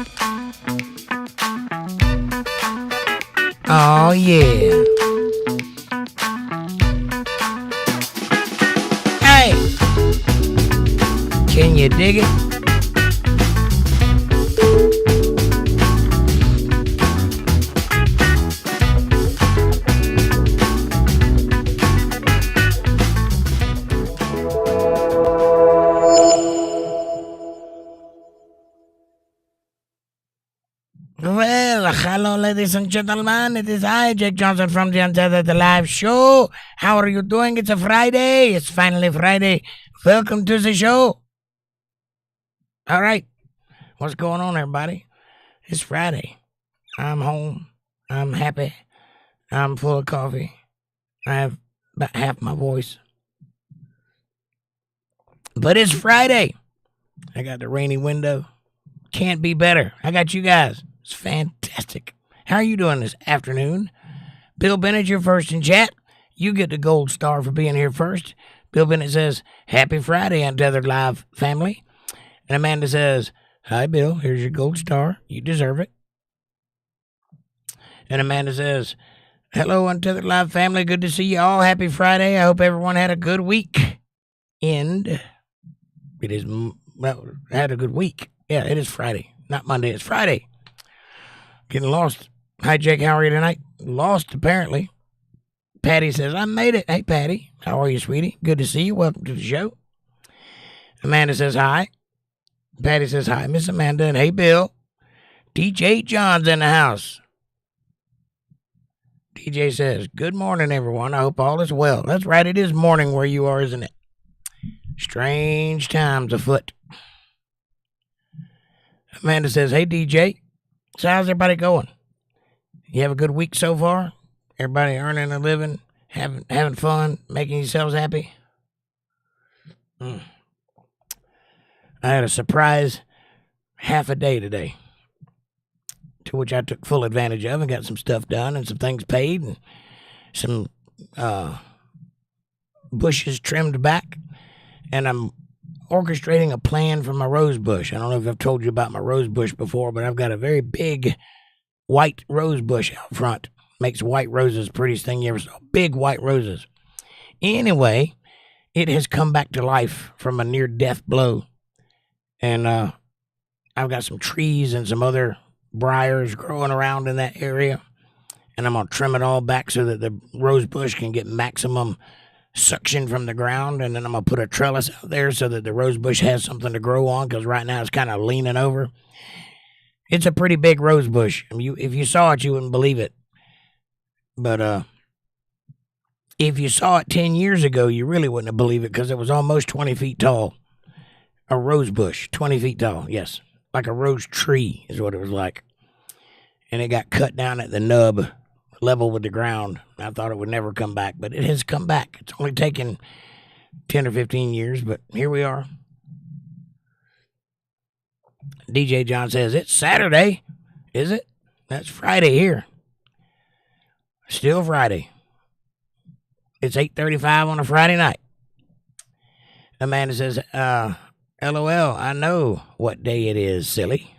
Oh, yeah. Hey! Can you dig it? Well, hello, ladies and gentlemen. It is I, Jake Johnson from the Untethered Live show. How are you doing? It's a Friday. It's finally Friday. Welcome to the show. All right. What's going on, everybody? It's Friday. I'm home. I'm happy. I'm full of coffee. I have about half my voice. But it's Friday. I got the rainy window. Can't be better. I got you guys. It's fantastic. How are you doing this afternoon? Bill Bennett, you're first in chat. You get the gold star for being here first. Bill Bennett says, Happy Friday, Untethered Live family. And Amanda says, Hi, Bill. Here's your gold star. You deserve it. And Amanda says, Hello, Untethered Live family. Good to see you all. Happy Friday. I hope everyone had a good week. It is, well, had a good week. Yeah, it is Friday. Not Monday. It's Friday. Getting lost. Hi, Jake. How are you tonight? Lost, apparently. Patty says, I made it. Hey, Patty. How are you, sweetie? Good to see you. Welcome to the show. Amanda says, hi. Patty says, hi, Miss Amanda. And hey, Bill. DJ John's in the house. DJ says, good morning, everyone. I hope all is well. That's right. It is morning where you are, isn't it? Strange times afoot. Amanda says, hey, DJ. So how's everybody going? You have a good week so far? Everybody earning a living, having fun, making yourselves happy? I had a surprise half a day today, to which I took full advantage of and got some stuff done and some things paid and some bushes trimmed back. And I'm orchestrating a plan for my rose bush. I don't know if I've told you about my rose bush before, but I've got a very big white rose bush out front. Makes white roses prettiest thing you ever saw. Big white roses. Anyway, it has come back to life from a near-death blow. And I've got some trees and some other briars growing around in that area. And I'm going to trim it all back so that the rose bush can get maximum suction from the ground, and then I'm going to put a trellis out there so that the rose bush has something to grow on, because right now it's kind of leaning over. It's a pretty big rose bush. I mean, if you saw it, you wouldn't believe it. But if you saw it 10 years ago, you really wouldn't believe it, because it was almost 20 feet tall. A rose bush, 20 feet tall, yes. Like a rose tree is what it was like. And it got cut down at the nub, level with the ground. I thought it would never come back, but it has come back. It's only taken 10 or 15 years, but here we are. DJ John says, it's Saturday, is it? That's Friday here. Still Friday. It's 8:35 on a Friday night. Amanda says, LOL, I know what day it is, silly.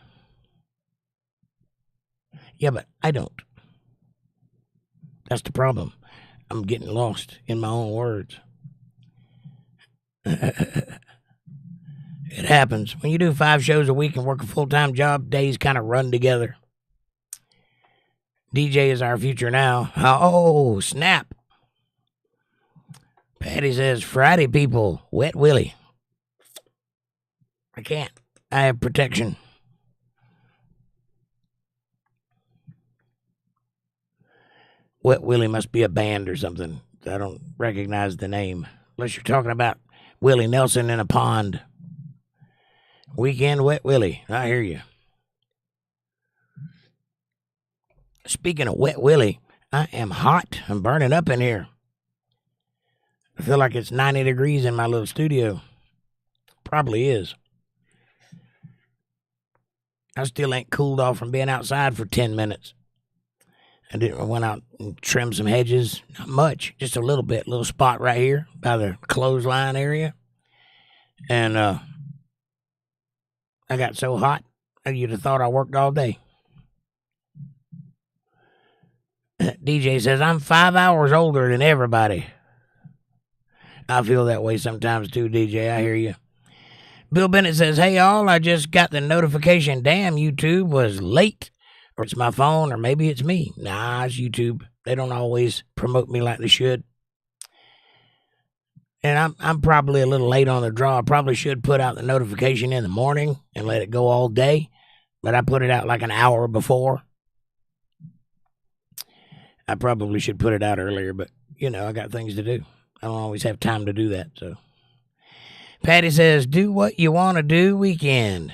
Yeah, but I don't. That's the problem. I'm getting lost in my own words. It happens. When you do 5 shows a week and work a full-time job, days kind of run together. DJ is our future now. Oh, snap. Patty says, Friday, people, Wet Willie. I can't. I have protection. Wet Willie must be a band or something. I don't recognize the name. Unless you're talking about Willie Nelson in a pond. Weekend Wet Willie. I hear you. Speaking of Wet Willie, I am hot. I'm burning up in here. I feel like it's 90 degrees in my little studio. Probably is. I still ain't cooled off from being outside for 10 minutes. I went out and trimmed some hedges. Not much, just a little bit. Little spot right here by the clothesline area. And I got so hot, You'd have thought I worked all day. DJ says, I'm 5 hours older than everybody. I feel that way sometimes too, DJ. I hear you. Bill Bennett says, hey, all, I just got the notification. Damn, YouTube was late. Or it's my phone, or maybe it's me. Nah, it's YouTube. They don't always promote me like they should. And I'm probably a little late on the draw. I probably should put out the notification in the morning and let it go all day. But I put it out like an hour before. I probably should put it out earlier, but, I got things to do. I don't always have time to do that, so. Patty says, do what you want to do weekend.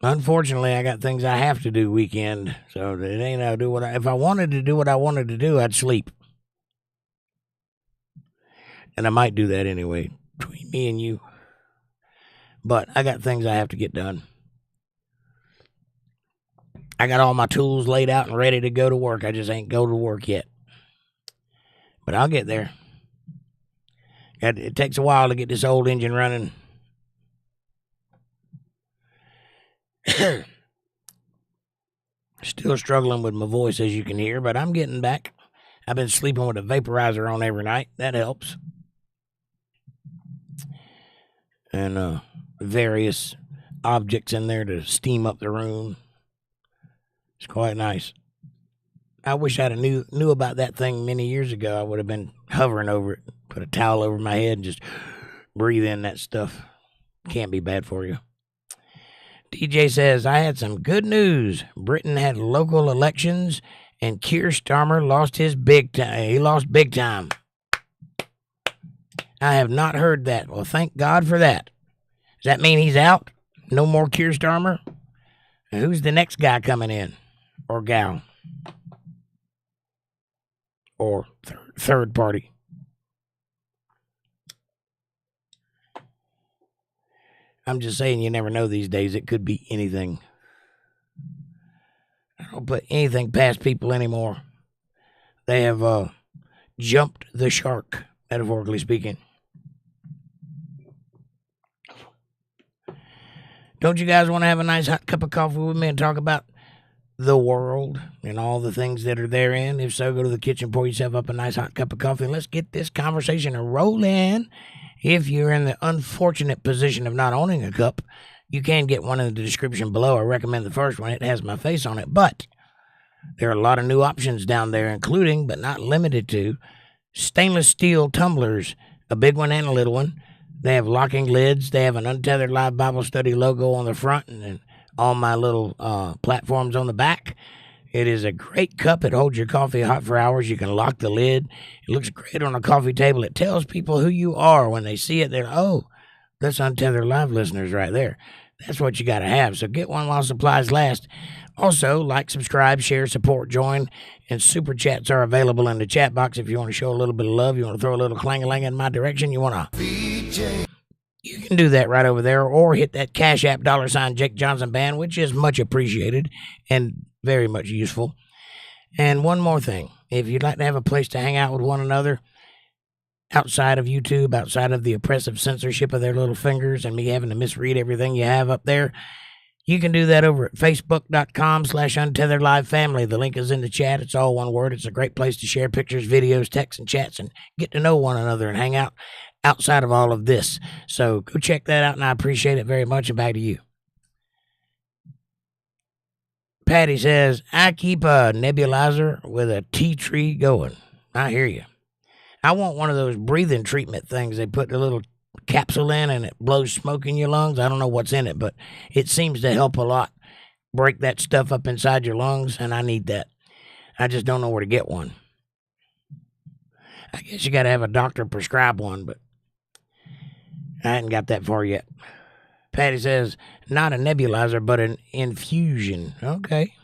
Unfortunately, I got things I have to do weekend, so it ain't I'll do if I wanted to do what I wanted to do, I'd sleep. And I might do that anyway, between me and you. But I got things I have to get done. I got all my tools laid out and ready to go to work. I just ain't go to work yet. But I'll get there. It takes a while to get this old engine running. Still struggling with my voice, as you can hear, but I'm getting back. I've been sleeping with a vaporizer on every night. That helps. And various objects in there to steam up the room. It's quite nice. I wish I'd have knew about that thing many years ago. I would have been hovering over it, put a towel over my head, and just breathe in that stuff. Can't be bad for you. DJ says, I had some good news. Britain had local elections, and Keir Starmer lost his big time. He lost big time. I have not heard that. Well, thank God for that. Does that mean he's out? No more Keir Starmer? Who's the next guy coming in? Or gal? Or third party? I'm just saying, you never know these days. It could be anything. I don't put anything past people anymore. They have jumped the shark, metaphorically speaking. Don't you guys want to have a nice hot cup of coffee with me and talk about the world and all the things that are therein? If so, go to the kitchen, pour yourself up a nice hot cup of coffee, and let's get this conversation rolling. If you're in the unfortunate position of not owning a cup, you can get one in the description below. I recommend the first one. It has my face on it. But there are a lot of new options down there, including, but not limited to, stainless steel tumblers, a big one and a little one. They have locking lids. They have an Untethered Live Bible Study logo on the front and all my little platforms on the back. It is a great cup. It holds your coffee hot for hours. You can lock the lid. It looks great on a coffee table. It tells people who you are. When they see it, they're, oh, that's Untethered Live listeners right there. That's what you got to have. So get one while supplies last. Also, like, subscribe, share, support, join, and super chats are available in the chat box if you want to show a little bit of love. You want to throw a little clang-a-lang in my direction. You want to... You can do that right over there, or hit that CashApp $JakeJohnsonband, which is much appreciated and very much useful. And one more thing. If you'd like to have a place to hang out with one another outside of YouTube, outside of the oppressive censorship of their little fingers and me having to misread everything you have up there, you can do that over at facebook.com/UntetheredLiveFamily. The link is in the chat. It's all one word. It's a great place to share pictures, videos, texts, and chats and get to know one another and hang out outside of all of this. So go check that out, and I appreciate it very much. And back to you. Patty says, I keep a nebulizer with a tea tree going. I hear you. I want one of those breathing treatment things they put the little capsule in and it blows smoke in your lungs. I don't know what's in it, but it seems to help a lot. Break that stuff up inside your lungs, and I need that. I just don't know where to get one. I guess you got to have a doctor prescribe one, but I hadn't got that far yet. Patty says, not a nebulizer, but an infusion. Okay.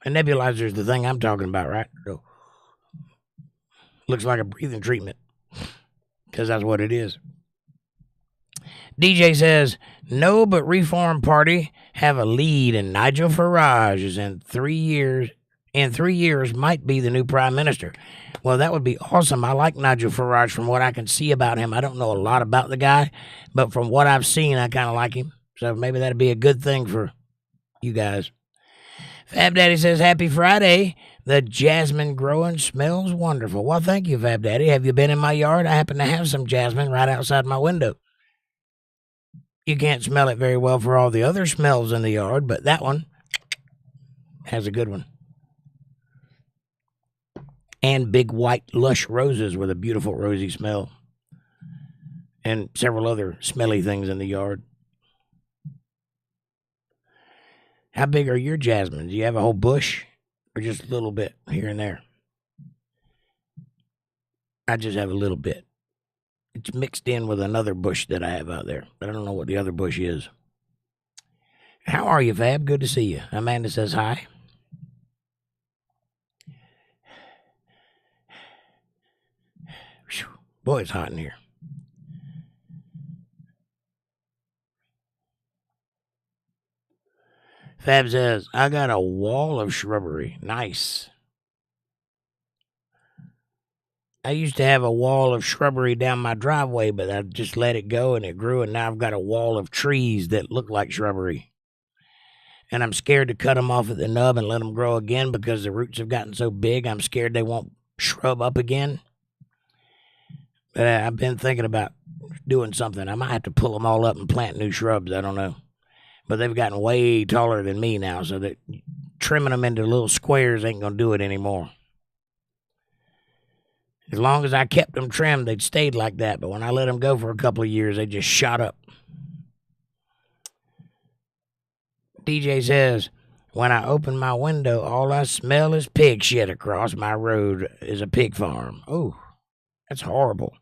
A nebulizer is the thing I'm talking about, right? So, looks like a breathing treatment, because that's what it is. DJ says, no, but Reform Party have a lead, and Nigel Farage is in 3 years might be the new prime minister. Well, that would be awesome. I like Nigel Farage from what I can see about him. I don't know a lot about the guy, but from what I've seen, I kind of like him. So maybe that'd be a good thing for you guys. Fab Daddy says, happy Friday. The jasmine growing smells wonderful. Well, thank you, Fab Daddy. Have you been in my yard? I happen to have some jasmine right outside my window. You can't smell it very well for all the other smells in the yard, but that one has a good one. And big white lush roses with a beautiful rosy smell. And several other smelly things in the yard. How big are your jasmines? Do you have a whole bush or just a little bit here and there? I just have a little bit. It's mixed in with another bush that I have out there, but I don't know what the other bush is. How are you, Fab? Good to see you. Amanda says hi. Boy, it's hot in here. Fab says, I got a wall of shrubbery. Nice. I used to have a wall of shrubbery down my driveway, but I just let it go and it grew, and now I've got a wall of trees that look like shrubbery. And I'm scared to cut them off at the nub and let them grow again because the roots have gotten so big. I'm scared they won't shrub up again. But I've been thinking about doing something. I might have to pull them all up and plant new shrubs. I don't know. But they've gotten way taller than me now, so that trimming them into little squares ain't going to do it anymore. As long as I kept them trimmed, they'd stayed like that. But when I let them go for a couple of years, they just shot up. DJ says, when I open my window, all I smell is pig shit across my road is a pig farm. Oh, that's horrible.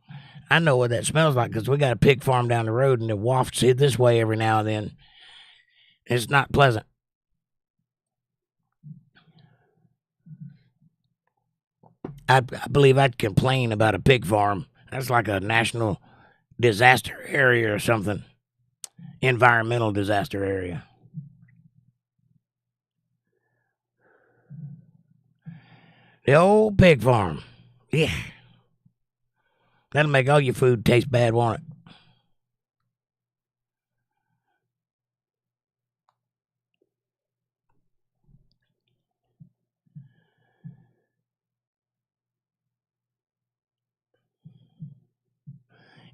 I know what that smells like because we got a pig farm down the road and it wafts this way every now and then. It's not pleasant. I believe I'd complain about a pig farm. That's like a national disaster area or something. Environmental disaster area. The old pig farm. Yeah. That'll make all your food taste bad, won't it?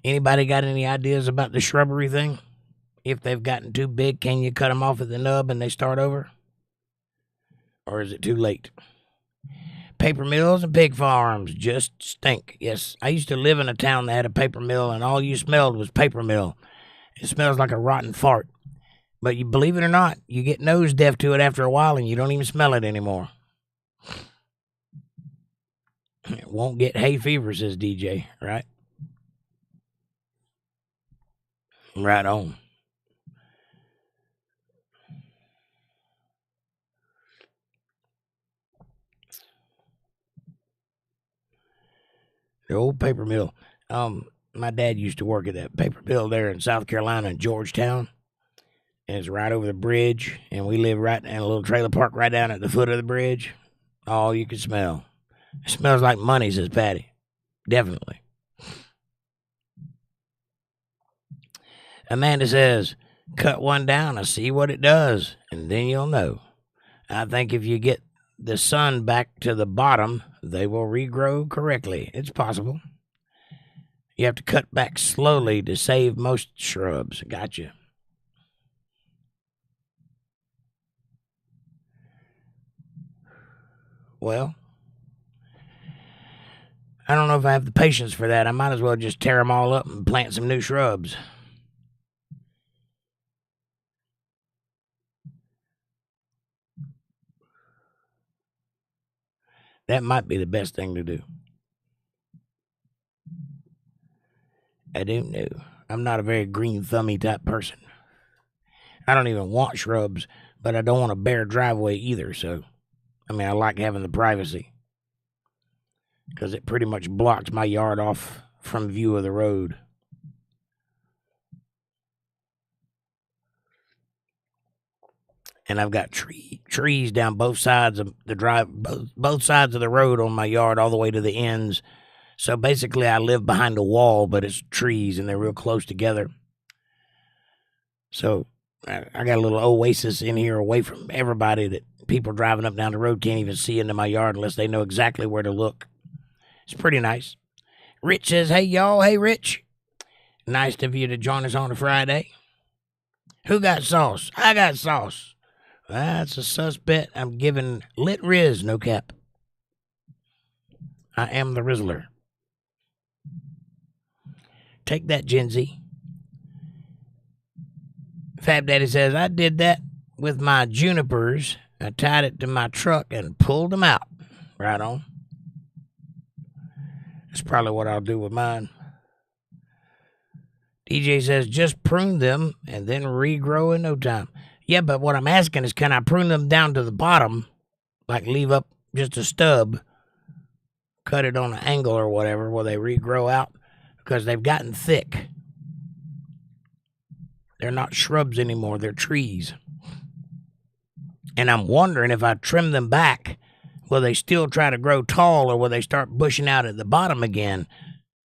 Anybody got any ideas about the shrubbery thing? If they've gotten too big, can you cut them off at the nub and they start over? Or is it too late? Paper mills and pig farms just stink. Yes, I used to live in a town that had a paper mill, and all you smelled was paper mill. It smells like a rotten fart. But you believe it or not, you get nose deaf to it after a while, and you don't even smell it anymore. It won't get hay fever, says DJ, right? Right on. The old paper mill. My dad used to work at that paper mill there in South Carolina in Georgetown. And it's right over the bridge. And we live right in a little trailer park right down at the foot of the bridge. All you can smell. It smells like money, says Patty. Definitely. Amanda says, cut one down and see what it does, and then you'll know. I think if you get the sun back to the bottom, they will regrow correctly. It's possible. You have to cut back slowly to save most shrubs. Gotcha. Well, I don't know if I have the patience for that. I might as well just tear them all up and plant some new shrubs. That might be the best thing to do. I don't know. I'm not a very green thumby type person. I don't even want shrubs, but I don't want a bare driveway either. So, I mean, I like having the privacy because it pretty much blocks my yard off from view of the road. and I've got trees down both sides of the drive, both sides of the road on my yard, all the way to the ends. So basically, I live behind a wall, but it's trees, and they're real close together. So I got a little oasis in here away from everybody that people driving up down the road can't even see into my yard unless they know exactly where to look. It's pretty nice. Rich says, hey, y'all. Hey, Rich. Nice of you to join us on a Friday. Who got sauce? I got sauce. That's a suspect. I'm giving lit Rizz, no cap. I am the Rizzler. Take that, Gen Z. Fab Daddy says, I did that with my junipers. I tied it to my truck and pulled them out. Right on. That's probably what I'll do with mine. DJ says, just prune them and then regrow in no time. Yeah, but what I'm asking is, can I prune them down to the bottom, like leave up just a stub, cut it on an angle or whatever, where they regrow out? Because they've gotten thick. They're not shrubs anymore, they're trees. And I'm wondering if I trim them back, will they still try to grow tall, or will they start bushing out at the bottom again?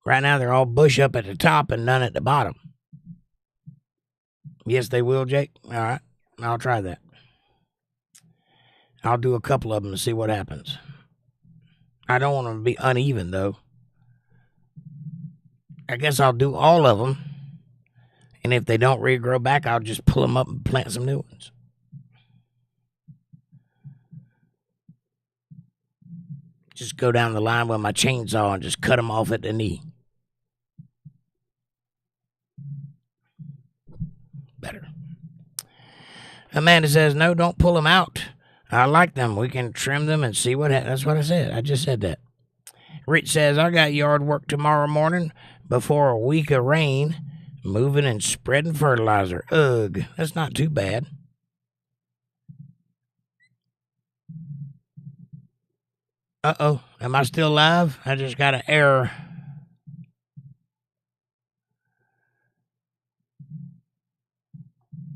Right now, they're all bush up at the top and none at the bottom. Yes, they will, Jake? All right, I'll try that. I'll do a couple of them and see what happens. I don't want them to be uneven, though. I guess I'll do all of them. And if they don't regrow back, I'll just pull them up and plant some new ones. Just go down the line with my chainsaw and just cut them off at the knee. Better. Amanda says, no, don't pull them out. I like them. We can trim them and see what happens. That's what I said. I just said that. Rich says, I got yard work tomorrow morning before a week of rain, moving and spreading fertilizer. Ugh, that's not too bad. Uh-oh, am I still live? I just got an error.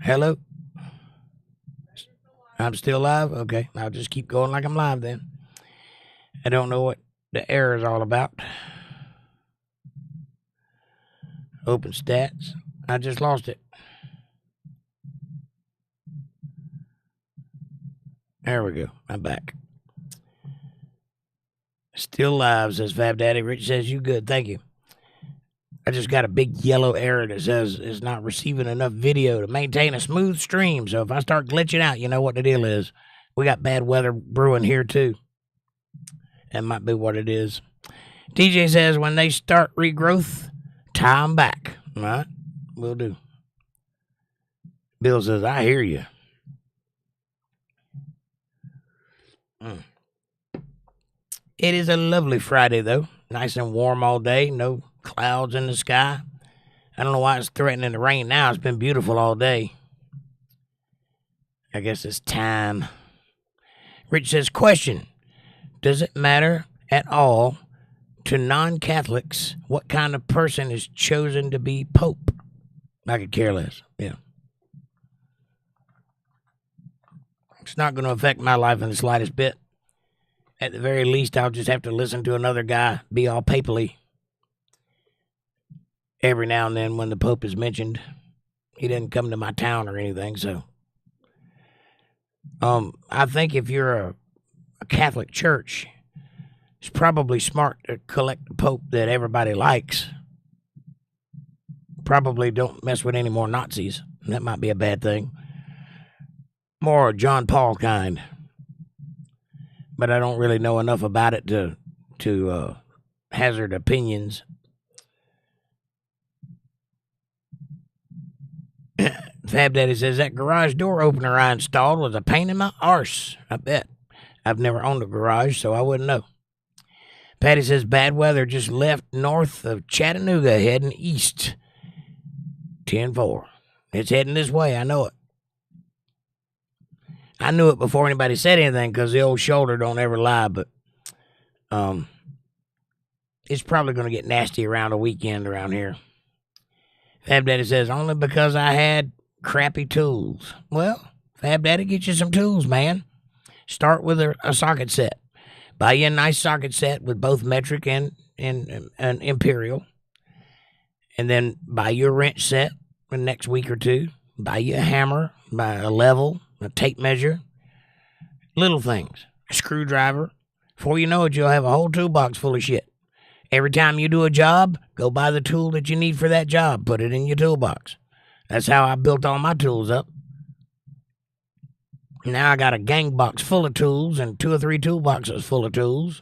Hello? I'm still live? Okay, I'll just keep going like I'm live then. I don't know what the error is all about. Open stats. I just lost it. There we go. I'm back. Still live, says Fab Daddy. Rich says, you good. Thank you. I just got a big yellow error that says it's not receiving enough video to maintain a smooth stream. So if I start glitching out, you know what the deal is. We got bad weather brewing here, too. That might be what it is. DJ says, when they start regrowth, tie them back. All right? Will do. Bill says, I hear you. It is a lovely Friday, though. Nice and warm all day. No clouds in the sky. I don't know why it's threatening to rain now. It's been beautiful all day. I guess it's time. Rich says, question. Does it matter at all to non-Catholics what kind of person is chosen to be Pope? I could care less. Yeah. It's not going to affect my life in the slightest bit. At the very least, I'll just have to listen to another guy be all papally every now and then when the Pope is mentioned. He didn't come to my town or anything, so. I think if you're a Catholic church, it's probably smart to collect a Pope that everybody likes. Probably don't mess with any more Nazis. That might be a bad thing. More John Paul kind. But I don't really know enough about it to hazard opinions. Fab Daddy says, that garage door opener I installed was a pain in my arse. I bet. I've never owned a garage, so I wouldn't know. Patty says, bad weather just left north of Chattanooga, heading east. 10-4. It's heading this way, I know it. I knew it before anybody said anything because the old shoulder don't ever lie, but it's probably going to get nasty around the weekend around here. Fab Daddy says, only because I had crappy tools. Well, Fab Daddy, get you some tools, man. Start with a socket set. Buy you a nice socket set with both metric and imperial. And then buy you a wrench set for the next week or two. Buy you a hammer, buy a level, a tape measure. Little things. A screwdriver. Before you know it, you'll have a whole toolbox full of shit. Every time you do a job, go buy the tool that you need for that job. Put it in your toolbox. That's how I built all my tools up. Now I got a gang box full of tools and 2 or 3 toolboxes full of tools.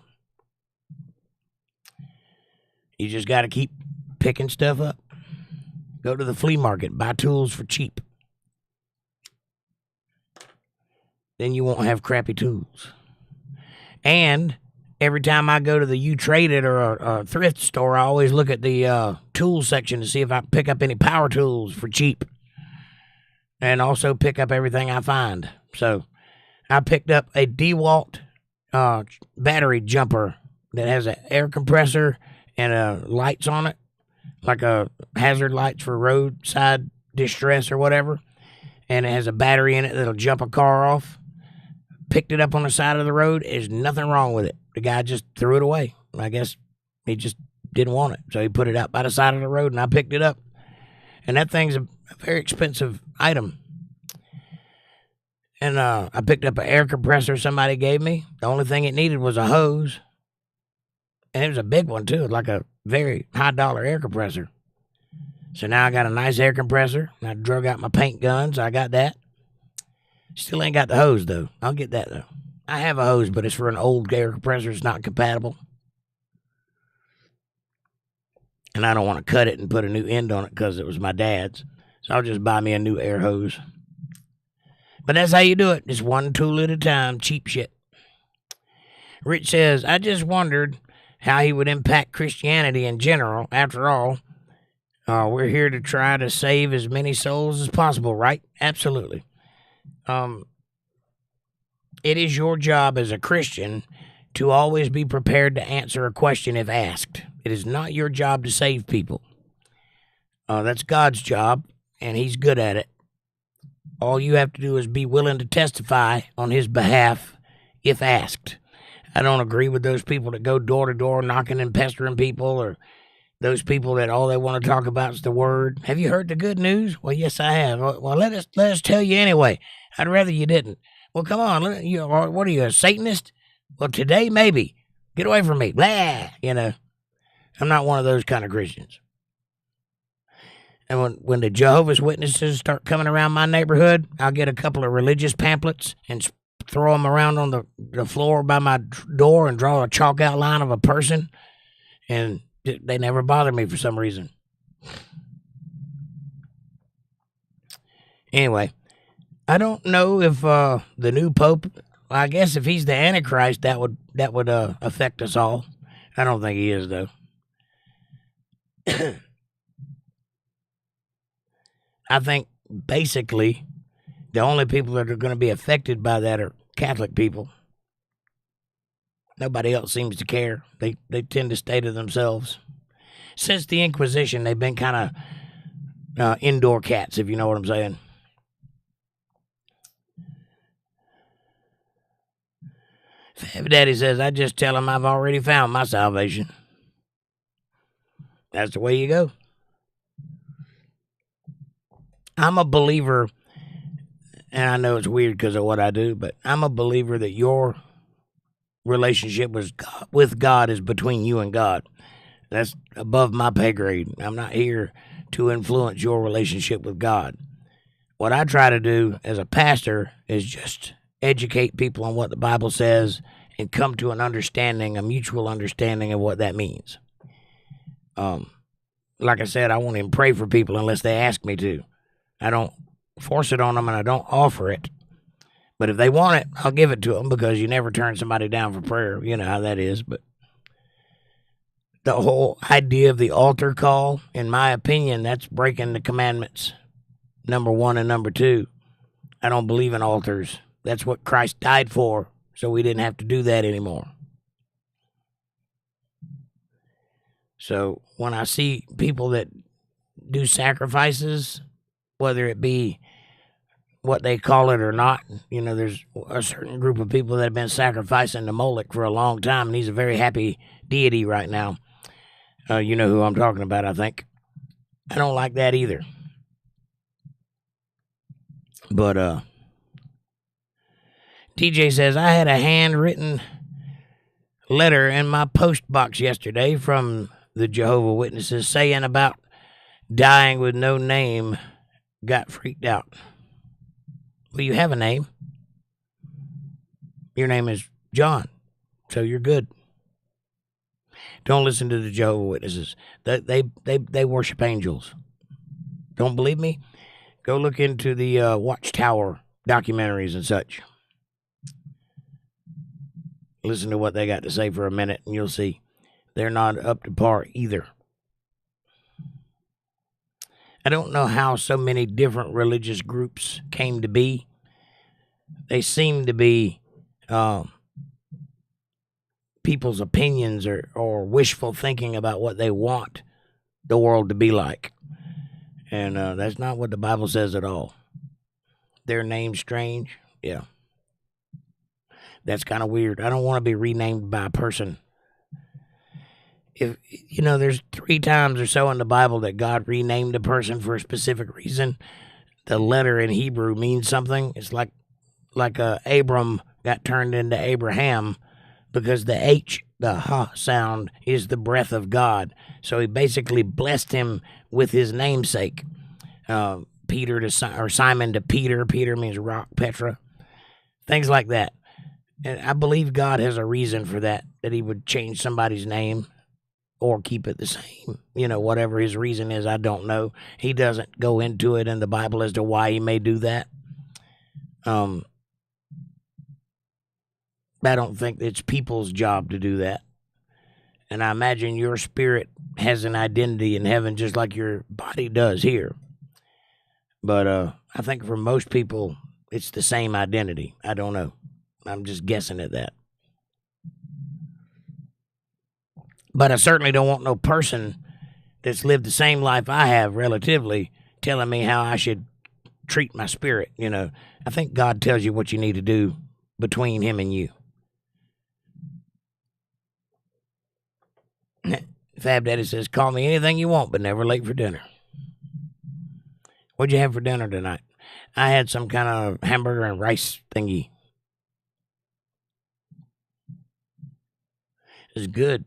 You just got to keep picking stuff up. Go to the flea market, buy tools for cheap. Then you won't have crappy tools. And every time I go to the UntetheredLive or a thrift store, I always look at the tool section to see if I pick up any power tools for cheap. And also pick up everything I find. So I picked up a DeWalt battery jumper that has an air compressor and lights on it, like a hazard lights for roadside distress or whatever. And it has a battery in it that'll jump a car off. Picked it up on the side of the road. There's nothing wrong with it. The guy just threw it away. I guess he just didn't want it. So he put it out by the side of the road, and I picked it up. And that thing's a very expensive item. And I picked up an air compressor somebody gave me. The only thing it needed was a hose. And it was a big one, too, like a very high-dollar air compressor. So now I got a nice air compressor. And I drug out my paint guns. I got that. Still ain't got the hose, though. I'll get that, though. I have a hose, but it's for an old air compressor. It's not compatible. And I don't want to cut it and put a new end on it because it was my dad's. So I'll just buy me a new air hose. But that's how you do it. Just one tool at a time. Cheap shit. Rich says, I just wondered how he would impact Christianity in general. After all, we're here to try to save as many souls as possible, right? Absolutely. It is your job as a Christian to always be prepared to answer a question if asked. It is not your job to save people. That's God's job, and he's good at it. All you have to do is be willing to testify on his behalf if asked. I don't agree with those people that go door to door knocking and pestering people, or those people that all they want to talk about is the word. Have you heard the good news? Well, yes, I have. Well, let us tell you anyway. I'd rather you didn't. Well, come on. What are you, a Satanist? Well, today, maybe. Get away from me. Blah. I'm not one of those kind of Christians. And when the Jehovah's Witnesses start coming around my neighborhood, I'll get a couple of religious pamphlets and throw them around on the floor by my door and draw a chalk outline of a person. And they never bother me for some reason. Anyway, I don't know if the new Pope, I guess if he's the Antichrist, that would affect us all. I don't think he is, though. I think basically the only people that are going to be affected by that are Catholic people. Nobody else seems to care. They tend to stay to themselves. Since the Inquisition, they've been kind of indoor cats, if you know what I'm saying. Fab Daddy says, I just tell him I've already found my salvation. That's the way you go. I'm a believer, and I know it's weird because of what I do, but I'm a believer that your relationship with God is between you and God. That's above my pay grade. I'm not here to influence your relationship with God. What I try to do as a pastor is just educate people on what the Bible says and come to an understanding, a mutual understanding of what that means. Like I said, I won't even pray for people unless they ask me to. I don't force it on them, and I don't offer it. But if they want it, I'll give it to them, because you never turn somebody down for prayer. You know how that is. But the whole idea of the altar call, in my opinion, that's breaking the commandments, number 1 and number 2. I don't believe in altars. That's what Christ died for, so we didn't have to do that anymore. So when I see people that do sacrifices, whether it be what they call it or not. You know, there's a certain group of people that have been sacrificing to Moloch for a long time, and he's a very happy deity right now. You know who I'm talking about, I think. I don't like that either. But DJ says, I had a handwritten letter in my post box yesterday from the Jehovah's Witnesses saying about dying with no name. Got freaked out. Well, you have a name. Your name is John, so you're good. Don't listen to the Jehovah's Witnesses. They worship angels. Don't believe me? Go look into the Watchtower documentaries and such. Listen to what they got to say for a minute, and you'll see they're not up to par either. I don't know how so many different religious groups came to be. They seem to be people's opinions or wishful thinking about what they want the world to be like. And that's not what the Bible says at all. Their name's strange. Yeah. That's kind of weird. I don't want to be renamed by a person. If you know, there's 3 times or so in the Bible that God renamed a person for a specific reason. The letter in Hebrew means something. It's like Abram got turned into Abraham because the H, the ha sound, is the breath of God. So he basically blessed him with his namesake. Peter to Simon to Peter. Peter means rock, Petra. Things like that. And I believe God has a reason for that he would change somebody's name or keep it the same. You know, whatever his reason is, I don't know. He doesn't go into it in the Bible as to why he may do that. I don't think it's people's job to do that. And I imagine your spirit has an identity in heaven just like your body does here. But I think for most people, it's the same identity. I don't know. I'm just guessing at that. But I certainly don't want no person that's lived the same life I have relatively telling me how I should treat my spirit. You know, I think God tells you what you need to do between him and you. Fab Daddy says, call me anything you want, but never late for dinner. What'd you have for dinner tonight? I had some kind of hamburger and rice thingy. It's good.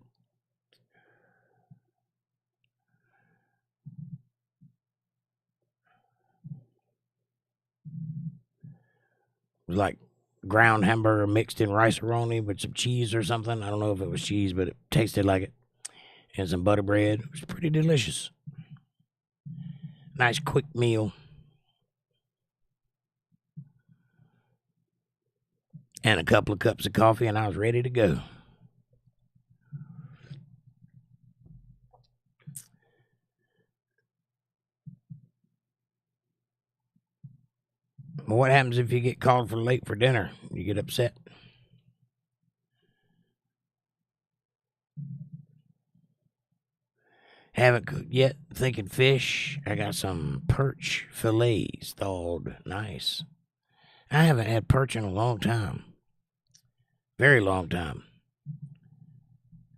It was like ground hamburger mixed in rice-a-roni with some cheese or something. I don't know if it was cheese, but it tasted like it. And some butter bread. It was pretty delicious. Nice quick meal. And a couple of cups of coffee, and I was ready to go. What happens if you get called for late for dinner? You get upset? Haven't cooked yet. Thinking fish. I got some perch fillets thawed. Nice. I haven't had perch in a long time. Very long time.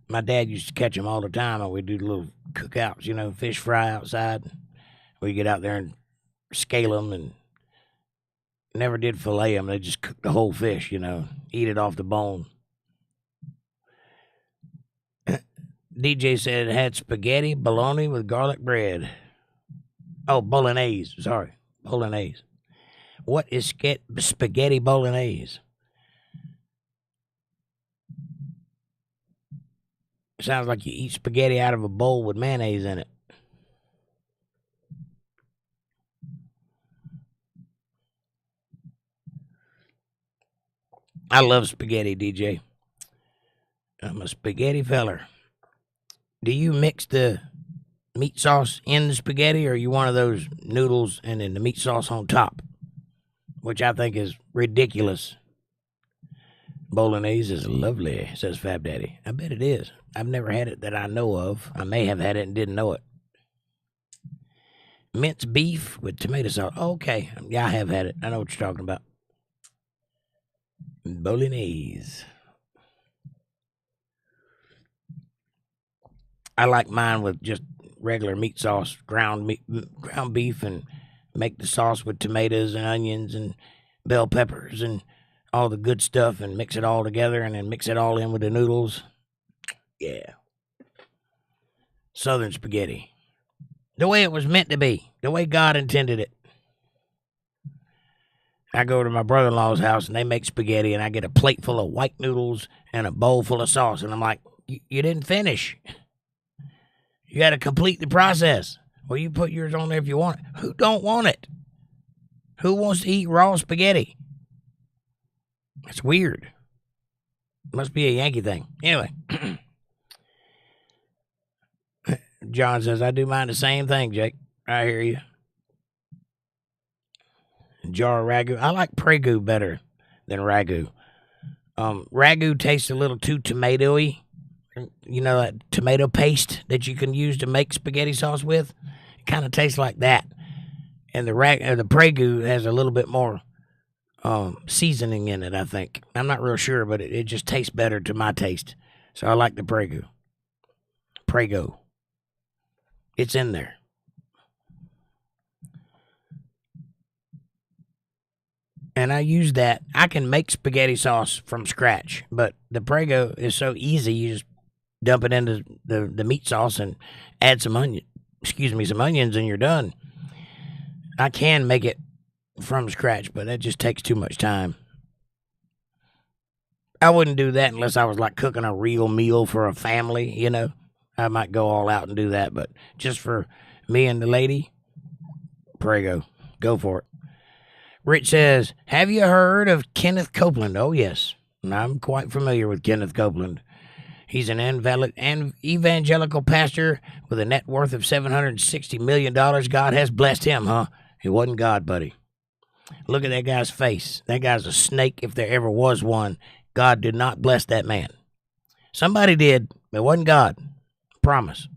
My dad used to catch them all the time, and we'd do little cookouts, you know, fish fry outside. We get out there and scale them, and never did fillet them. They just cooked the whole fish, you know, eat it off the bone. DJ said it had spaghetti, bologna with garlic bread. Oh, bolognese. Sorry, bolognese. What is spaghetti bolognese? Sounds like you eat spaghetti out of a bowl with mayonnaise in it. I love spaghetti, DJ. I'm a spaghetti feller. Do you mix the meat sauce in the spaghetti, or are you one of those noodles and then the meat sauce on top? Which I think is ridiculous. Bolognese is lovely, says Fab Daddy. I bet it is. I've never had it that I know of. I may have had it and didn't know it. Minced beef with tomato sauce. Okay. Yeah, I have had it. I know what you're talking about. Bolognese. I like mine with just regular meat sauce, ground beef, and make the sauce with tomatoes and onions and bell peppers and all the good stuff and mix it all together and then mix it all in with the noodles. Yeah. Southern spaghetti. The way it was meant to be. The way God intended it. I go to my brother-in-law's house and they make spaghetti and I get a plate full of white noodles and a bowl full of sauce. And I'm like, you didn't finish. You got to complete the process. Well, you put yours on there if you want it. Who don't want it? Who wants to eat raw spaghetti? It's weird. Must be a Yankee thing. Anyway. John says, I do mine the same thing, Jake. I hear you. Jar of ragu. I like Prego better than ragu. Ragu tastes a little too tomatoey. You know, that tomato paste that you can use to make spaghetti sauce with? It kind of tastes like that. And the Prego has a little bit more seasoning in it, I think. I'm not real sure, but it just tastes better to my taste. So I like the Prego. Prego. It's in there. And I use that. I can make spaghetti sauce from scratch, but the Prego is so easy. You just dump it into the meat sauce and add some onions, and you're done. I can make it from scratch, but that just takes too much time. I wouldn't do that unless I was like cooking a real meal for a family, you know. I might go all out and do that, but just for me and the lady, Prego, go for it. Rich says, have you heard of Kenneth Copeland? Oh, yes. I'm quite familiar with Kenneth Copeland. He's an evangelical pastor with a net worth of $760 million. God has blessed him, huh? It wasn't God, buddy. Look at that guy's face. That guy's a snake if there ever was one. God did not bless that man. Somebody did, but it wasn't God. Promise.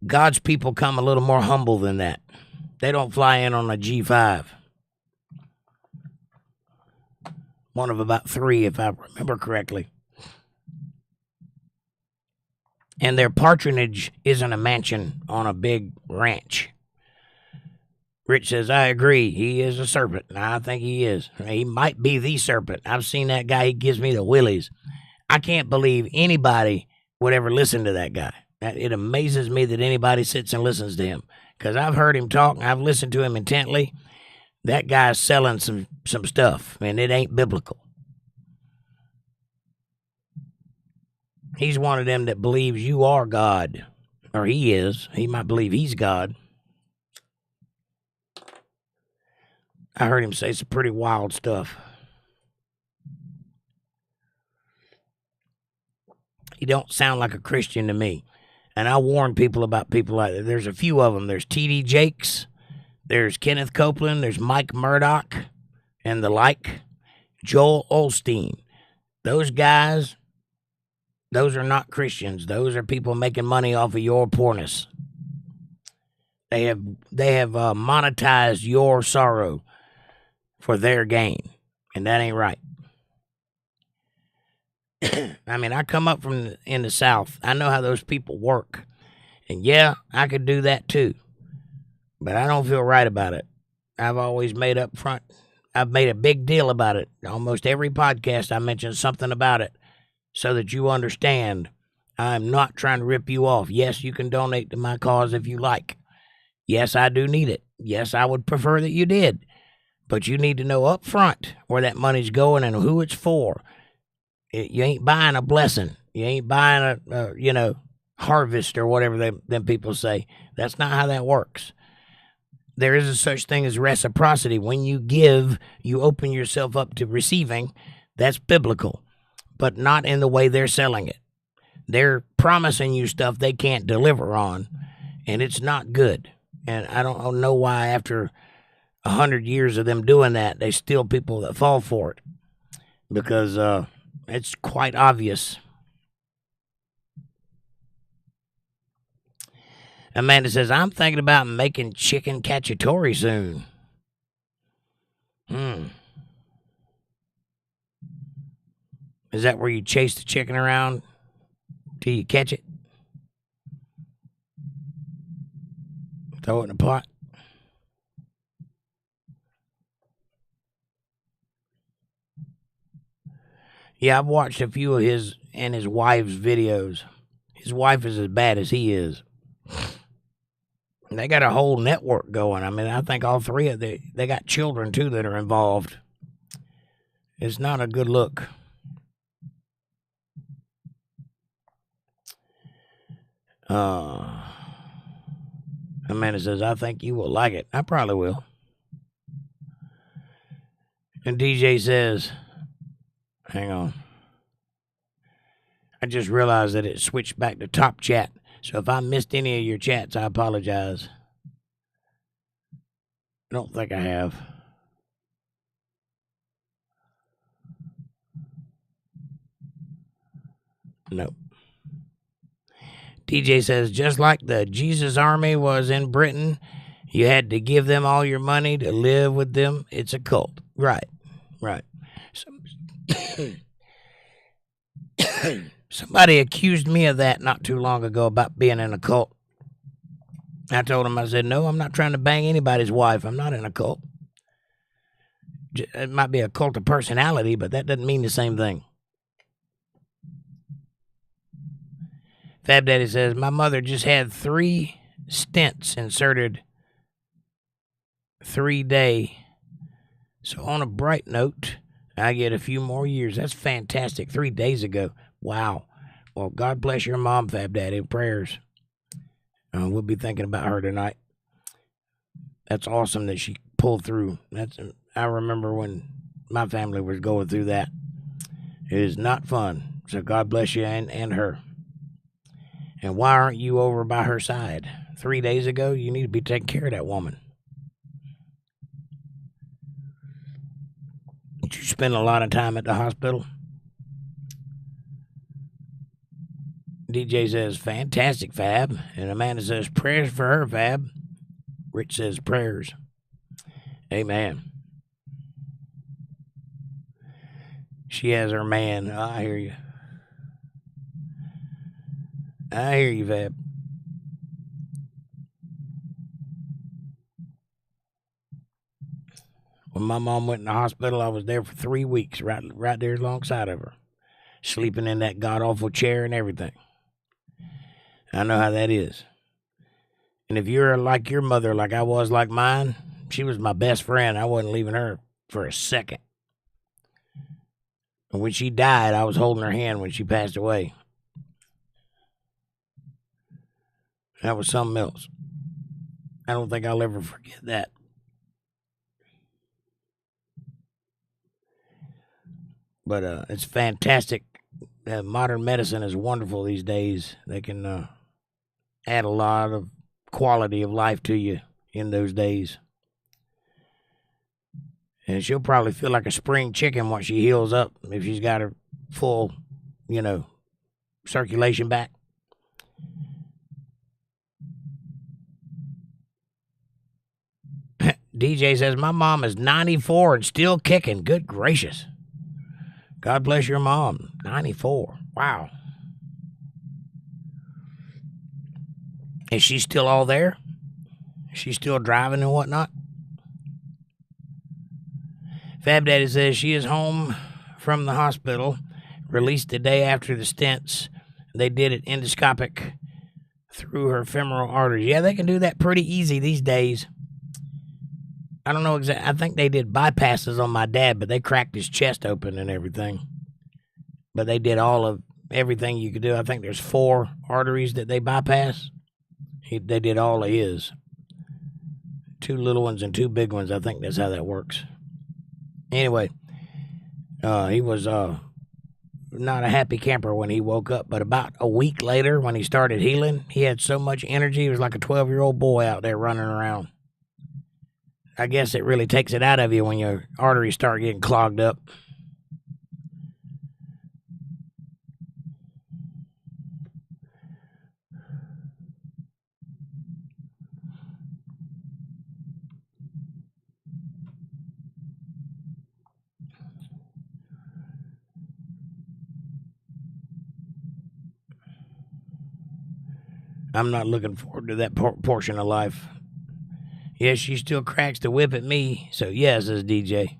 God's people come a little more humble than that. They don't fly in on a G5. One of about 3, if I remember correctly. And their patronage isn't a mansion on a big ranch. Rich says, I agree. He is a serpent. I think he is. He might be the serpent. I've seen that guy. He gives me the willies. I can't believe anybody would ever listen to that guy. It amazes me that anybody sits and listens to him. Because I've heard him talk, and I've listened to him intently. That guy's selling some stuff, and it ain't biblical. He's one of them that believes you are God. Or he is. He might believe he's God. I heard him say some pretty wild stuff. He don't sound like a Christian to me. And I warn people about people like that. There's a few of them. There's T.D. Jakes. There's Kenneth Copeland. There's Mike Murdoch and the like. Joel Osteen. Those guys, those are not Christians. Those are people making money off of your poorness. They have monetized your sorrow for their gain. And that ain't right. I mean, I come up from in the South. I know how those people work. And yeah, I could do that too. But I don't feel right about it. I've always made up front. I've made a big deal about it. Almost every podcast I mention something about it so that you understand I'm not trying to rip you off. Yes, you can donate to my cause if you like. Yes, I do need it. Yes, I would prefer that you did. But you need to know up front where that money's going and who it's for. You ain't buying a blessing. You ain't buying a harvest or whatever them people say. That's not how that works. There is a such thing as reciprocity. When you give, you open yourself up to receiving. That's biblical, but not in the way they're selling it. They're promising you stuff they can't deliver on, and it's not good. And I don't know why after 100 years of them doing that, there's still people that fall for it. Because it's quite obvious. Amanda says, I'm thinking about making chicken cacciatore soon. Is that where you chase the chicken around till you catch it? Throw it in a pot? Yeah, I've watched a few of his and his wife's videos. His wife is as bad as he is. They got a whole network going. I mean, I think all three of they got children too that are involved. It's not a good look. Amanda says, I think you will like it. I probably will. And DJ says, hang on. I just realized that it switched back to top chat. So if I missed any of your chats, I apologize. I don't think I have. Nope. DJ says, just like the Jesus Army was in Britain, you had to give them all your money to live with them. It's a cult. Right. Somebody accused me of that not too long ago about being in a cult. I told him, I said, no, I'm not trying to bang anybody's wife. I'm not in a cult. It might be a cult of personality, but that doesn't mean the same thing. Fab Daddy says, my mother just had 3 stents inserted 3-day. So on a bright note, I get a few more years. That's fantastic. 3 days ago. Wow. Well, God bless your mom, Fab Daddy. Prayers. We'll be thinking about her tonight. That's awesome that she pulled through. I remember when my family was going through that. It is not fun. So God bless you and her. And why aren't you over by her side? 3 days ago, you need to be taking care of that woman. Did you spend a lot of time at the hospital? DJ says, fantastic, Fab. And Amanda says, prayers for her, Fab. Rich says, prayers. Amen. She has her man. Oh, I hear you. I hear you, Fab. When my mom went in the hospital, I was there for 3 weeks, right there alongside of her, sleeping in that god-awful chair and everything. I know how that is. And if you're like your mother, like I was like mine, she was my best friend. I wasn't leaving her for a second. And when she died, I was holding her hand when she passed away. That was something else. I don't think I'll ever forget that. But it's fantastic. Modern medicine is wonderful these days. They can add a lot of quality of life to you in those days. And she'll probably feel like a spring chicken once she heals up if she's got her full, circulation back. DJ says, my mom is 94 and still kicking. Good gracious. God bless your mom. 94. Wow. Is she still all there? Is she still driving and whatnot? Fab Daddy says she is home from the hospital, released the day after the stents. They did it endoscopic through her femoral arteries. Yeah, they can do that pretty easy these days. I don't know exactly. I think they did bypasses on my dad, but they cracked his chest open and everything. But they did all of everything you could do. I think there's 4 arteries that they bypass. They did all of his. 2 little ones and 2 big ones. I think that's how that works. Anyway, he was not a happy camper when he woke up. But about a week later, when he started healing, he had so much energy. He was like a 12-year-old boy out there running around. I guess it really takes it out of you when your arteries start getting clogged up. I'm not looking forward to that portion of life. Yes, she still cracks the whip at me. So, yes, says DJ.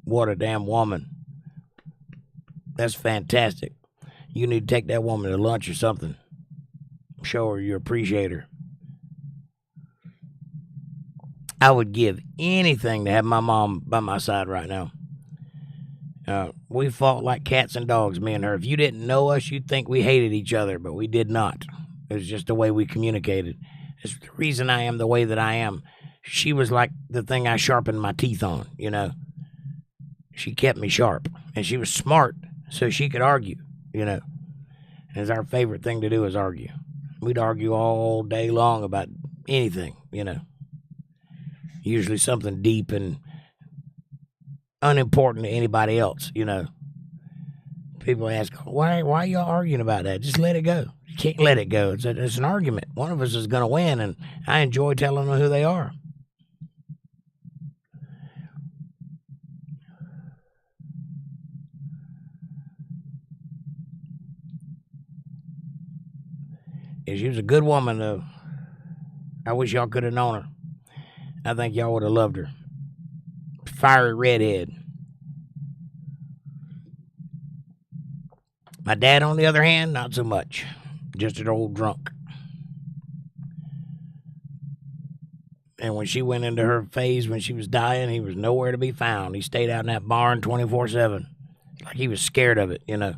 What a damn woman. That's fantastic. You need to take that woman to lunch or something. Show her you appreciate her. I would give anything to have my mom by my side right now. We fought like cats and dogs, me and her. If you didn't know us, you'd think we hated each other, but we did not. It was just the way we communicated. It's the reason I am the way that I am. She was like the thing I sharpened my teeth on, you know. She kept me sharp, and she was smart, so she could argue, you know. And it's our favorite thing to do is argue. We'd argue all day long about anything, you know. Usually something deep and unimportant to anybody else, you know. People ask, why are y'all arguing about that? Just let it go. You can't let it go. It's an argument. One of us is going to win, and I enjoy telling them who they are. Yeah, she was a good woman, though. I wish y'all could have known her. I think y'all would have loved her. Fiery redhead. My dad, on the other hand, not so much. Just an old drunk. And when she went into her phase when she was dying, he was nowhere to be found. He stayed out in that barn 24/7. Like he was scared of it, you know.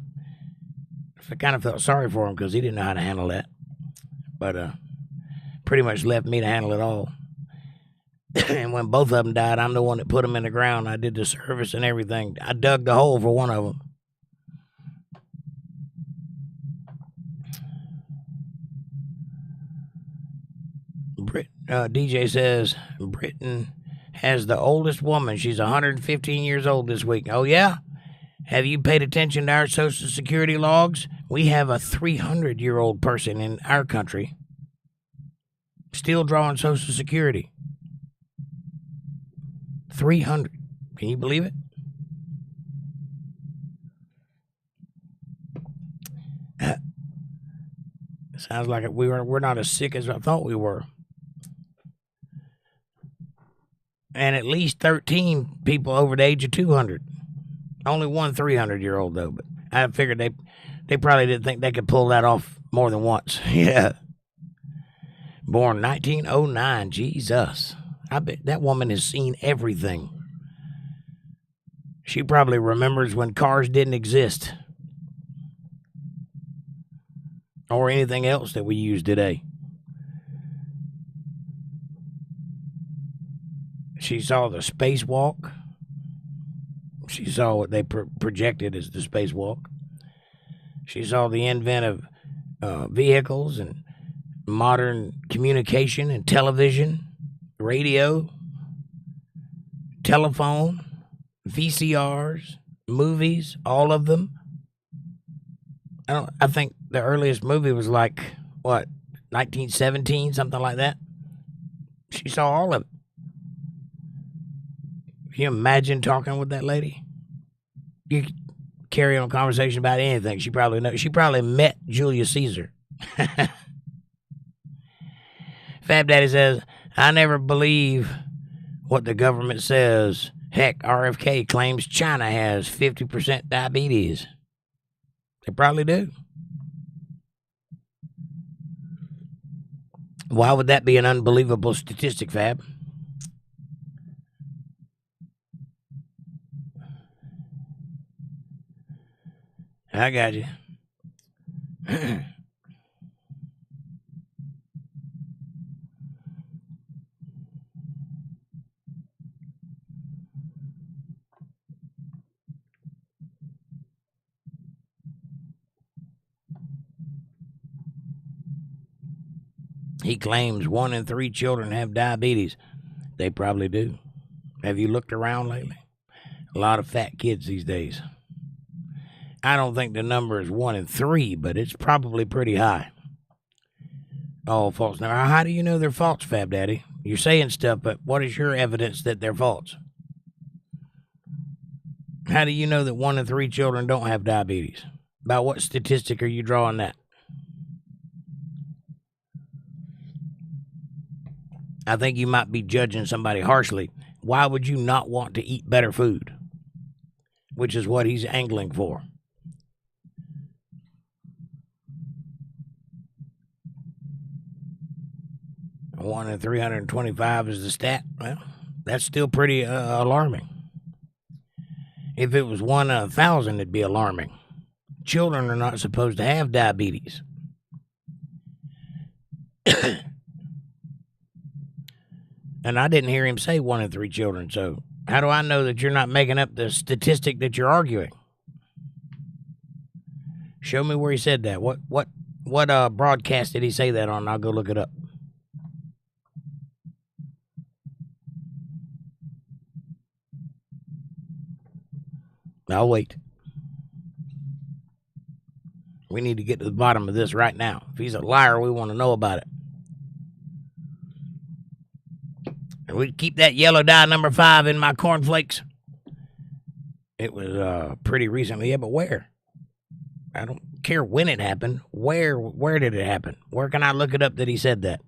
I kind of felt sorry for him because he didn't know how to handle that. But pretty much left me to handle it all. And when both of them died, I'm the one that put them in the ground. I did the service and everything. I dug the hole for one of them. DJ says Britain has the oldest woman. She's 115 years old this week. Oh, yeah? Have you paid attention to our Social Security logs? We have a 300-year-old person in our country still drawing Social Security. 300. Can you believe it? Sounds like we're not as sick as I thought we were. And at least 13 people over the age of 200. Only one 300-year-old, though. But I figured they probably didn't think they could pull that off more than once. Yeah. Born 1909. Jesus. I bet that woman has seen everything. She probably remembers when cars didn't exist. Or anything else that we use today. She saw the spacewalk. She saw what they projected as the spacewalk. She saw the advent of vehicles and modern communication and television, radio, telephone, VCRs, movies, all of them. I think the earliest movie was like, 1917, something like that. She saw all of it. Can you imagine talking with that lady? You could carry on a conversation about anything. She probably knows. She probably met Julius Caesar. Fab Daddy says, I never believe what the government says. Heck, RFK claims China has 50% diabetes. They probably do. Why would that be an unbelievable statistic, Fab? I got you. He claims 1 in 3 children have diabetes. They probably do. Have you looked around lately? A lot of fat kids these days. I don't think the number is 1 in 3, but it's probably pretty high. All false. Now, how do you know they're false, Fab Daddy? You're saying stuff, but what is your evidence that they're false? How do you know that 1 in 3 children don't have diabetes? By what statistic are you drawing that? I think you might be judging somebody harshly. Why would you not want to eat better food? Which is what he's angling for. One in 325 is the stat. Well, that's still pretty alarming. If it was 1 in 1,000, it'd be alarming. Children are not supposed to have diabetes. And I didn't hear him say 1 in 3 children, so how do I know that you're not making up the statistic that you're arguing? Show me where he said that. What broadcast did he say that on? I'll go look it up. I'll wait. We need to get to the bottom of this right now. If he's a liar, we want to know about it. And we keep that yellow dye number 5 in my cornflakes. It was pretty recently. Yeah, but where? I don't care when it happened. Where did it happen? Where can I look it up that he said that?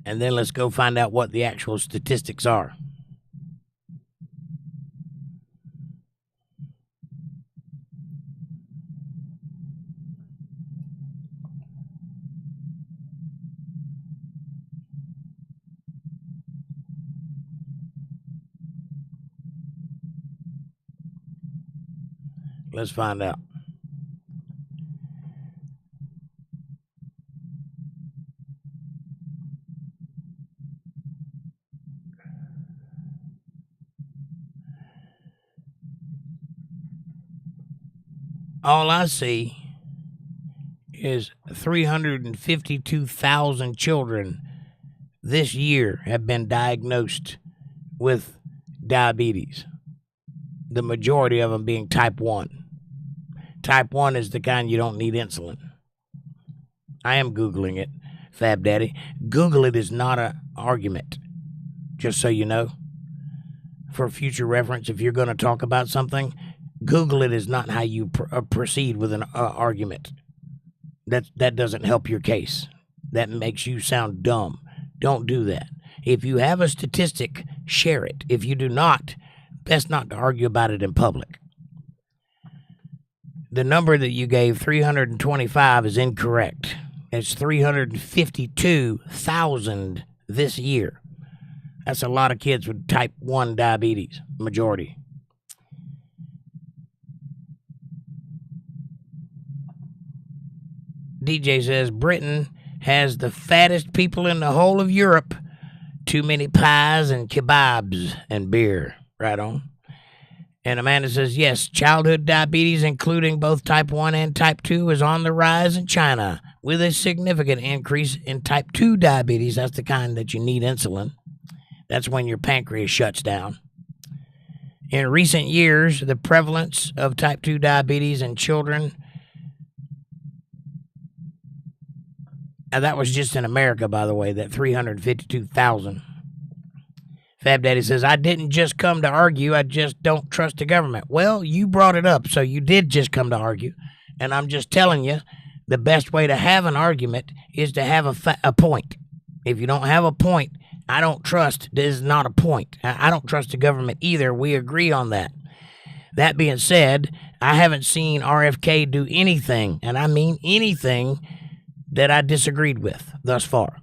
And then let's go find out what the actual statistics are. Let's find out. All I see is 352,000 children this year have been diagnosed with diabetes. The majority of them being type 1. Type 1 is the kind you don't need insulin. I am Googling it, Fab Daddy. Google it is not an argument, just so you know. For future reference, if you're going to talk about something, Google it is not how you proceed with an argument. That doesn't help your case. That makes you sound dumb. Don't do that. If you have a statistic, share it. If you do not, best not to argue about it in public. The number that you gave, 325, is incorrect. It's 352,000 this year. That's a lot of kids with type 1 diabetes, majority. DJ says Britain has the fattest people in the whole of Europe. Too many pies and kebabs and beer. Right on. And Amanda says, yes, childhood diabetes, including both type 1 and type 2, is on the rise in China, with a significant increase in type 2 diabetes. That's the kind that you need insulin. That's when your pancreas shuts down. In recent years, the prevalence of type 2 diabetes in children, and that was just in America, by the way, that 352,000. Fab Daddy says, I didn't just come to argue, I just don't trust the government. Well, you brought it up, so you did just come to argue. And I'm just telling you, the best way to have an argument is to have a point. If you don't have a point, I don't trust, this is not a point. I don't trust the government either. We agree on that. That being said, I haven't seen RFK do anything, and I mean anything, that I disagreed with thus far.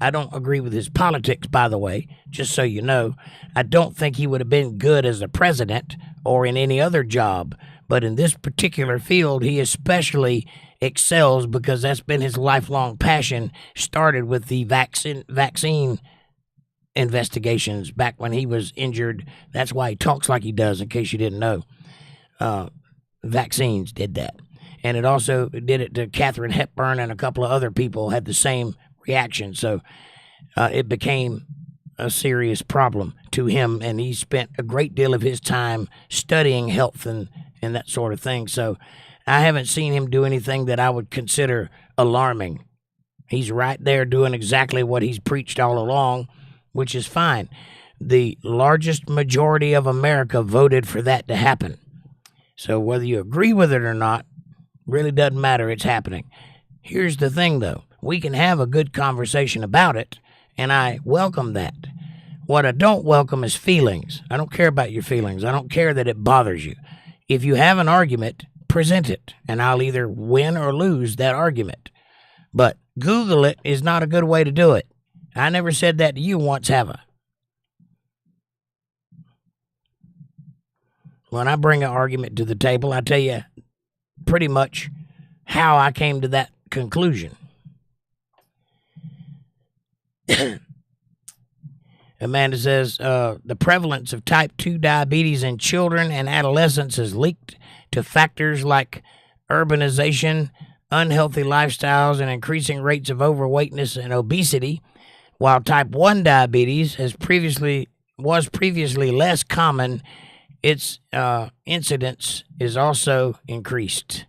I don't agree with his politics, by the way, just so you know. I don't think he would have been good as a president or in any other job, but in this particular field, he especially excels because that's been his lifelong passion. Started with the vaccine investigations back when he was injured. That's why he talks like he does, in case you didn't know. Vaccines did that. And it also did it to Katharine Hepburn, and a couple of other people had the same reaction. So it became a serious problem to him, and he spent a great deal of his time studying health and that sort of thing. So I haven't seen him do anything that I would consider alarming. He's right there doing exactly what he's preached all along, which is fine. The largest majority of America voted for that to happen. So whether you agree with it or not, Really doesn't matter. It's happening. Here's the thing, though. We can have a good conversation about it, and I welcome that. What I don't welcome is feelings. I don't care about your feelings. I don't care that it bothers you. If you have an argument, present it, and I'll either win or lose that argument. But Google it is not a good way to do it. I never said that to you once, have I? When I bring an argument to the table, I tell you pretty much how I came to that conclusion. Amanda says, the prevalence of type 2 diabetes in children and adolescents is linked to factors like urbanization, unhealthy lifestyles, and increasing rates of overweightness and obesity, while type 1 diabetes was previously less common. Its incidence is also increased.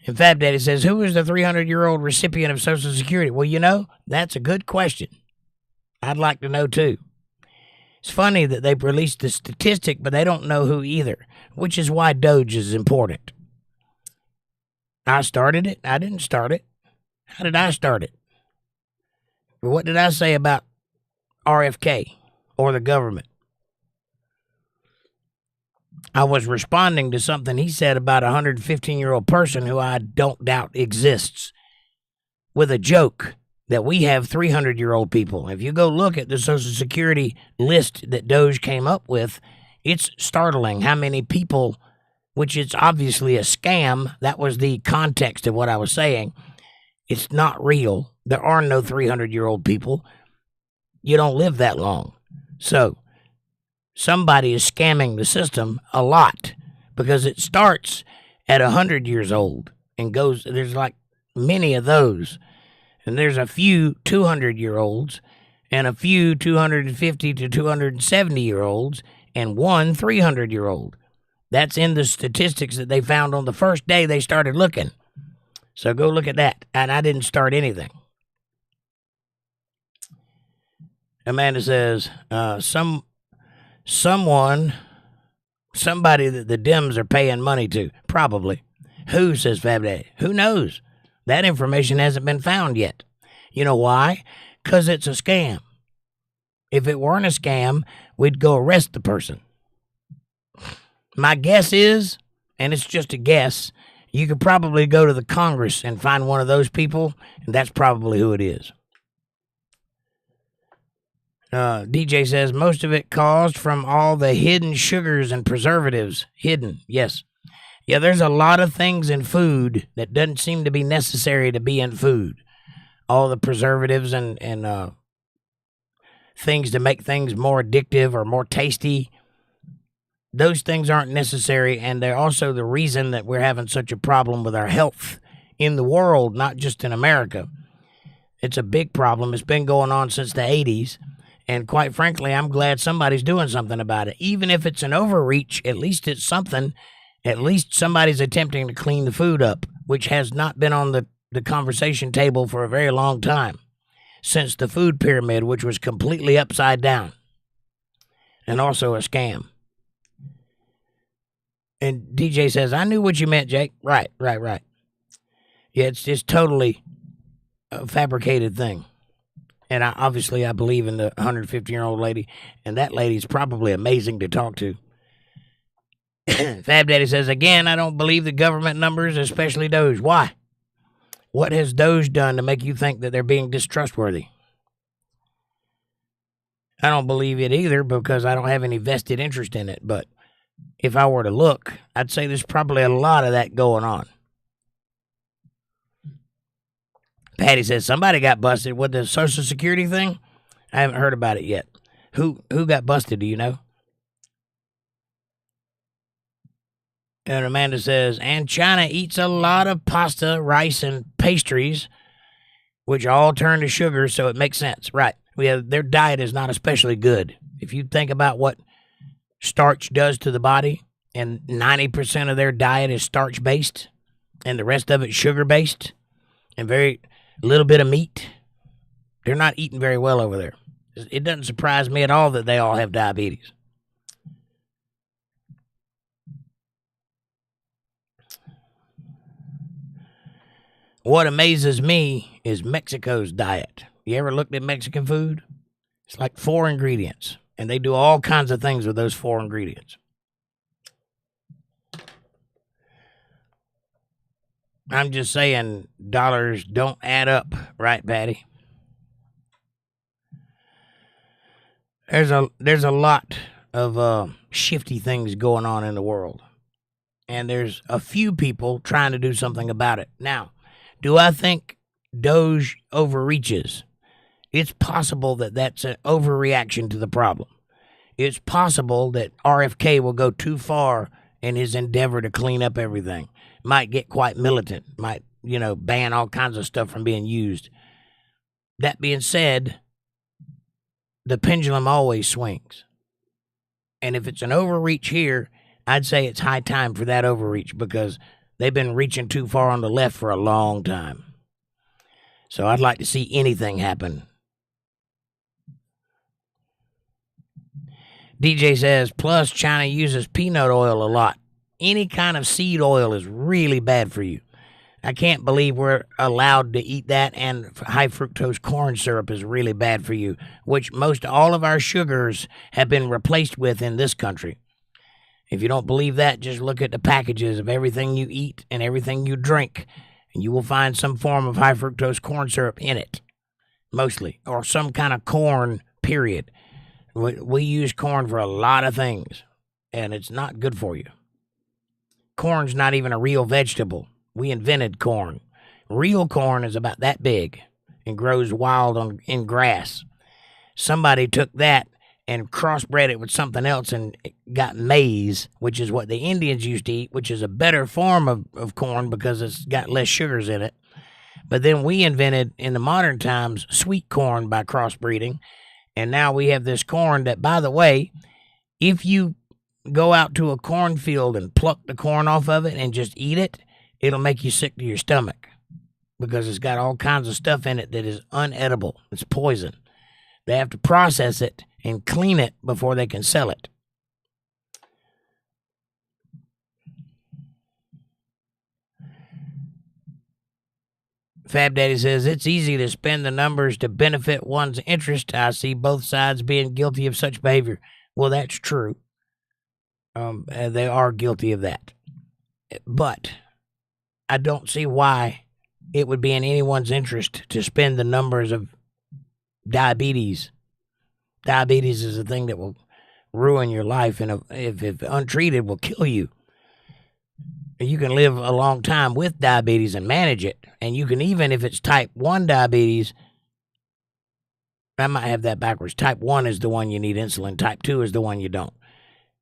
And Fab Daddy says, who is the 300-year-old recipient of Social Security? Well, that's a good question. I'd like to know, too. It's funny that they've released the statistic, but they don't know who either, which is why Doge is important. I started it. I didn't start it. How did I start it? What did I say about RFK or the government? I was responding to something he said about a 115-year-old person who I don't doubt exists, with a joke that we have 300-year-old people. If you go look at the Social Security list that Doge came up with, it's startling how many people, which is obviously a scam. That was the context of what I was saying. It's not real. There are no 300-year-old people. You don't live that long. So somebody is scamming the system a lot, because it starts at 100 years old and goes, there's like many of those. And there's a few 200-year-olds and a few 250 to 270-year-olds and one 300-year-old. That's in the statistics that they found on the first day they started looking. So go look at that. And I didn't start anything. Amanda says, somebody that the Dems are paying money to. Probably. Who, says Fab Daddy? Who knows? That information hasn't been found yet. You know why? Because it's a scam. If it weren't a scam, we'd go arrest the person. My guess is, and it's just a guess, you could probably go to the Congress and find one of those people, and that's probably who it is. DJ says, most of it caused from all the hidden sugars and preservatives. Hidden, yes. Yeah, there's a lot of things in food that doesn't seem to be necessary to be in food. All the preservatives and things to make things more addictive or more tasty. Those things aren't necessary, and they're also the reason that we're having such a problem with our health in the world, not just in America. It's a big problem. It's been going on since the 80s, and quite frankly, I'm glad somebody's doing something about it. Even if it's an overreach, at least it's something. At least somebody's attempting to clean the food up, which has not been on the conversation table for a very long time, since the food pyramid, which was completely upside down and also a scam. And DJ says, I knew what you meant, Jake. Right. Yeah, it's just totally a fabricated thing. And I believe in the 150-year-old lady, and that lady's probably amazing to talk to. Fab Daddy says, again, I don't believe the government numbers, especially Doge. Why? What has Doge done to make you think that they're being distrustworthy? I don't believe it either, because I don't have any vested interest in it. But if I were to look, I'd say there's probably a lot of that going on. Patty says, somebody got busted with the Social Security thing. I haven't heard about it yet. Who got busted, do you know? And Amanda says, and China eats a lot of pasta, rice, and pastries, which all turn to sugar, so it makes sense. Right. Their diet is not especially good. If you think about what starch does to the body, and 90% of their diet is starch-based, and the rest of it sugar-based, and very little bit of meat, they're not eating very well over there. It doesn't surprise me at all that they all have diabetes. What amazes me is Mexico's diet. You ever looked at Mexican food? It's like 4 ingredients, and they do all kinds of things with those 4 ingredients. I'm just saying dollars don't add up, right, Patty? There's a lot of shifty things going on in the world, and there's a few people trying to do something about it. Now, do I think Doge overreaches? It's possible that that's an overreaction to the problem. It's possible that RFK will go too far in his endeavor to clean up everything. Might get quite militant, might, ban all kinds of stuff from being used. That being said, the pendulum always swings. And if it's an overreach here, I'd say it's high time for that overreach because they've been reaching too far on the left for a long time. So I'd like to see anything happen. DJ says, plus China uses peanut oil a lot. Any kind of seed oil is really bad for you. I can't believe we're allowed to eat that, and high fructose corn syrup is really bad for you, which most all of our sugars have been replaced with in this country. If you don't believe that, just look at the packages of everything you eat and everything you drink, and you will find some form of high fructose corn syrup in it, mostly, or some kind of corn, period. We use corn for a lot of things, and it's not good for you. Corn's not even a real vegetable. We invented corn. Real corn is about that big and grows wild in grass. Somebody took that and crossbred it with something else and got maize, which is what the Indians used to eat, which is a better form of corn because it's got less sugars in it. But then we invented, in the modern times, sweet corn by crossbreeding. And now we have this corn that, by the way, if you go out to a cornfield and pluck the corn off of it and just eat it, it'll make you sick to your stomach because it's got all kinds of stuff in it that is unedible. It's poison. They have to process it and clean it before they can sell it. Fab Daddy says, it's easy to spend the numbers to benefit one's interest. I see both sides being guilty of such behavior. Well, that's true. They are guilty of that. But I don't see why it would be in anyone's interest to spend the numbers of diabetes. Diabetes is a thing that will ruin your life, and if untreated, will kill you. You can live a long time with diabetes and manage it. And you can even, if it's type 1 diabetes, I might have that backwards. Type 1 is the one you need insulin. Type 2 is the one you don't.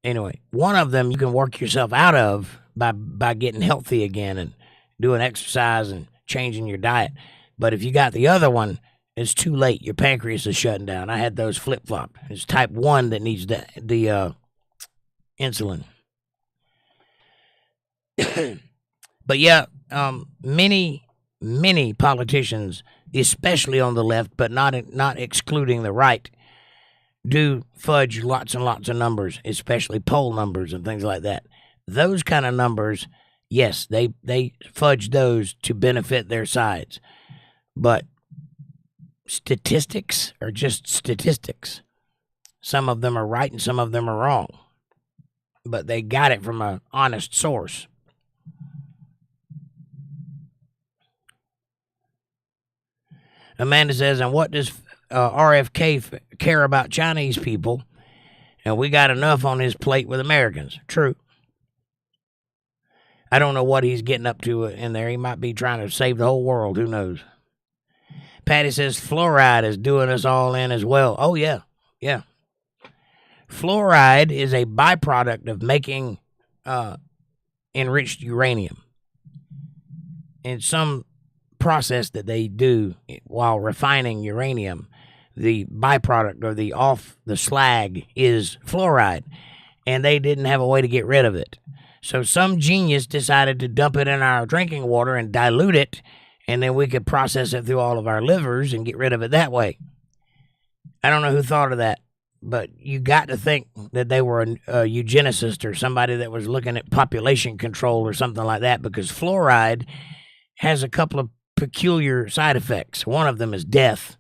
Anyway, one of them you can work yourself out of by getting healthy again and doing exercise and changing your diet. But if you got the other one, it's too late. Your pancreas is shutting down. I had those flip-flopped. It's type 1 that needs the insulin. But yeah, many politicians, especially on the left, but not excluding the right, do fudge lots and lots of numbers, especially poll numbers and things like that. Those kind of numbers, yes, they fudge those to benefit their sides. But statistics are just statistics. Some of them are right and some of them are wrong. But they got it from an honest source. Amanda says, and what does RFK care about Chinese people? And we got enough on his plate with Americans. True. I don't know what he's getting up to in there. He might be trying to save the whole world. Who knows? Patty says, fluoride is doing us all in as well. Oh, yeah. Yeah. Fluoride is a byproduct of making enriched uranium. In some process that they do while refining uranium, the byproduct or the slag is fluoride, and they didn't have a way to get rid of it. So some genius decided to dump it in our drinking water and dilute it, and then we could process it through all of our livers and get rid of it that way. I don't know who thought of that, but you got to think that they were a eugenicist or somebody that was looking at population control or something like that, because fluoride has a couple of peculiar side effects. One of them is death.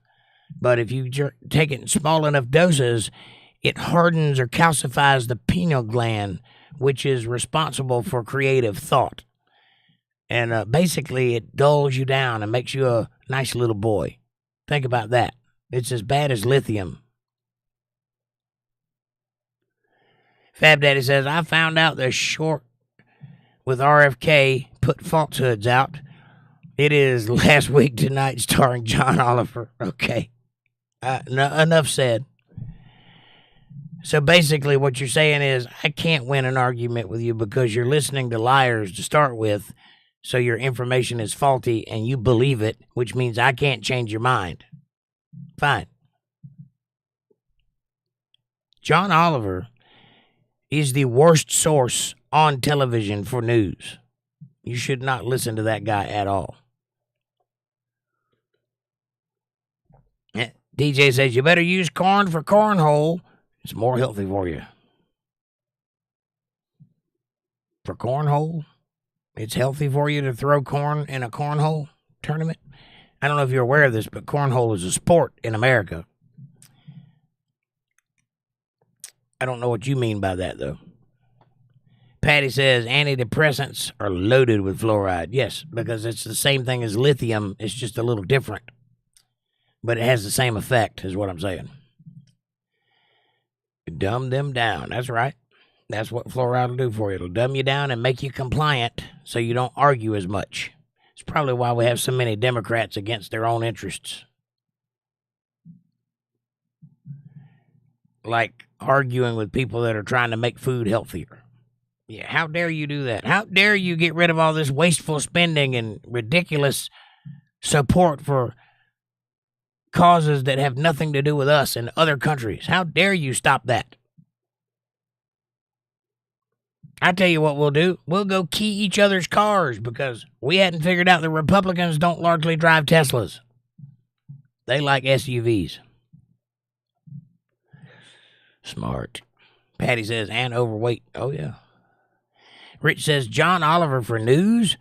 But if you take it in small enough doses, it hardens or calcifies the pineal gland, which is responsible for creative thought. And basically, it dulls you down and makes you a nice little boy. Think about that. It's as bad as lithium. Fab Daddy says, I found out the short with RFK put falsehoods out. It is Last Week Tonight starring John Oliver. Okay. No, enough said. So basically what you're saying is I can't win an argument with you because you're listening to liars to start with, so your information is faulty and you believe it, which means I can't change your mind. Fine. John Oliver is the worst source on television for news. You should not listen to that guy at all. DJ says, you better use corn for cornhole. It's more healthy for you. For cornhole? It's healthy for you to throw corn in a cornhole tournament? I don't know if you're aware of this, but cornhole is a sport in America. I don't know what you mean by that, though. Patty says antidepressants are loaded with fluoride. Yes, because it's the same thing as lithium. It's just a little different. But it has the same effect, is what I'm saying. Dumb them down. That's right. That's what fluoride will do for you. It'll dumb you down and make you compliant so you don't argue as much. It's probably why we have so many Democrats against their own interests. Like arguing with people that are trying to make food healthier. Yeah, how dare you do that? How dare you get rid of all this wasteful spending and ridiculous support for causes that have nothing to do with us in other countries? How dare you stop that? I tell you what we'll do. We'll go key each other's cars because we hadn't figured out the Republicans don't largely drive Teslas. They like SUVs. Smart. Patty says, and overweight. Oh, yeah. Rich says, John Oliver for news?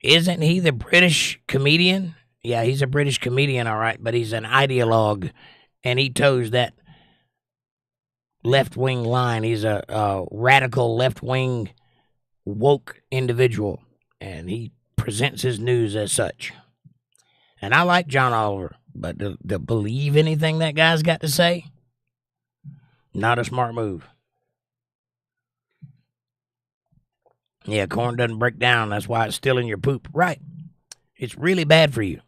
Isn't he the British comedian? Yeah, he's a British comedian, all right, but he's an ideologue, and he toes that left-wing line. He's a radical left-wing woke individual, and he presents his news as such. And I like John Oliver, but to believe anything that guy's got to say, not a smart move. Yeah, corn doesn't break down. That's why it's still in your poop. Right. It's really bad for you.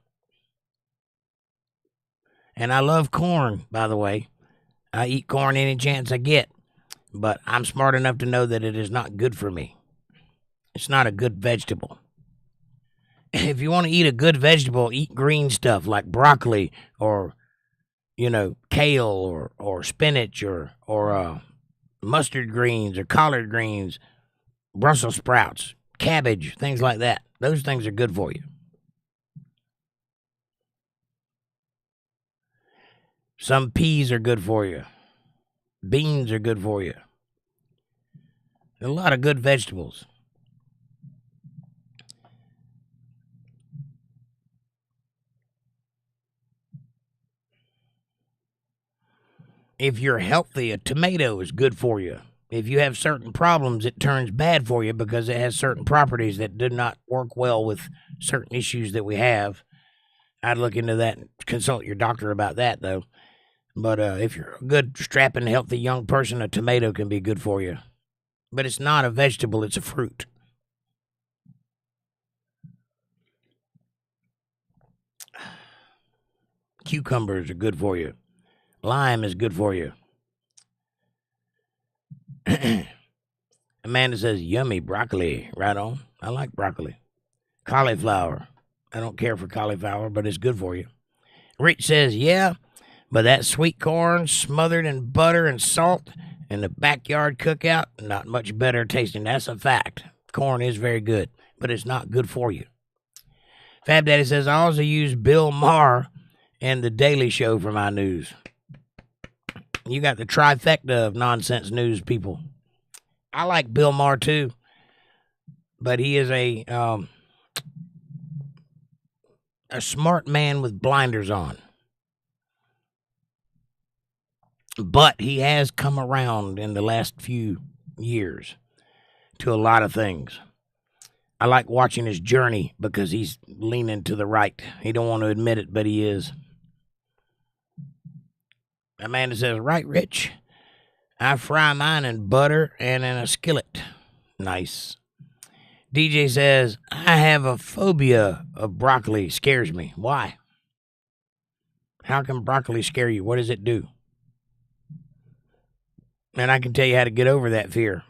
And I love corn, by the way. I eat corn any chance I get. But I'm smart enough to know that it is not good for me. It's not a good vegetable. If you want to eat a good vegetable, eat green stuff like broccoli or, kale or spinach or mustard greens or collard greens, Brussels sprouts, cabbage, things like that. Those things are good for you. Some peas are good for you. Beans are good for you. A lot of good vegetables. If you're healthy, a tomato is good for you. If you have certain problems, it turns bad for you because it has certain properties that do not work well with certain issues that we have. I'd look into that and consult your doctor about that, though. But if you're a good, strapping, healthy young person, a tomato can be good for you. But it's not a vegetable, it's a fruit. Cucumbers are good for you. Lime is good for you. Amanda says, yummy broccoli. Right on. I like broccoli. Cauliflower. I don't care for cauliflower, but it's good for you. Rich says, yeah, but that sweet corn smothered in butter and salt in the backyard cookout, not much better tasting. That's a fact. Corn is very good, but it's not good for you. Fab Daddy says, I also use Bill Maher and The Daily Show for my news. You got the trifecta of nonsense news people. I like Bill Maher too, but he is a a smart man with blinders on. But he has come around in the last few years to a lot of things. I like watching his journey because he's leaning to the right. He don't want to admit it, but he is. Amanda says, right, Rich? I fry mine in butter and in a skillet. Nice. DJ says, I have a phobia of broccoli. Scares me. Why? How can broccoli scare you? What does it do? And I can tell you how to get over that fear.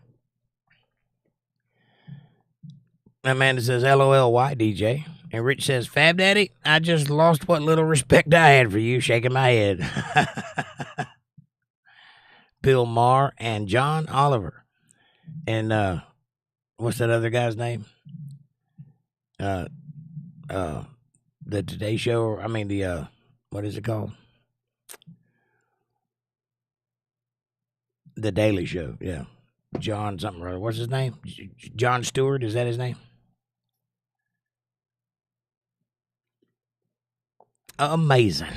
Amanda says, LOL, why, DJ? And Rich says, Fab Daddy, I just lost what little respect I had for you, shaking my head. Bill Maher and John Oliver. And, what's that other guy's name? The Today Show, what is it called? The Daily Show, yeah. John something or other. What's his name? Jon Stewart, is that his name? Amazing.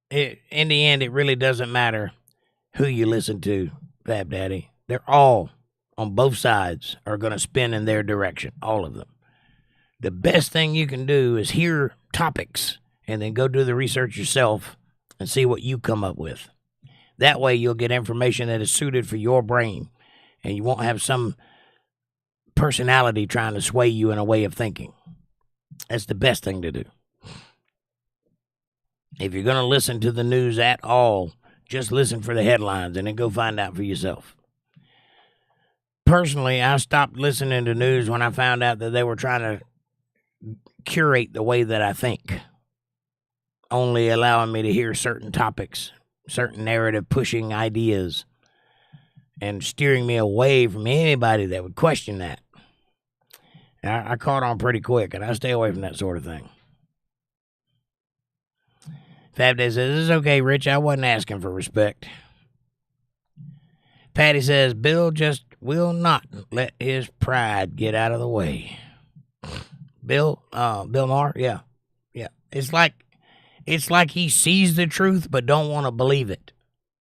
In the end, it really doesn't matter who you listen to, Fab Daddy. They're all, on both sides, are going to spin in their direction, all of them. The best thing you can do is hear topics and then go do the research yourself and see what you come up with. That way you'll get information that is suited for your brain, and you won't have some personality trying to sway you in a way of thinking. That's the best thing to do. If you're going to listen to the news at all, just listen for the headlines and then go find out for yourself. Personally, I stopped listening to news when I found out that they were trying to curate the way that I think, only allowing me to hear certain topics, certain narrative pushing ideas, and steering me away from anybody that would question that. I caught on pretty quick, and I stay away from that sort of thing. Fab Day says, it's okay, Rich. I wasn't asking for respect. Patty says, Bill just will not let his pride get out of the way. Bill Maher, yeah. It's like he sees the truth but don't want to believe it.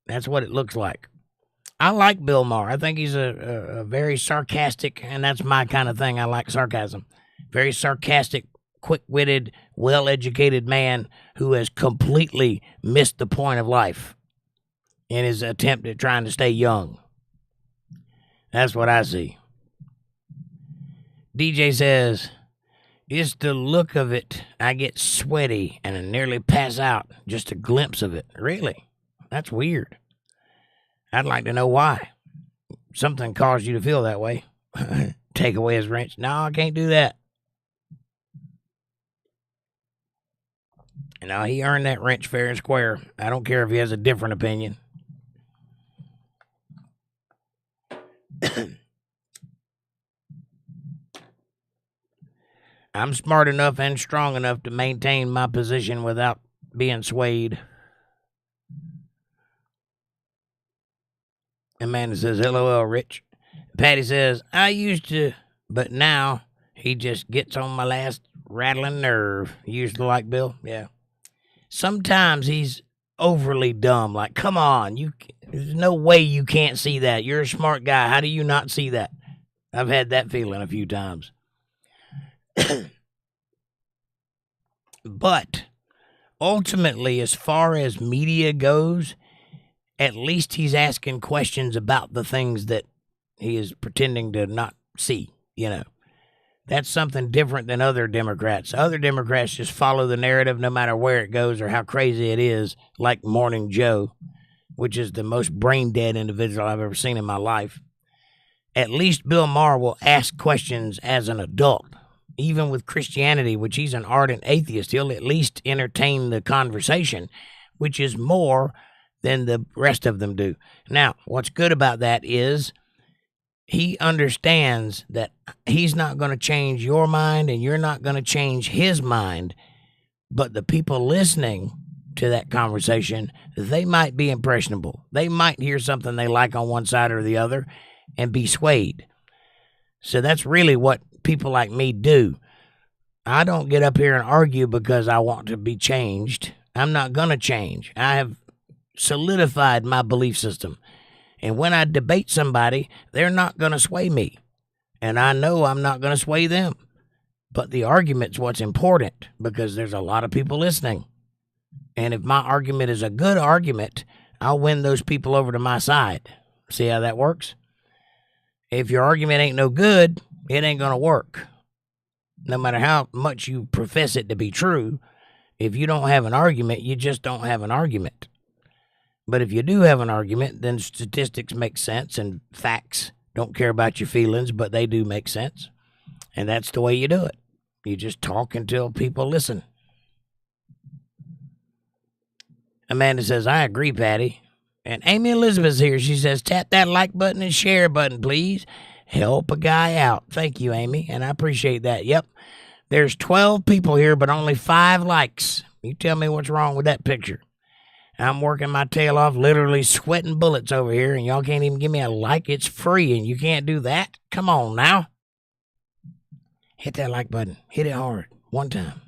That's what it looks like. I like Bill Maher. I think he's a very sarcastic, and that's my kind of thing. I like sarcasm. Very sarcastic, quick-witted, well-educated man who has completely missed the point of life in his attempt at trying to stay young. That's what I see. DJ says, it's the look of it. I get sweaty and I nearly pass out. Just a glimpse of it. Really? That's weird. I'd like to know why. Something caused you to feel that way. Take away his wrench. No, I can't do that. No, he earned that wrench fair and square. I don't care if he has a different opinion. I'm smart enough and strong enough to maintain my position without being swayed. Amanda says, LOL, Rich. Patty says, I used to, but now he just gets on my last rattling nerve. You used to like Bill? Yeah. Sometimes he's overly dumb. Like, come on, there's no way you can't see that. You're a smart guy. How do you not see that? I've had that feeling a few times. But ultimately, as far as media goes, at least he's asking questions about the things that he is pretending to not see, That's something different than other Democrats. Other Democrats just follow the narrative no matter where it goes or how crazy it is, like Morning Joe, which is the most brain-dead individual I've ever seen in my life. At least Bill Maher will ask questions as an adult. Even with Christianity, which he's an ardent atheist, he'll at least entertain the conversation, which is more than the rest of them do. Now, what's good about that is he understands that he's not going to change your mind and you're not going to change his mind, but the people listening to that conversation, they might be impressionable. They might hear something they like on one side or the other and be swayed. So that's really what people like me do. I don't get up here and argue because I want to be changed. I'm not going to change. I have solidified my belief system. And when I debate somebody, they're not going to sway me. And I know I'm not going to sway them. But the argument's what's important because there's a lot of people listening. And if my argument is a good argument, I'll win those people over to my side. See how that works? If your argument ain't no good, it ain't going to work. No matter how much you profess it to be true, if you don't have an argument, you just don't have an argument. But if you do have an argument, then statistics make sense and facts don't care about your feelings, but they do make sense. And that's the way you do it. You just talk until people listen. Amanda says, I agree, Patty. And Amy Elizabeth's here. She says, tap that like button and share button, please. Help a guy out. Thank you, Amy, and I appreciate that. Yep. There's 12 people here, but only 5 likes. You tell me what's wrong with that picture. I'm working my tail off, literally sweating bullets over here, and y'all can't even give me a like. It's free, and you can't do that? Come on now. Hit that like button. Hit it hard. One time.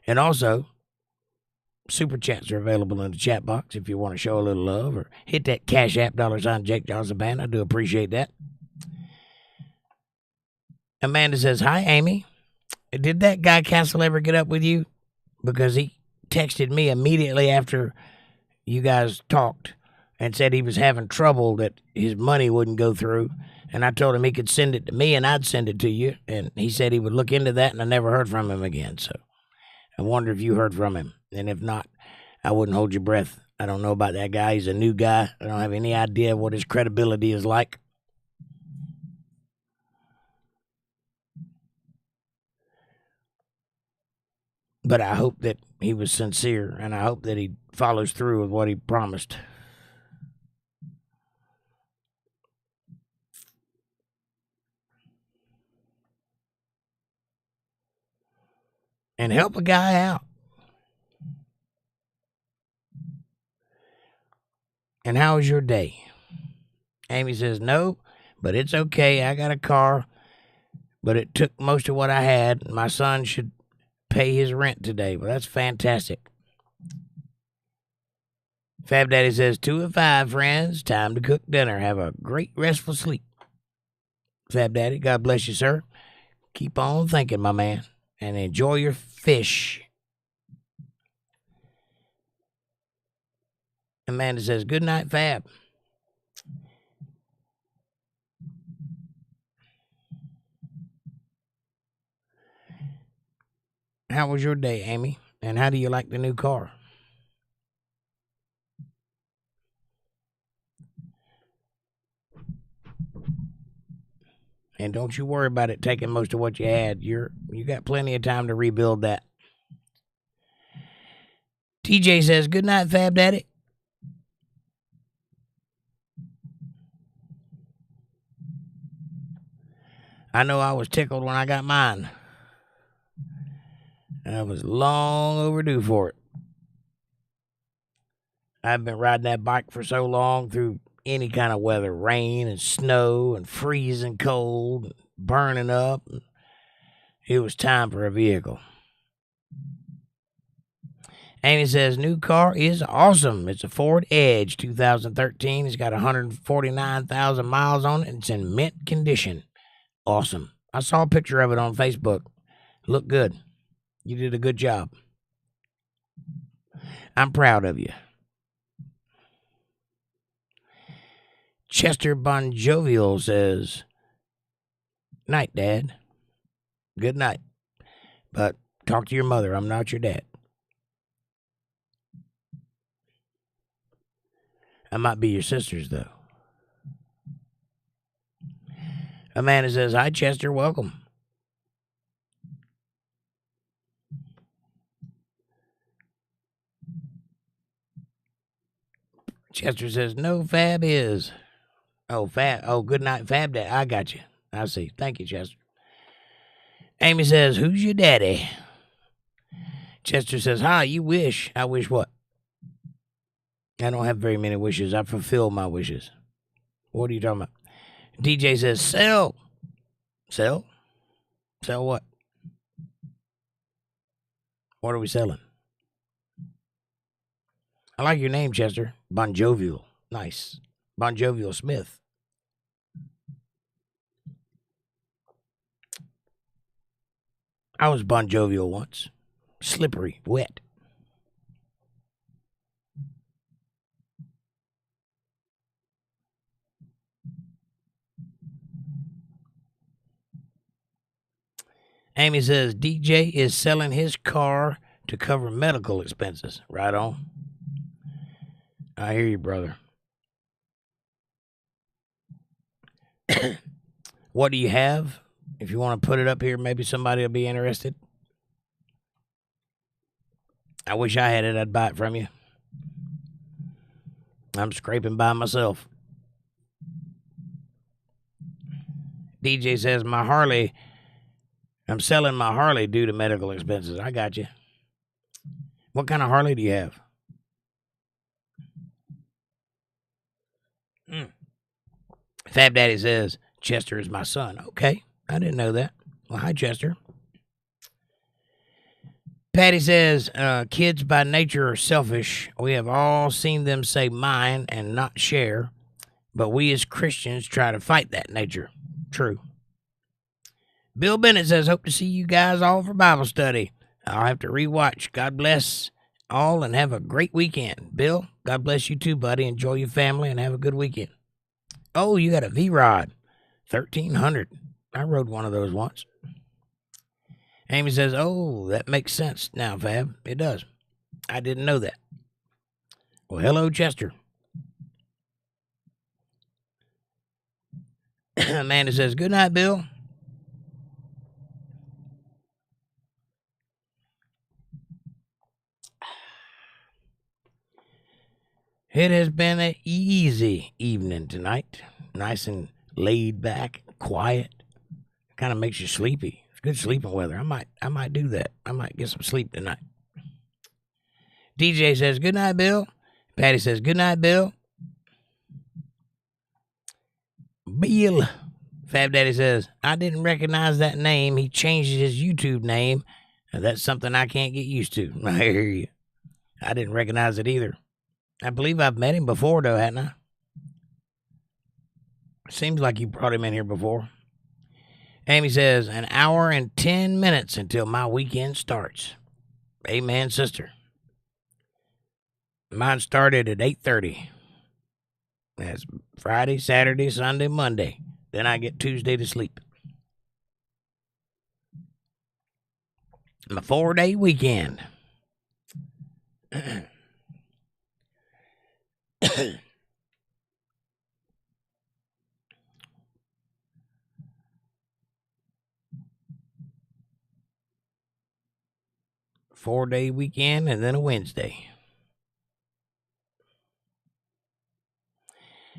And also, super chats are available in the chat box if you want to show a little love, or hit that CashApp $JakeJohnsonband. I do appreciate that. Amanda says, hi, Amy. Did that guy Castle ever get up with you? Because he texted me immediately after you guys talked and said he was having trouble, that his money wouldn't go through. And I told him he could send it to me and I'd send it to you. And he said he would look into that, and I never heard from him again. So I wonder if you heard from him. And if not, I wouldn't hold your breath. I don't know about that guy. He's a new guy. I don't have any idea what his credibility is like. But I hope that he was sincere, and I hope that he follows through with what he promised. And help a guy out. And how was your day? Amy says, no, but it's okay. I got a car, but it took most of what I had. My son should pay his rent today. Well, that's fantastic. Fab Daddy says, 2 of 5, friends. Time to cook dinner. Have a great restful sleep. Fab Daddy, God bless you, sir. Keep on thinking, my man, and enjoy your fish. Amanda says, good night, Fab. How was your day, Amy? And how do you like the new car? And don't you worry about it taking most of what you had. You got plenty of time to rebuild that. TJ says, good night, Fab Daddy. I know I was tickled when I got mine. I was long overdue for it. I've been riding that bike for so long through any kind of weather, rain and snow and freezing cold, and burning up. It was time for a vehicle. Amy says, new car is awesome. It's a Ford Edge 2013. It's got 149,000 miles on it. It's in mint condition. Awesome. I saw a picture of it on Facebook. Looked good. You did a good job. I'm proud of you. Chester Bon Jovial says, night, Dad. Good night. But talk to your mother. I'm not your dad. I might be your sister's, though. Amanda says, hi, Chester. Welcome. Chester says, no, Fab is. Oh, Fab. Oh, good night, Fab Dad. I got you. I see. Thank you, Chester. Amy says, who's your daddy? Chester says, hi, you wish. I wish what? I don't have very many wishes. I fulfill my wishes. What are you talking about? DJ says, sell. Sell? Sell what? What are we selling? I like your name, Chester. Bon Jovial. Nice. Bon Jovial Smith. I was Bon Jovial once. Slippery, wet. Amy says, DJ is selling his car to cover medical expenses. Right on. I hear you, brother. What do you have? If you want to put it up here, maybe somebody will be interested. I wish I had it. I'd buy it from you. I'm scraping by myself. DJ says, my Harley, I'm selling my Harley due to medical expenses. I got you. What kind of Harley do you have? Fab Daddy says, Chester is my son. Okay, I didn't know that. Well, hi, Chester. Patty says, kids by nature are selfish. We have all seen them say mine and not share, but we as Christians try to fight that nature. True. Bill Bennett says, hope to see you guys all for Bible study. I'll have to rewatch. God bless all and have a great weekend. Bill, God bless you too, buddy. Enjoy your family and have a good weekend. Oh, you got a V-Rod. 1300. I rode one of those once. Amy says, oh, that makes sense now, Fab. It does. I didn't know that. Well, hello, Chester. Amanda says, good night, Bill. It has been an easy evening tonight. Nice and laid back, quiet. Kind of makes you sleepy. It's good sleeping weather. I might do that. I might get some sleep tonight. DJ says, good night, Bill. Patty says, good night, Bill. Bill. Fab Daddy says, I didn't recognize that name. He changed his YouTube name. That's something I can't get used to. I hear you. I didn't recognize it either. I believe I've met him before, though, hadn't I? Seems like you brought him in here before. Amy says, an hour and 10 minutes until my weekend starts. Amen, sister. Mine started at 8:30. That's Friday, Saturday, Sunday, Monday. Then I get Tuesday to sleep. My 4-day weekend. 4-day weekend and then a Wednesday.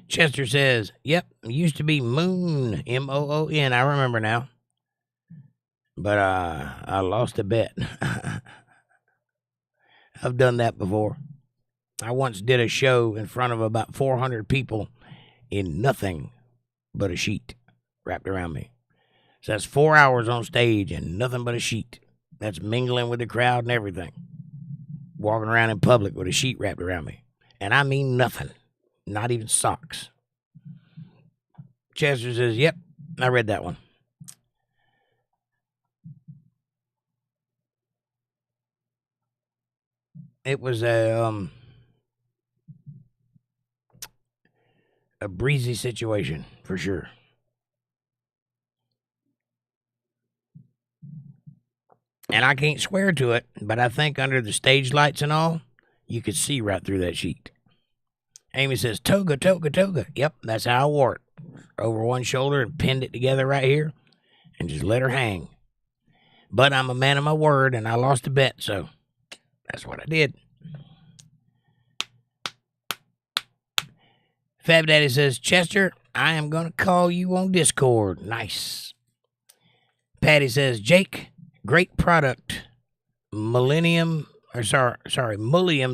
Chester says, yep, it used to be Moon, M-O-O-N. I remember now. But I lost a bet. I've done that before. I once did a show in front of about 400 people in nothing but a sheet wrapped around me. So that's 4 hours on stage and nothing but a sheet. That's mingling with the crowd and everything. Walking around in public with a sheet wrapped around me. And I mean nothing. Not even socks. Chester says, yep, I read that one. It was a breezy situation, for sure. And I can't swear to it, but I think under the stage lights and all, you could see right through that sheet. Amy says, toga, toga, toga. Yep, that's how I wore it. Over one shoulder and pinned it together right here and just let her hang. But I'm a man of my word, and I lost a bet, so that's what I did. Fab Daddy says, Chester, I am going to call you on Discord. Nice. Patty says, Jake, great product. Mullium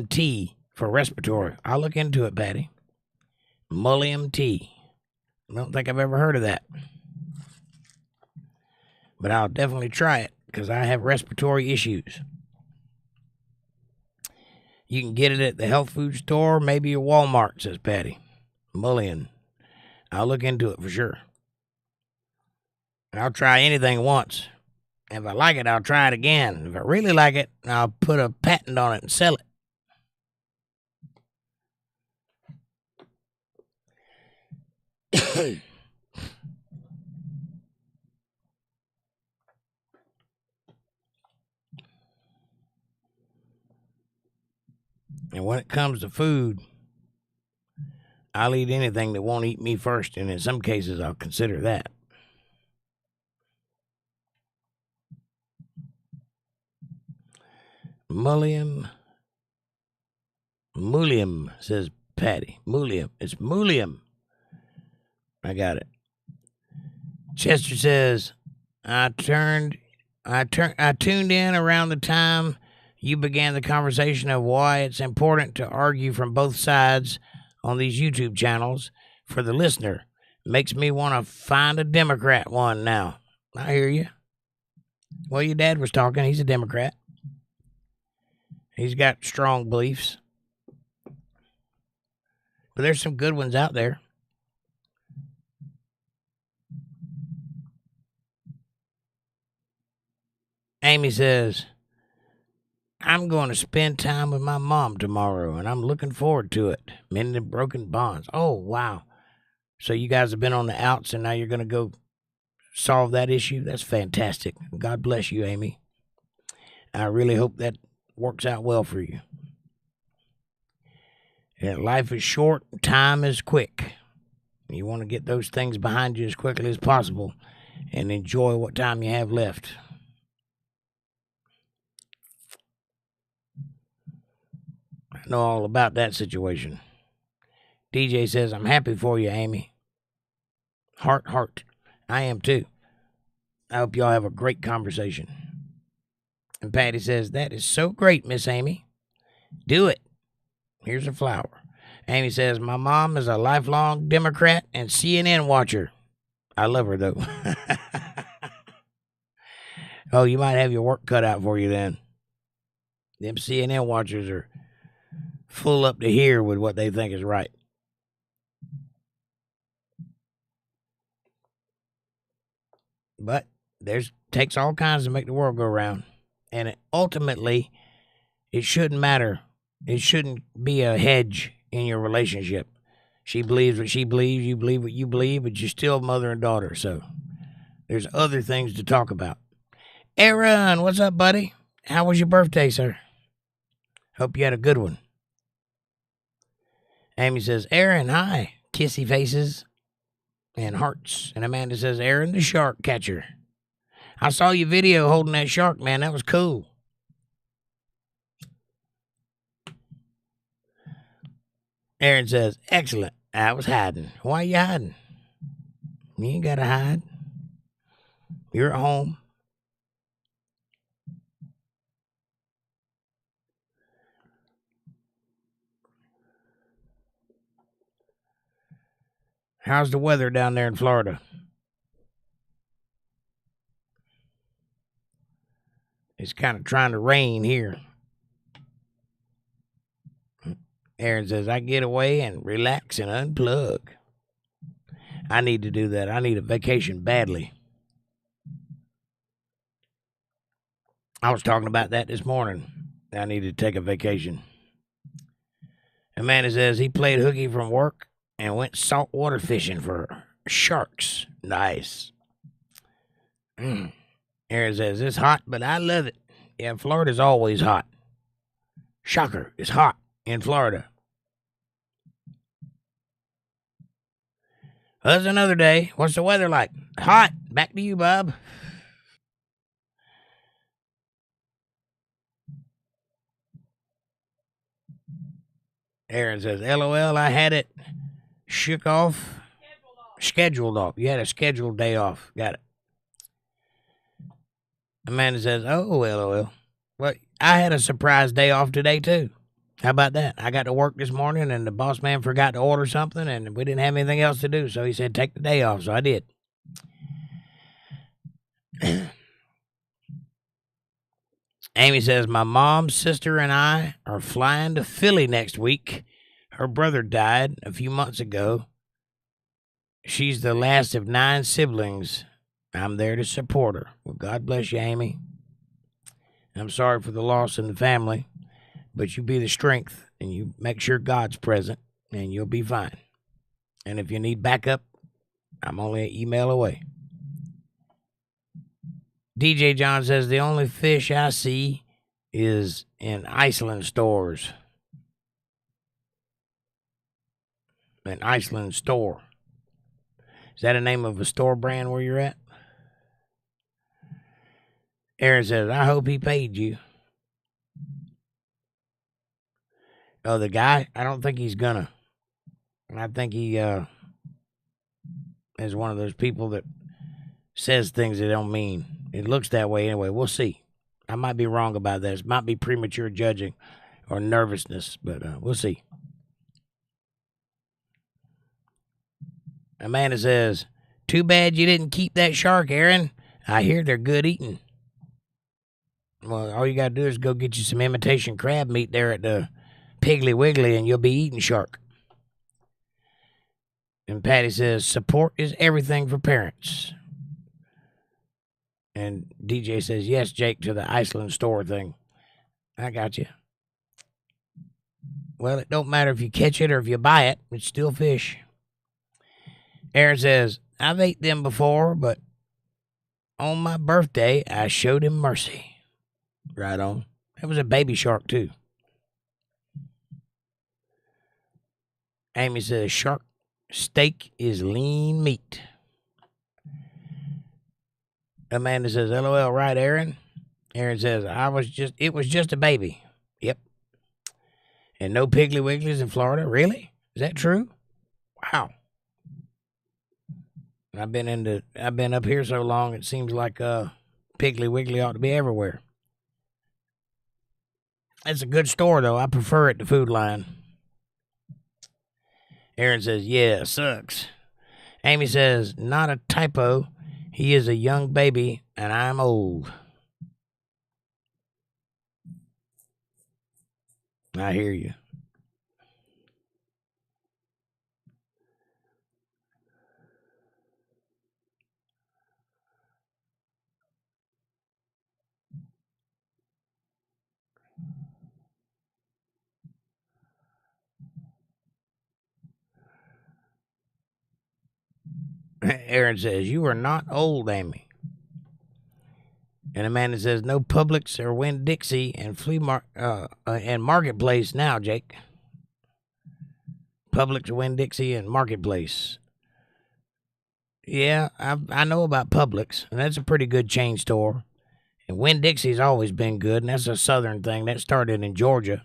tea for respiratory. I'll look into it, Patty. Mullium tea. I don't think I've ever heard of that. But I'll definitely try it because I have respiratory issues. You can get it at the health food store, maybe a Walmart, says Patty. Mullion. I'll look into it for sure. I'll try anything once. If I like it, I'll try it again. If I really like it, I'll put a patent on it and sell it. And when it comes to food, I'll eat anything that won't eat me first, and in some cases, I'll consider that. Mulliam, says Patty. Mulliam. It's Mulliam. I got it. Chester says, I tuned in around the time you began the conversation of why it's important to argue from both sides on these YouTube channels for the listener. Makes me want to find a Democrat one now. I hear you. Well, your dad was talking. He's a Democrat. He's got strong beliefs. But there's some good ones out there. Amy says, I'm going to spend time with my mom tomorrow, and I'm looking forward to it. Mending broken bonds. Oh, wow. So you guys have been on the outs, and now you're going to go solve that issue? That's fantastic. God bless you, Amy. I really hope that works out well for you. And life is short, time is quick. You want to get those things behind you as quickly as possible and enjoy what time you have left. I know all about that situation. DJ says, I'm happy for you, Amy. Heart. I am too. I hope y'all have a great conversation. And Patty says, that is so great, Miss Amy. Do it. Here's a flower. Amy says, my mom is a lifelong Democrat and CNN watcher. I love her, though. Oh, you might have your work cut out for you then. Them CNN watchers are full up to here with what they think is right. But takes all kinds to make the world go round. And ultimately, it shouldn't matter. It shouldn't be a hedge in your relationship. She believes what she believes, you believe what you believe, but you're still mother and daughter. So there's other things to talk about. Aaron, what's up, buddy? How was your birthday, sir? Hope you had a good one. Amy says, Aaron, hi. Kissy faces and hearts. And Amanda says, Aaron, the shark catcher. I saw your video holding that shark, man. That was cool. Aaron says, excellent. I was hiding. Why are you hiding? You ain't got to hide. You're at home. How's the weather down there in Florida? It's kind of trying to rain here. Aaron says, I get away and relax and unplug. I need to do that. I need a vacation badly. I was talking about that this morning. I need to take a vacation. Amanda says he played hooky from work and went saltwater fishing for sharks. Nice. Aaron says, it's hot, but I love it. Yeah, Florida's always hot. Shocker, it's hot in Florida. That's another day. What's the weather like? Hot. Back to you, Bob. Aaron says, LOL, I had it shook off. Scheduled off. You had a scheduled day off. Got it. Amanda says, oh, LOL. Well, I had a surprise day off today, too. How about that? I got to work this morning, and the boss man forgot to order something, and we didn't have anything else to do, so he said take the day off, so I did. Amy says, my mom, sister, and I are flying to Philly next week. Her brother died a few months ago. She's the last of 9 siblings. I'm there to support her. Well, God bless you, Amy. I'm sorry for the loss in the family, but you be the strength, and you make sure God's present, and you'll be fine. And if you need backup, I'm only an email away. DJ John says, the only fish I see is in Iceland stores. An Iceland store. Is that the name of a store brand where you're at? Aaron says, I hope he paid you. Oh, the guy? I don't think he's gonna. I think he is one of those people that says things they don't mean. It looks that way anyway. We'll see. I might be wrong about this. It might be premature judging or nervousness, but we'll see. Amanda says, too bad you didn't keep that shark, Aaron. I hear they're good eating. Well, all you got to do is go get you some imitation crab meat there at the Piggly Wiggly, and you'll be eating shark. And Patty says, support is everything for parents. And DJ says, yes, Jake, to the Iceland store thing. I got you. Well, it don't matter if you catch it or if you buy it. It's still fish. Aaron says, I've ate them before, but on my birthday, I showed him mercy. Right on. That was a baby shark, too. Amy says, shark steak is lean meat. Amanda says, LOL, right, Aaron? Aaron says, it was just a baby. Yep. And no Piggly Wigglies in Florida? Really? Is that true? Wow. I've been up here so long, it seems like Piggly Wiggly ought to be everywhere. It's a good store, though. I prefer it to Food Line. Aaron says, yeah, sucks. Amy says, not a typo. He is a young baby, and I'm old. I hear you. Aaron says, you are not old, Amy. And Amanda says, no Publix or Winn-Dixie and and Marketplace now, Jake. Publix, Winn-Dixie, and Marketplace. Yeah, I know about Publix, and that's a pretty good chain store. And Winn-Dixie's always been good, and that's a southern thing. That started in Georgia,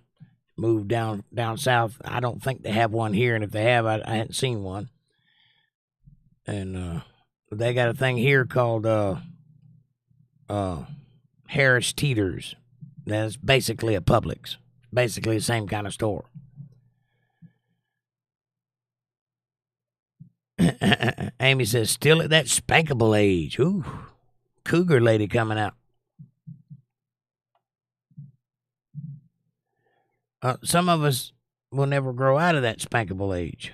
moved down south. I don't think they have one here, and if they have, I hadn't seen one. And they got a thing here called Harris Teeter's. That's basically a Publix. Basically the same kind of store. Amy says, still at that spankable age. Ooh, cougar lady coming out. Some of us will never grow out of that spankable age.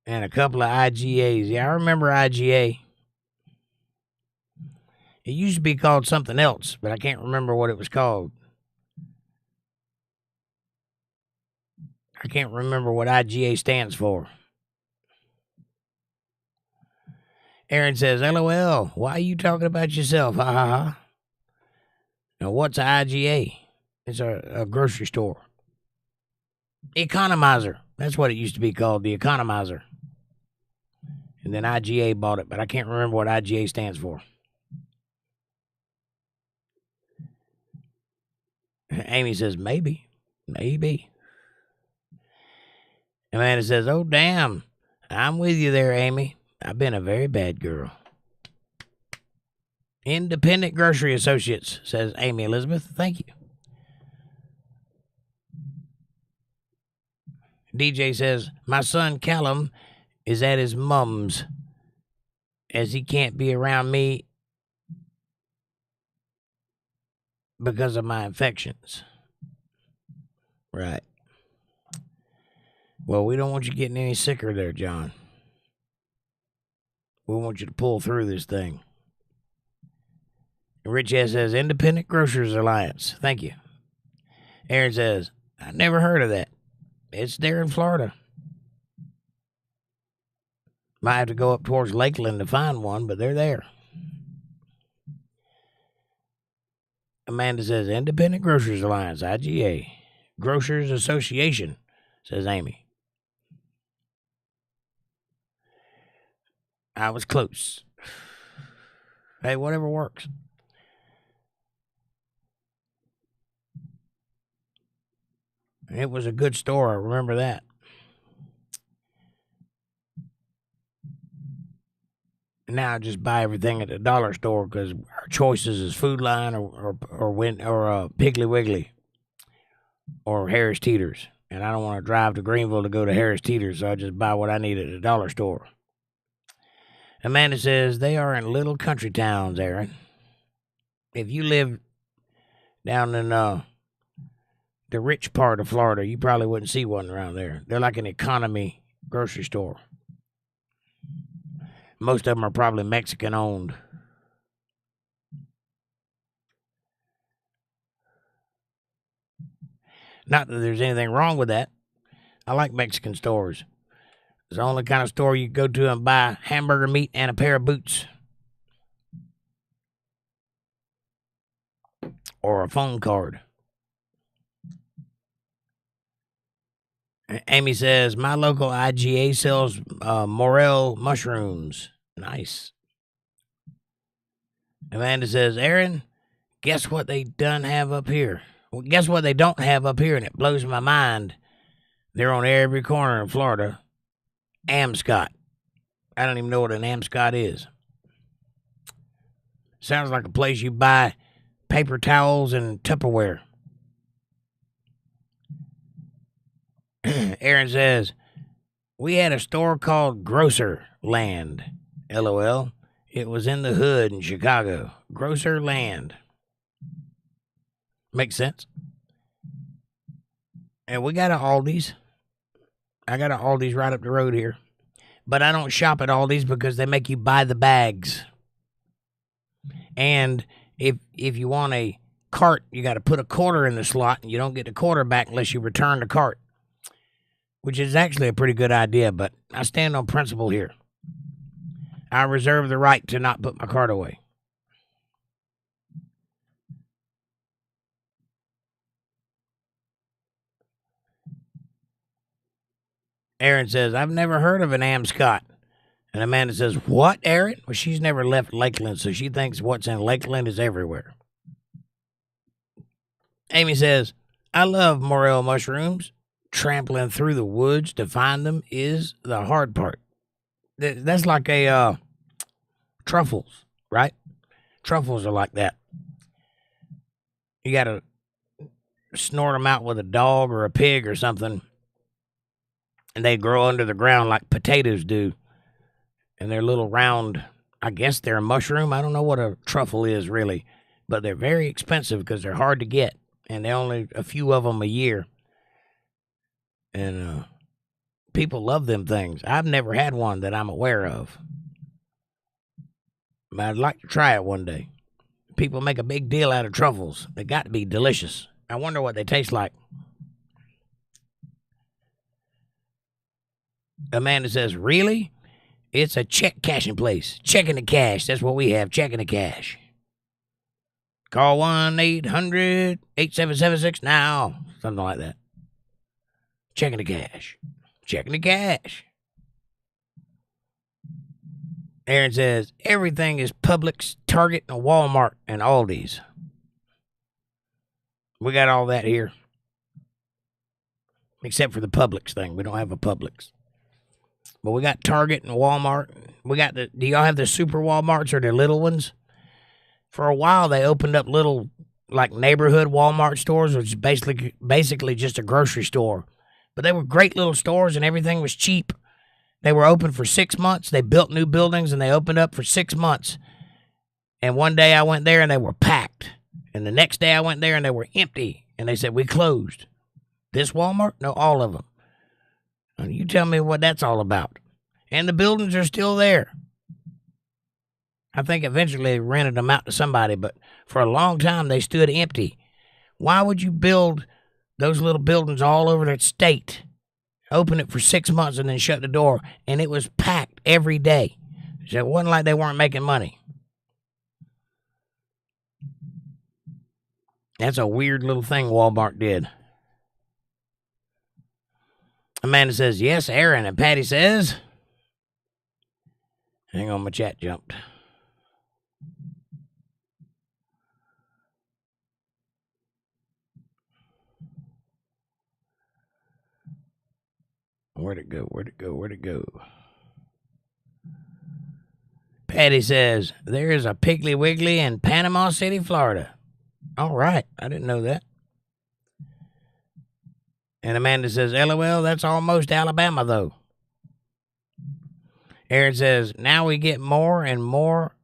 And a couple of IGAs. Yeah, I remember IGA. It used to be called something else, but I can't remember what it was called. I can't remember what IGA stands for. Aaron says, LOL, why are you talking about yourself? Ha ha ha. Now, what's an IGA? It's a grocery store. Economizer. That's what it used to be called, the Economizer. And then IGA bought it, but I can't remember what IGA stands for. Amy says, maybe. Amanda says, oh, damn. I'm with you there, Amy. I've been a very bad girl. Independent Grocery Associates, says Amy Elizabeth. Thank you. DJ says, my son Callum is at his mum's as he can't be around me because of my infections. Right. Well, we don't want you getting any sicker there, John. We want you to pull through this thing. Rich S says, Independent Grocers Alliance. Thank you. Aaron says, I never heard of that. It's there in Florida. Might have to go up towards Lakeland to find one, but they're there. Amanda says, Independent Grocers Alliance, IGA. Grocers Association, says Amy. I was close. Hey, whatever works. It was a good store. I remember that. Now I just buy everything at the dollar store because our choices is Food Line or Piggly Wiggly or Harris Teeter's. And I don't want to drive to Greenville to go to Harris Teeter's, so I just buy what I need at the dollar store. Amanda says, they are in little country towns, Aaron. If you live down in the rich part of Florida, you probably wouldn't see one around there. They're like an economy grocery store. Most of them are probably Mexican-owned. Not that there's anything wrong with that. I like Mexican stores. It's the only kind of store you go to and buy hamburger meat and a pair of boots. Or a phone card. Amy says, my local IGA sells morel mushrooms. Nice. Amanda says, Aaron, guess what they done have up here? Well, guess what they don't have up here, and it blows my mind. They're on every corner in Florida. Amscott. I don't even know what an Amscott is. Sounds like a place you buy paper towels and Tupperware. Aaron says, we had a store called Grocer Land. LOL. It was in the hood in Chicago. Grocer Land. Makes sense. And we got an Aldi's. I got an Aldi's right up the road here. But I don't shop at Aldi's because they make you buy the bags. And if you want a cart, you got to put a quarter in the slot, and you don't get the quarter back unless you return the cart. Which is actually a pretty good idea, but I stand on principle here. I reserve the right to not put my cart away. Aaron says, I've never heard of an Amscott. And Amanda says, what, Aaron? Well, she's never left Lakeland, so she thinks what's in Lakeland is everywhere. Amy says, I love morel mushrooms. Trampling through the woods to find them is the hard part. That's like a truffles, right? Truffles are like that. You got to snort them out with a dog or a pig or something, and they grow under the ground like potatoes do. And they're little round, I guess they're a mushroom. I don't know what a truffle is really, but they're very expensive because they're hard to get, and there are only a few of them a year. And people love them things. I've never had one that I'm aware of. But I'd like to try it one day. People make a big deal out of truffles. They got to be delicious. I wonder what they taste like. Amanda says, really? It's a check cashing place. Checking the cash. That's what we have, checking the cash. Call 1-800-8776 now. Something like that. Checking the cash. Checking the cash. Aaron says, everything is Publix, Target, and Walmart, and Aldi's. We got all that here. Except for the Publix thing. We don't have a Publix. But we got Target and Walmart. We got do y'all have the super Walmarts or the little ones? For a while, they opened up little, like, neighborhood Walmart stores, which is basically just a grocery store. But they were great little stores and everything was cheap. They were open for 6 months. They built new buildings and they opened up for 6 months. And one day I went there and they were packed. And the next day I went there and they were empty. And they said, we closed. This Walmart? No, all of them. And you tell me what that's all about. And the buildings are still there. I think eventually they rented them out to somebody, but for a long time they stood empty. Why would you build those little buildings all over the state, open it for 6 months and then shut the door? And it was packed every day. So it wasn't like they weren't making money. That's a weird little thing Walmart did. Amanda says, yes, Aaron. And Patty says, hang on, my chat jumped. Where'd it go? Where'd it go? Where'd it go? Patty says, there is a Piggly Wiggly in Panama City, Florida. All right. I didn't know that. And Amanda says, LOL, that's almost Alabama, though. Aaron says, now we get more and more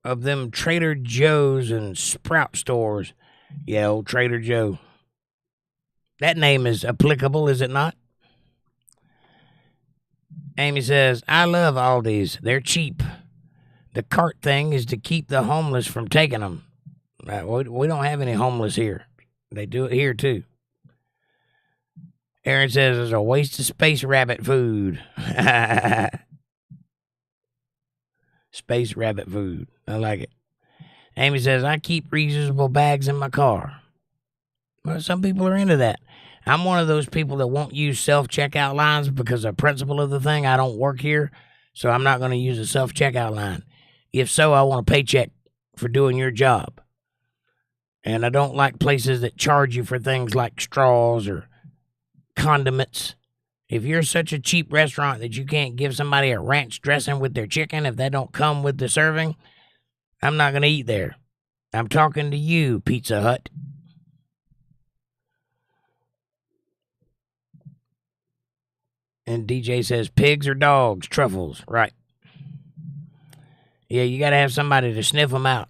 of them Trader Joe's and Sprout stores. Yeah, old Trader Joe. That name is applicable, is it not? Amy says, I love Aldi's. They're cheap. The cart thing is to keep the homeless from taking them. We don't have any homeless here. They do it here, too. Aaron says there's a waste of space rabbit food. Space rabbit food. I like it. Amy says, I keep reusable bags in my car. Well, some people are into that. I'm one of those people that won't use self-checkout lines because the principle of the thing, I don't work here, so I'm not going to use a self-checkout line. If so, I want a paycheck for doing your job. And I don't like places that charge you for things like straws or condiments. If you're such a cheap restaurant that you can't give somebody a ranch dressing with their chicken if they don't come with the serving, I'm not going to eat there. I'm talking to you, Pizza Hut. And DJ says, pigs or dogs, truffles, right. Yeah, you got to have somebody to sniff them out.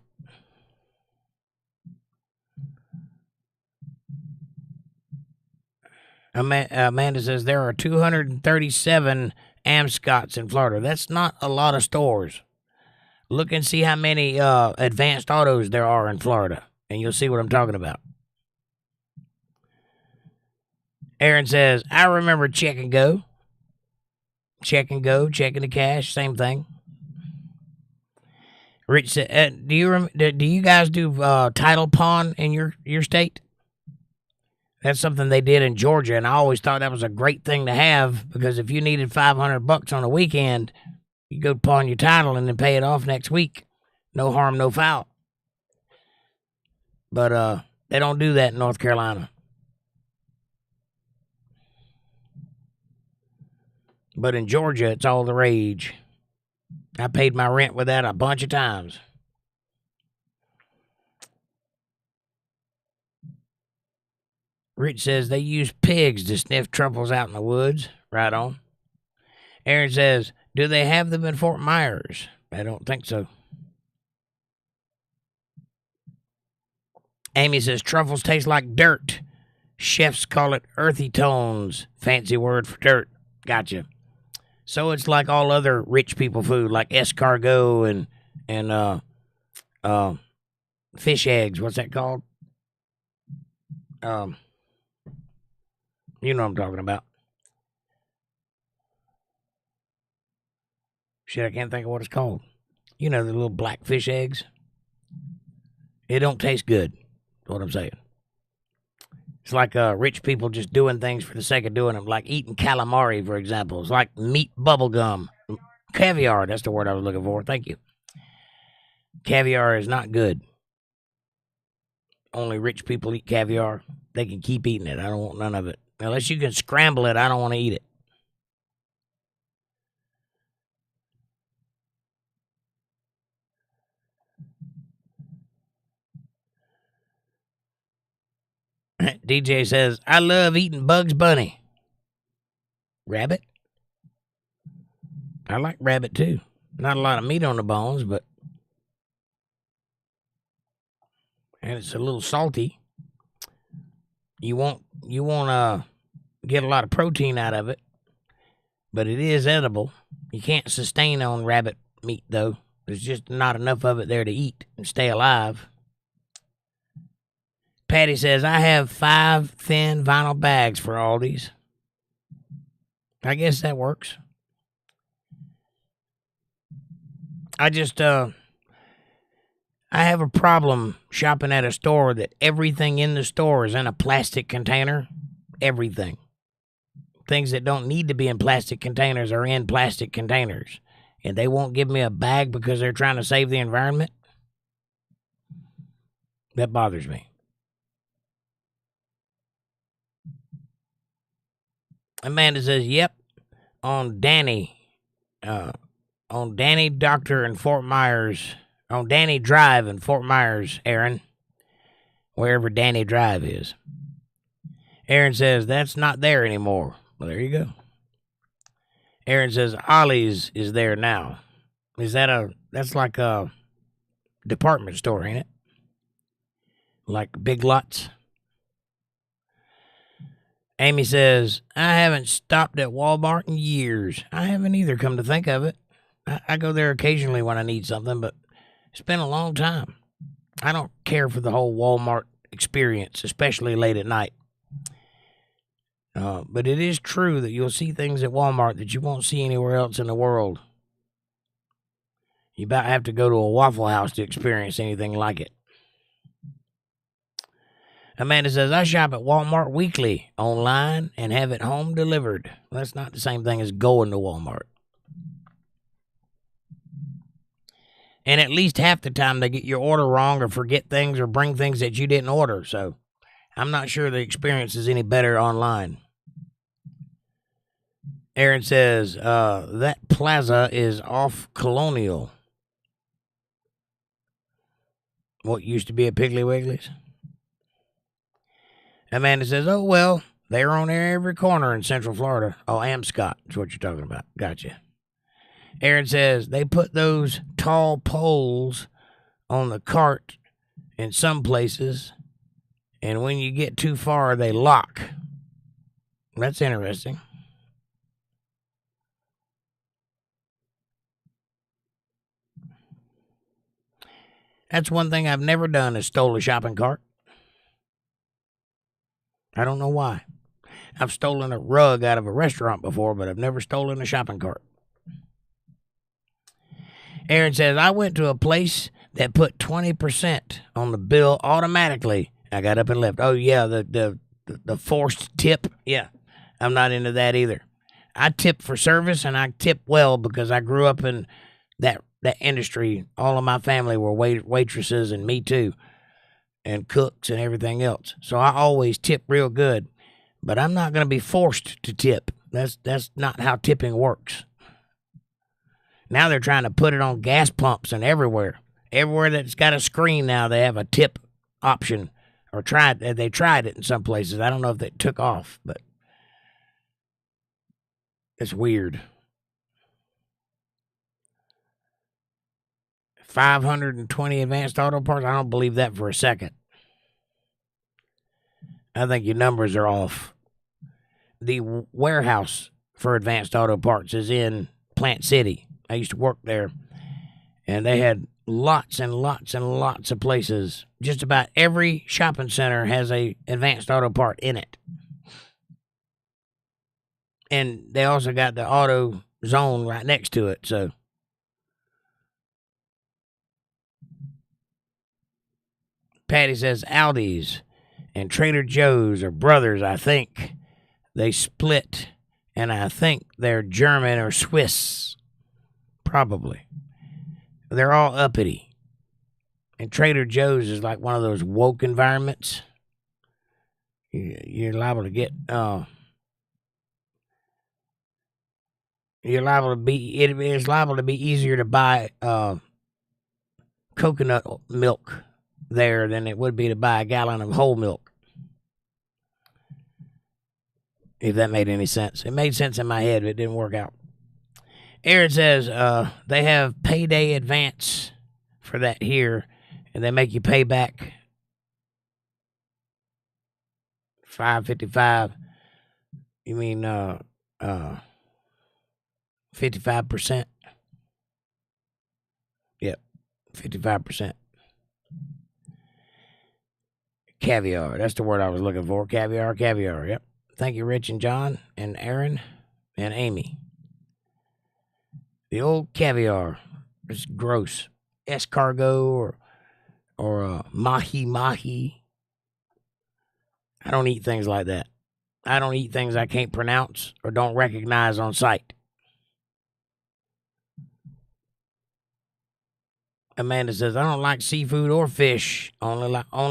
Amanda says there are 237 Amscots in Florida. That's not a lot of stores. Look and see how many advanced autos there are in Florida, and you'll see what I'm talking about. Aaron says, I remember Check and Go. Check and Go, checking the cash, same thing. Rich said, do you guys do title pawn in your state? That's something they did in Georgia, and I always thought that was a great thing to have because if you needed $500 on a weekend, you go pawn your title and then pay it off next week. No harm, no foul. But they don't do that in North Carolina. But in Georgia, it's all the rage. I paid my rent with that a bunch of times. Rich says they use pigs to sniff truffles out in the woods. Right on. Aaron says, do they have them in Fort Myers? I don't think so. Amy says truffles taste like dirt. Chefs call it earthy tones. Fancy word for dirt. Gotcha. So it's like all other rich people food, like escargot and fish eggs. What's that called? You know what I'm talking about. Shit, I can't think of what it's called. You know, the little black fish eggs. It don't taste good. That's what I'm saying. It's like rich people just doing things for the sake of doing them, like eating calamari, for example. It's like meat bubble gum. Caviar, that's the word I was looking for. Thank you. Caviar is not good. Only rich people eat caviar. They can keep eating it. I don't want none of it. Unless you can scramble it, I don't want to eat it. DJ says, I love eating Bugs Bunny. Rabbit? I like rabbit too. Not a lot of meat on the bones, but and it's a little salty. You won't get a lot of protein out of it, but it is edible. You can't sustain on rabbit meat though. There's just not enough of it there to eat and stay alive. Patty says, I have 5 thin vinyl bags for Aldi's. I guess that works. I have a problem shopping at a store that everything in the store is in a plastic container. Everything. Things that don't need to be in plastic containers are in plastic containers. And they won't give me a bag because they're trying to save the environment. That bothers me. Amanda says, yep, on Danny Doctor in Fort Myers, on Danny Drive in Fort Myers, Aaron, wherever Danny Drive is. Aaron says, that's not there anymore. Well, there you go. Aaron says, Ollie's is there now. That's like a department store, ain't it? Like Big Lots. Amy says, I haven't stopped at Walmart in years. I haven't either, come to think of it. I go there occasionally when I need something, but it's been a long time. I don't care for the whole Walmart experience, especially late at night. But it is true that you'll see things at Walmart that you won't see anywhere else in the world. You about have to go to a Waffle House to experience anything like it. Amanda says, I shop at Walmart weekly online and have it home delivered. Well, that's not the same thing as going to Walmart. And at least half the time they get your order wrong or forget things or bring things that you didn't order. So I'm not sure the experience is any better online. Aaron says, that plaza is off Colonial. What used to be a Piggly Wiggly's? Amanda says, oh, well, they're on every corner in Central Florida. Oh, Amscott is what you're talking about. Gotcha. Aaron says, they put those tall poles on the cart in some places, and when you get too far, they lock. That's interesting. That's one thing I've never done is stole a shopping cart. I don't know why. I've stolen a rug out of a restaurant before, but I've never stolen a shopping cart. Aaron says, I went to a place that put 20% on the bill automatically. I got up and left. Oh, yeah, the forced tip. Yeah, I'm not into that either. I tip for service, and I tip well because I grew up in that industry. All of my family were waitresses, and me too, and cooks and everything else. So I always tip real good, but I'm not going to be forced to tip. That's not how tipping works. Now they're trying to put it on gas pumps and everywhere. Everywhere that's got a screen now, they have a tip option. Or they tried it in some places. I don't know if it took off, but it's weird. 520 advanced auto parts? I don't believe that for a second. I think your numbers are off. The warehouse for advanced auto parts is in Plant City. I used to work there, and they had lots and lots and lots of places. Just about every shopping center has a advanced auto part in it. And they also got the auto zone right next to it, so. Patty says Aldi's and Trader Joe's are brothers, I think. They split, and I think they're German or Swiss. Probably. They're all uppity. And Trader Joe's is like one of those woke environments. You're liable to get, it's liable to be easier to buy coconut milk there than it would be to buy a gallon of whole milk. If that made any sense. It made sense in my head, but it didn't work out. Aaron says they have payday advance for that here, and they make you pay back $5.55. You mean 55%? Yep, 55%. Caviar. That's the word I was looking for. Caviar. Yep. Thank you, Rich and John and Aaron and Amy. The old caviar. It's gross. Escargot or mahi. I don't eat things like that. I don't eat things I can't pronounce or don't recognize on sight. Amanda says, I don't like seafood or fish. Only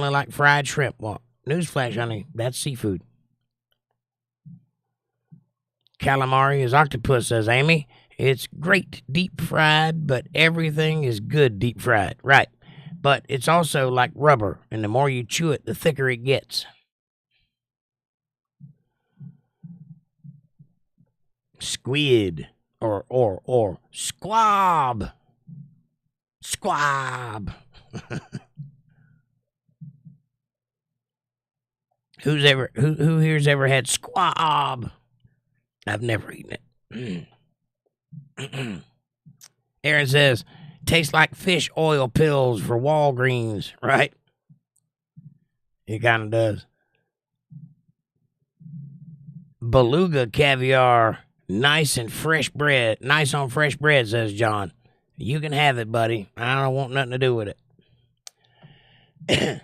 like fried shrimp. Well, newsflash, honey, that's seafood. Calamari is octopus, says Amy. It's great deep fried, but everything is good deep fried. Right. But it's also like rubber, and the more you chew it, the thicker it gets. Squid or squab. Squab. Who here's ever had squab? I've never eaten it. Aaron says, tastes like fish oil pills for Walgreens, right? It kind of does. Beluga caviar, nice on fresh bread, says John. You can have it, buddy. I don't want nothing to do with it.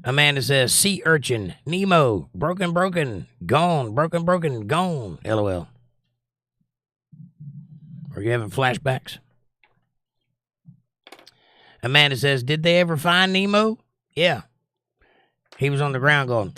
Amanda says, sea urchin, Nemo, broken, gone, broken, gone, LOL. Are you having flashbacks? Amanda says, did they ever find Nemo? Yeah. He was on the ground going.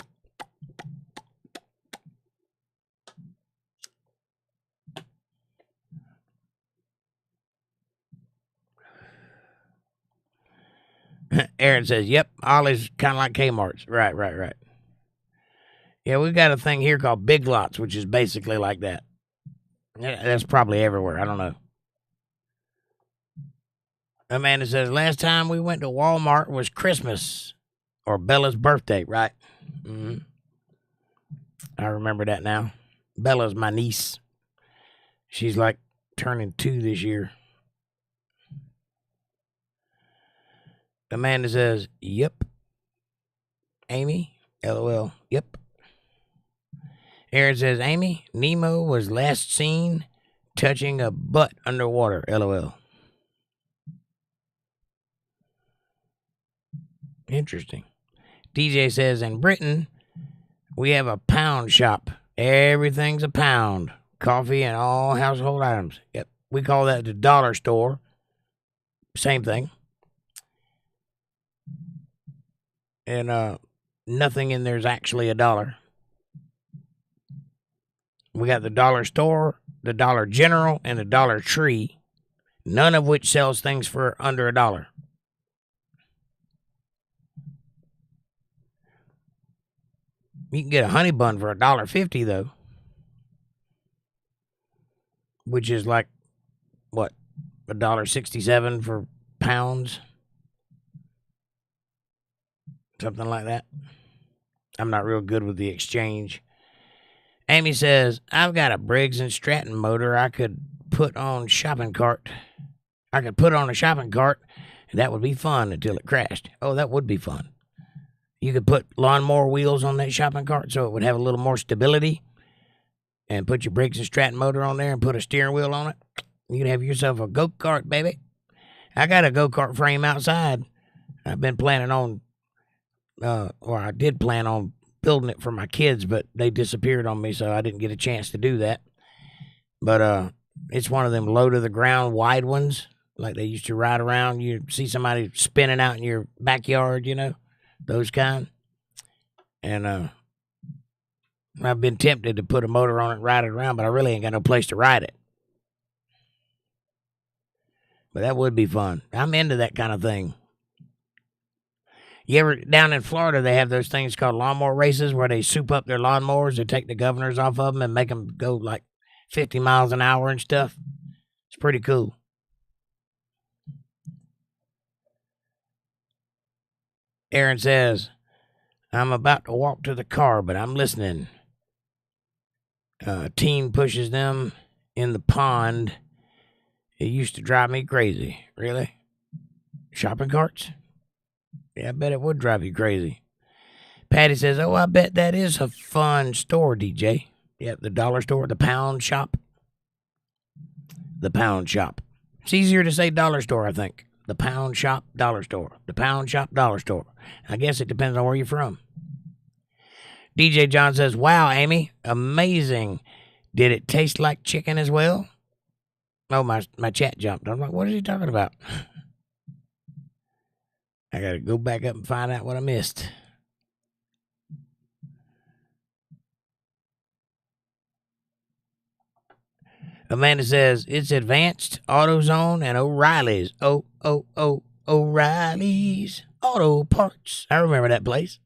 Aaron says, yep, Ollie's kind of like Kmart's. Right. Yeah, we've got a thing here called Big Lots, which is basically like that. That's probably everywhere. I don't know. Amanda says, last time we went to Walmart was Christmas or Bella's birthday, right? Mm-hmm. I remember that now. Bella's my niece. She's like turning 2 this year. Amanda says, yep. Amy, LOL, yep. Aaron says, Amy, Nemo was last seen touching a butt underwater, LOL. Interesting. DJ says, in Britain, we have a pound shop. Everything's a pound. Coffee and all household items. Yep. We call that the dollar store. Same thing. And nothing in there is actually $1. We got the dollar store, the Dollar General, and the Dollar Tree, none of which sells things for under $1. You can get a honey bun for $1.50 though, which is like what, $1.67 for pounds. Something like that. I'm not real good with the exchange. Amy says, I've got a Briggs & Stratton motor I could put on a shopping cart. And that would be fun until it crashed. Oh, that would be fun. You could put lawnmower wheels on that shopping cart so it would have a little more stability. And put your Briggs & Stratton motor on there and put a steering wheel on it. You can have yourself a go-kart, baby. I got a go-kart frame outside. I've been planning on or I did plan on building it for my kids, but they disappeared on me, so I didn't get a chance to do that. But it's one of them low-to-the-ground wide ones, like they used to ride around. You see somebody spinning out in your backyard, you know, those kind. And I've been tempted to put a motor on it and ride it around, but I really ain't got no place to ride it. But that would be fun. I'm into that kind of thing. You ever, down in Florida, they have those things called lawnmower races where they soup up their lawnmowers. They take the governors off of them and make them go like 50 miles an hour and stuff. It's pretty cool. Aaron says, I'm about to walk to the car, but I'm listening. Teen pushes them in the pond. It used to drive me crazy. Really? Shopping carts? Yeah, I bet it would drive you crazy. Patty says, oh, I bet that is a fun store, DJ. Yep, the dollar store, the pound shop. The pound shop. It's easier to say dollar store, I think. The pound shop, dollar store. The pound shop, dollar store. I guess it depends on where you're from. DJ John says, wow, Amy, amazing. Did it taste like chicken as well? Oh, my chat jumped. I'm like, what is he talking about? I got to go back up and find out what I missed. Amanda says, it's Advanced, AutoZone, and O'Reilly's. O'Reilly's Auto Parts. I remember that place.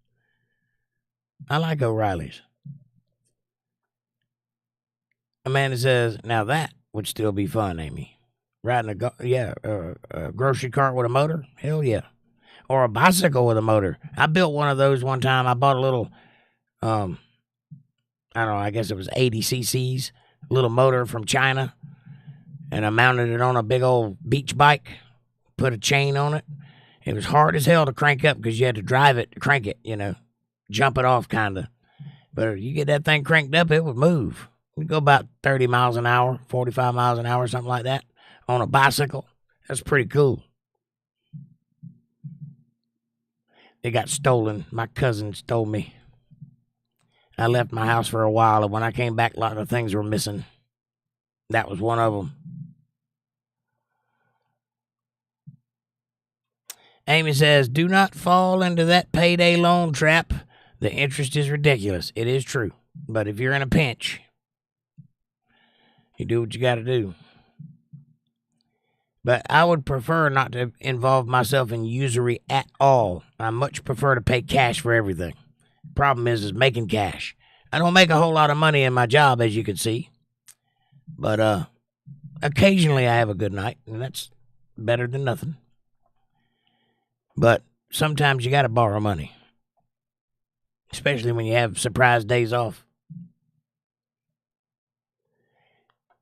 I like O'Reilly's. Amanda says, now that would still be fun, Amy. Riding a grocery cart with a motor? Hell yeah. Or a bicycle with a motor. I built one of those one time. I bought a little, I don't know, I guess it was 80 cc's, little motor from China. And I mounted it on a big old beach bike, put a chain on it. It was hard as hell to crank up because you had to drive it to crank it, jump it off kind of. But if you get that thing cranked up, it would move. We'd go about 30 miles an hour, 45 miles an hour, something like that, on a bicycle. That's pretty cool. It got stolen. My cousin stole me. I left my house for a while, and when I came back, a lot of things were missing. That was one of them. Amy says, do not fall into that payday loan trap. The interest is ridiculous. It is true. But if you're in a pinch, you do what you got to do. But I would prefer not to involve myself in usury at all. I much prefer to pay cash for everything. Problem is making cash. I don't make a whole lot of money in my job, as you can see. But occasionally I have a good night, and that's better than nothing. But sometimes you got to borrow money, especially when you have surprise days off.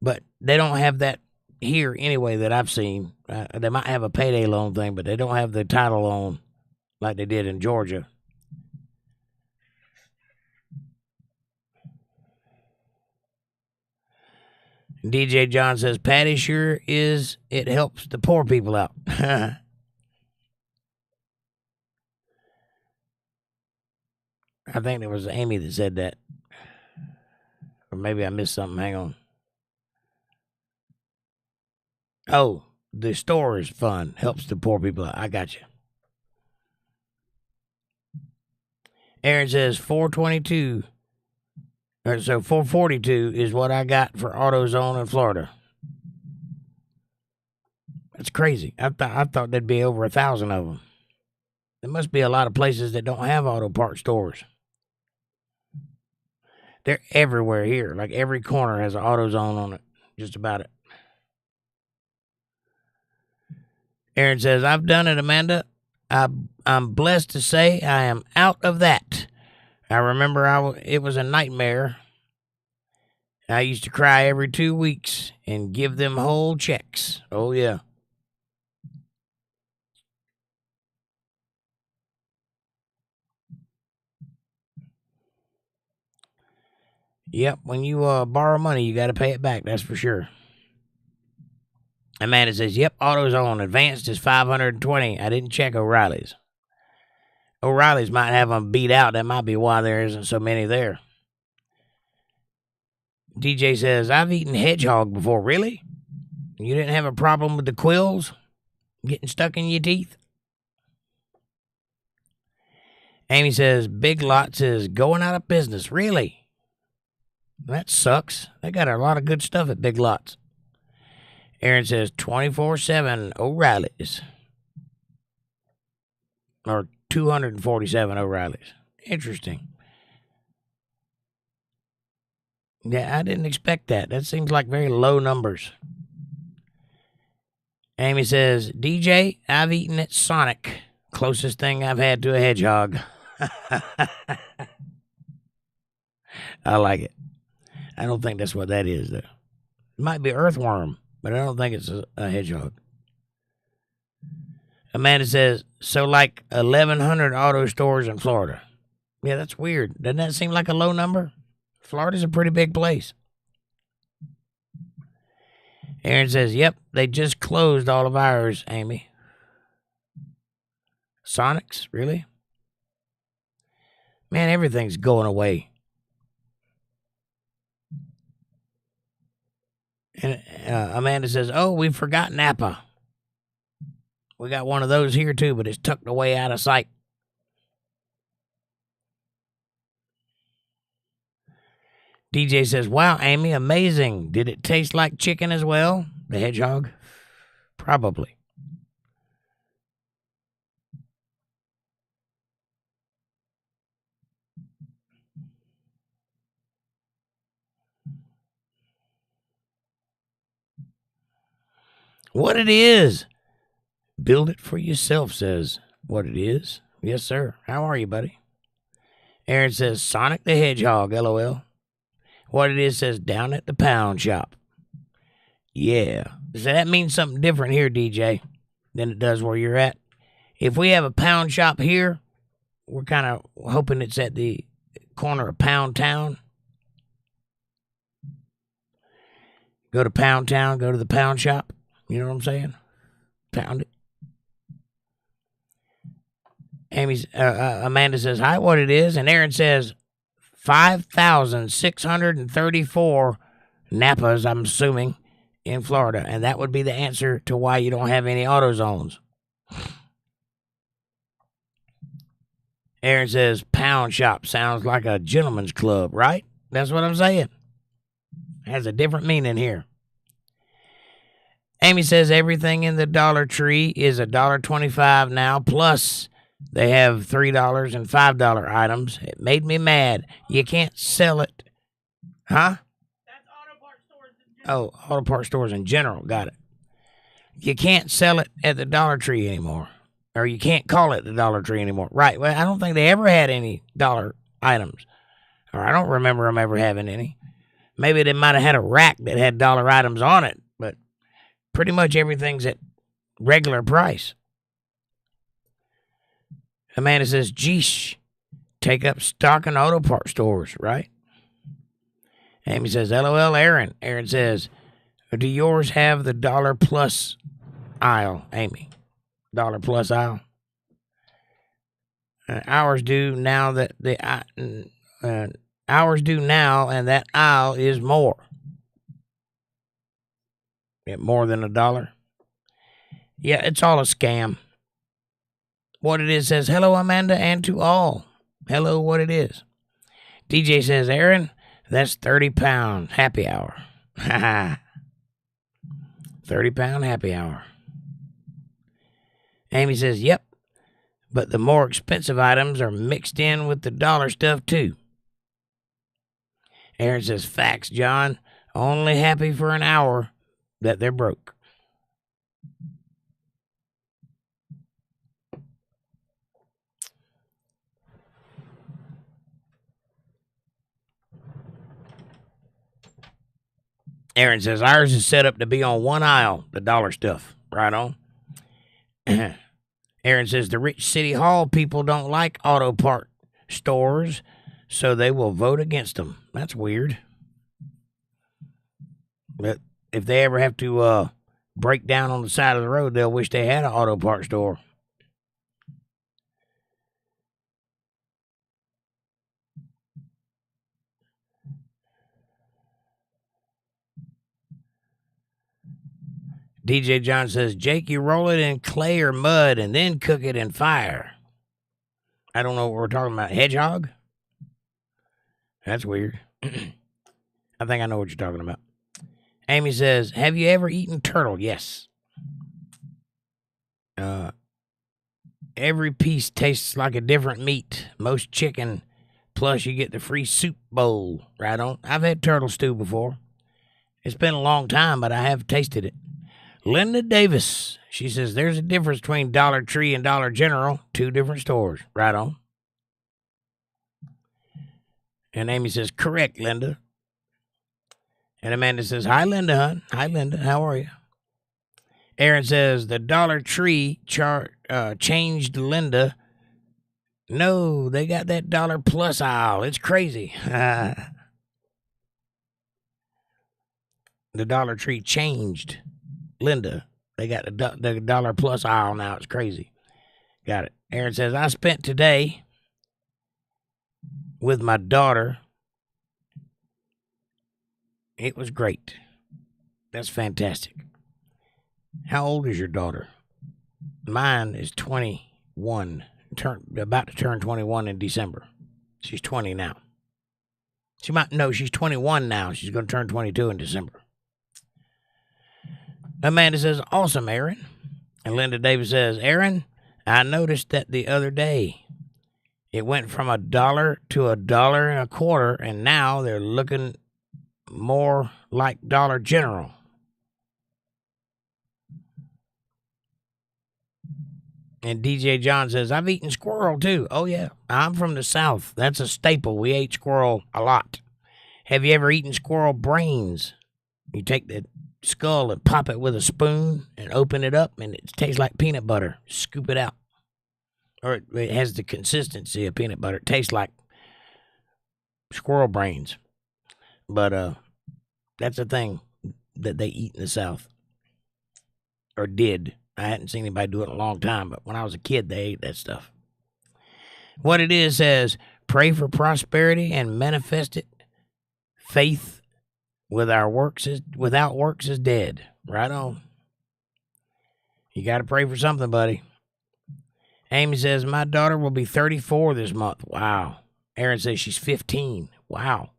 But they don't have that here anyway that I've seen. They might have a payday loan thing, but they don't have the title loan like they did in Georgia. DJ John says, Patty sure is. It helps the poor people out. I think it was Amy that said that. Or maybe I missed something. Hang on. Oh, the store is fun. Helps the poor people out. I got you. Aaron says 422. So 442 is what I got for AutoZone in Florida. That's crazy. I thought there'd be over 1,000 of them. There must be a lot of places that don't have auto parts stores. They're everywhere here. Like every corner has an AutoZone on it. Just about it. Aaron says, I've done it, Amanda. I'm blessed to say I am out of that. I remember it was a nightmare. I used to cry every 2 weeks and give them whole checks. Oh, yeah. Yep, when you borrow money, you got to pay it back. That's for sure. Amanda says, yep, AutoZone Advanced is $520. I didn't check O'Reilly's. O'Reilly's might have them beat out. That might be why there isn't so many there. DJ says, I've eaten hedgehog before. Really? You didn't have a problem with the quills getting stuck in your teeth? Amy says, Big Lots is going out of business. Really? That sucks. They got a lot of good stuff at Big Lots. Aaron says 24/7 O'Reilly's. Or 247 O'Reillys. Interesting. Yeah, I didn't expect that. That seems like very low numbers. Amy says, DJ, I've eaten at Sonic. Closest thing I've had to a hedgehog. I like it. I don't think that's what that is, though. It might be earthworm, but I don't think it's a hedgehog. Amanda says, so like 1,100 auto stores in Florida. Yeah, that's weird. Doesn't that seem like a low number? Florida's a pretty big place. Aaron says, yep, they just closed all of ours, Amy. Sonic's? Really? Man, everything's going away. And Amanda says, oh, we forgot Napa. We got one of those here, too, but it's tucked away out of sight. DJ says, wow, Amy, amazing. Did it taste like chicken as well? The hedgehog? Probably. What it is. Build it for yourself, says what it is. Yes, sir. How are you, buddy? Aaron says, Sonic the Hedgehog, LOL. What it is says, down at the pound shop. Yeah. So that means something different here, DJ, than it does where you're at. If we have a pound shop here, we're kind of hoping it's at the corner of Pound Town. Go to Pound Town, go to the pound shop. You know what I'm saying? Pound it. Amanda says, hi, what it is. And Aaron says, 5,634 Napas, I'm assuming, in Florida. And that would be the answer to why you don't have any auto zones. Aaron says, pound shop sounds like a gentleman's club, right? That's what I'm saying. It has a different meaning here. Amy says, everything in the Dollar Tree is $1.25 now, plus they have $3 and $5 items. It made me mad. You can't sell it. Huh? That's auto parts stores in general. Oh, auto parts stores in general. Got it. You can't sell it at the Dollar Tree anymore. Or you can't call it the Dollar Tree anymore. Right. Well, I don't think they ever had any dollar items. Or I don't remember them ever having any. Maybe they might have had a rack that had dollar items on it. But pretty much everything's at regular price. Amanda says, geesh, take up stock in auto parts stores, right? Amy says, LOL, Aaron. Aaron says, do yours have the dollar plus aisle, Amy? Dollar plus aisle? Ours do now that ours do now, and that aisle is more. Yeah, more than $1. Yeah, it's all a scam. What it is says, hello, Amanda, and to all. Hello, what it is. DJ says, Aaron, that's 30-pound happy hour. Ha ha. 30-pound happy hour. Amy says, yep, but the more expensive items are mixed in with the dollar stuff, too. Aaron says, facts, John. Only happy for an hour that they're broke. Aaron says, ours is set up to be on one aisle, the dollar stuff. Right on. Aaron says, the rich city hall people don't like auto part stores, so they will vote against them. That's weird. But if they ever have to break down on the side of the road, they'll wish they had an auto part store. DJ John says, Jake, you roll it in clay or mud and then cook it in fire. I don't know what we're talking about. Hedgehog? That's weird. I think I know what you're talking about. Amy says, have you ever eaten turtle? Yes. Every piece tastes like a different meat. Most chicken, plus you get the free soup bowl. Right on. I've had turtle stew before. It's been a long time, but I have tasted it. Linda Davis, she says, there's a difference between Dollar Tree and Dollar General. 2 different stores. Right on. And Amy says, correct, Linda. And Amanda says, hi, Linda, hon. Hi, Linda. How are you? Aaron says, the Dollar Tree changed Linda. No, they got that dollar plus aisle. It's crazy. The Dollar Tree changed Linda. They got the dollar plus aisle now. It's crazy. Got it. Aaron says, I spent today with my daughter. It was great. That's fantastic. How old is your daughter? Mine is 21. About to turn 21 in December. She's 20 now. She's 21 now. She's going to turn 22 in December. Amanda says, awesome, Aaron. And Linda Davis says, Aaron, I noticed that the other day it went from $1 to $1.25, and now they're looking more like Dollar General. And DJ John says, I've eaten squirrel too. Oh, yeah. I'm from the South. That's a staple. We ate squirrel a lot. Have you ever eaten squirrel brains? You take the skull and pop it with a spoon and open it up, and it tastes like peanut butter. Scoop it out. Or it has the consistency of peanut butter. It tastes like squirrel brains. But that's a thing that they eat in the South. Or did. I hadn't seen anybody do it in a long time, but when I was a kid, they ate that stuff. What it is says, pray for prosperity and manifest it. Faith without works is dead. Right on. You got to pray for something, buddy. Amy says, my daughter will be 34 this month. Wow. Aaron says she's 15. Wow.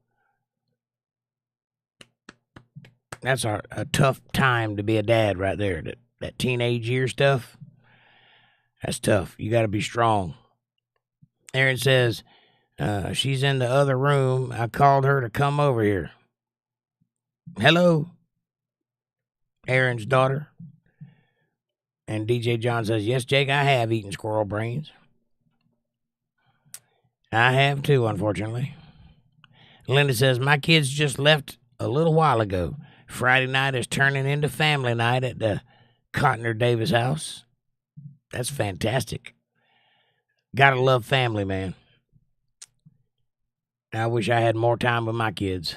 That's a tough time to be a dad right there. That teenage year stuff, that's tough. You got to be strong. Aaron says, she's in the other room. I called her to come over here. Hello, Aaron's daughter. And DJ John says, yes, Jake, I have eaten squirrel brains. I have too, unfortunately. Linda says, my kids just left a little while ago. Friday night is turning into family night at the Cotner Davis house. That's fantastic. Gotta love family, man. I wish I had more time with my kids.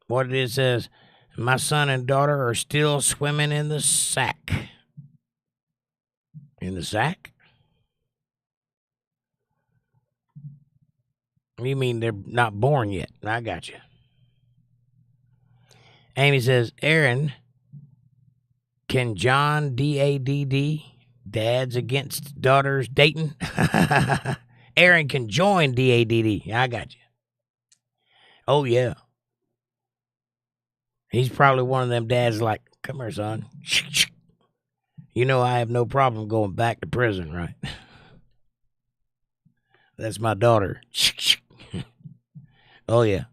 What it is says, my son and daughter are still swimming in the sack. In the sack? You mean they're not born yet? I got you. Amy says, Aaron, can John DADD, dads against daughters dating? Aaron can join DADD. I got you. Oh, yeah. He's probably one of them dads like, come here, son. You know I have no problem going back to prison, right? That's my daughter. Oh, yeah.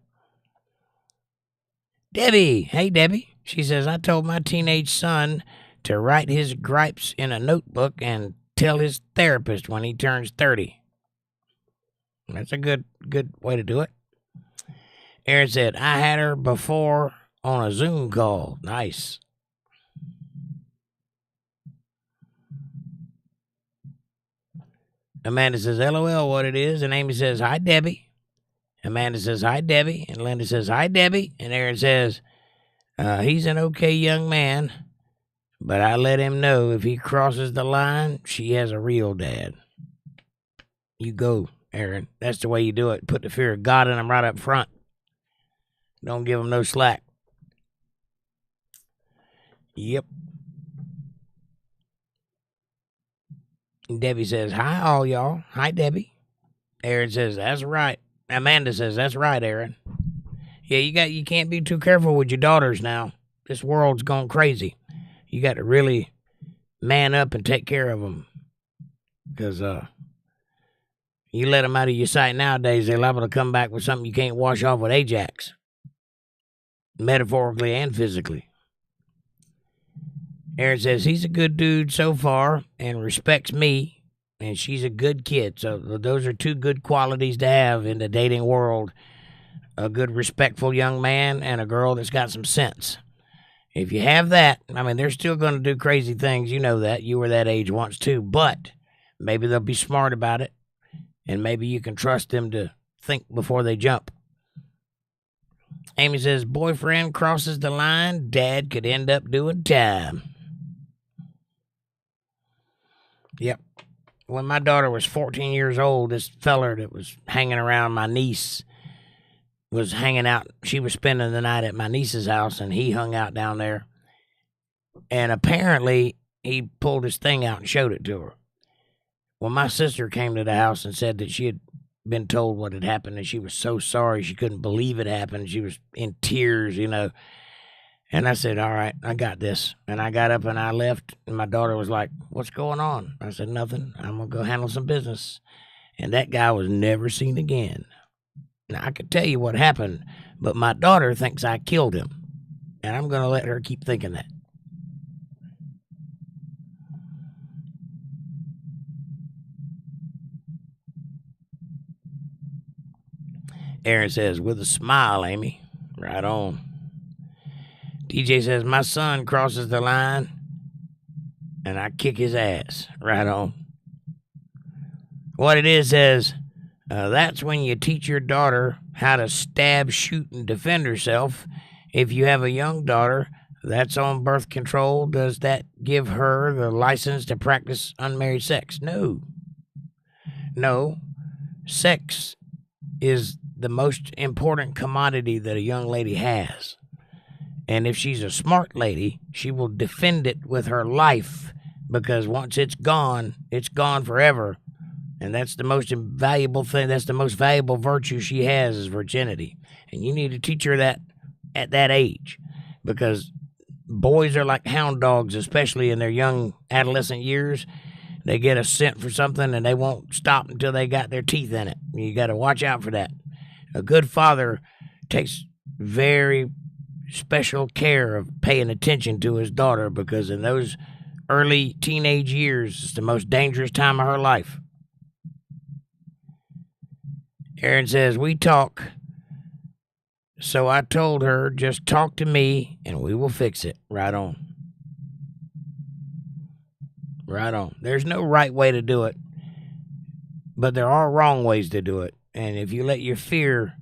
Debbie. Hey, Debbie. She says, I told my teenage son to write his gripes in a notebook and tell his therapist when he turns 30. That's a good way to do it. Aaron said, I had her before on a Zoom call. Nice. Amanda says, LOL, what it is. And Amy says, hi, Debbie. Amanda says, hi, Debbie. And Linda says, hi, Debbie. And Aaron says, he's an okay young man, but I let him know if he crosses the line, she has a real dad. You go, Aaron. That's the way you do it. Put the fear of God in him right up front. Don't give him no slack. Yep. And Debbie says, hi, all y'all. Hi, Debbie. Aaron says, that's right. Amanda says, that's right, Aaron. Yeah, you can't be too careful with your daughters now. This world's gone crazy. You got to really man up and take care of them. because you let them out of your sight nowadays, they're liable to come back with something you can't wash off with Ajax, metaphorically and physically. Aaron says he's a good dude so far and respects me, and she's a good kid. So those are two good qualities to have in the dating world: a good, respectful young man and a girl that's got some sense. If you have that, I mean, they're still going to do crazy things. You know that. You were that age once too, but maybe they'll be smart about it, and maybe you can trust them to think before they jump. Amy says, boyfriend crosses the line, dad could end up doing time. Yep. When my daughter was 14 years old, this feller that was hanging around my niece was hanging out. She was spending the night at my niece's house, and he hung out down there. And apparently, he pulled his thing out and showed it to her. Well, my sister came to the house and said that she had been told what had happened, and she was so sorry. She couldn't believe it happened. She was in tears, you know. And I said, all right, I got this. And I got up and I left, and my daughter was like, what's going on? I said, nothing. I'm going to go handle some business. And that guy was never seen again. Now, I could tell you what happened, but my daughter thinks I killed him, and I'm going to let her keep thinking that. Aaron says, with a smile, Amy. Right on. DJ says, my son crosses the line, and I kick his ass. Right on. What it is says, that's when you teach your daughter how to stab, shoot, and defend herself. If you have a young daughter that's on birth control, does that give her the license to practice unmarried sex? No. No. Sex is the most important commodity that a young lady has. And if she's a smart lady, she will defend it with her life, because once it's gone forever. And that's the most valuable thing. That's the most valuable virtue she has, is virginity. And you need to teach her that at that age, because boys are like hound dogs, especially in their young adolescent years. They get a scent for something and they won't stop until they got their teeth in it. You got to watch out for that. A good father takes very special care of paying attention to his daughter, because in those early teenage years, it's the most dangerous time of her life. Aaron says, we talk. So I told her, just talk to me and we will fix it. Right on. Right on. There's no right way to do it, but there are wrong ways to do it. And if you let your fear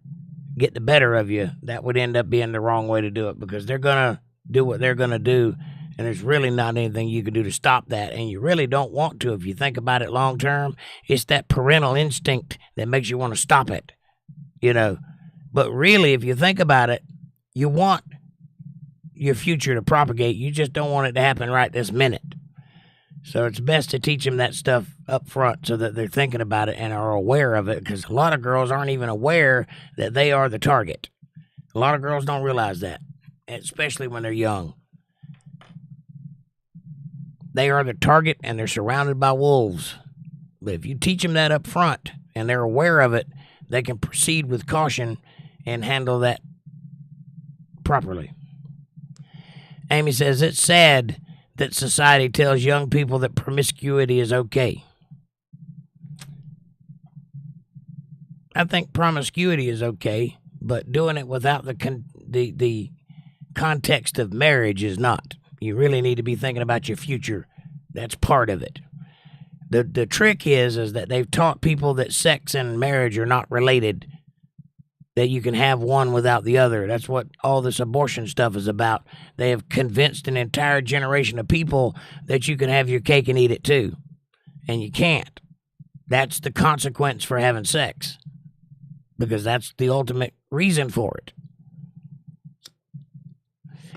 get the better of you, that would end up being the wrong way to do it, because they're going to do what they're going to do. And there's really not anything you can do to stop that. And you really don't want to. If you think about it long term, it's that parental instinct that makes you want to stop it, you know. But really, if you think about it, you want your future to propagate. You just don't want it to happen right this minute. So it's best to teach them that stuff up front so that they're thinking about it and are aware of it, because a lot of girls aren't even aware that they are the target. A lot of girls don't realize that, especially when they're young. They are the target and they're surrounded by wolves. But if you teach them that up front and they're aware of it, they can proceed with caution and handle that properly. Amy says, it's sad that society tells young people that promiscuity is okay. I think promiscuity is okay, but doing it without the context of marriage is not. You really need to be thinking about your future. That's part of it. The trick is that they've taught people that sex and marriage are not related, that you can have one without the other. That's what all this abortion stuff is about. They have convinced an entire generation of people that you can have your cake and eat it too. And you can't. That's the consequence for having sex, because that's the ultimate reason for it.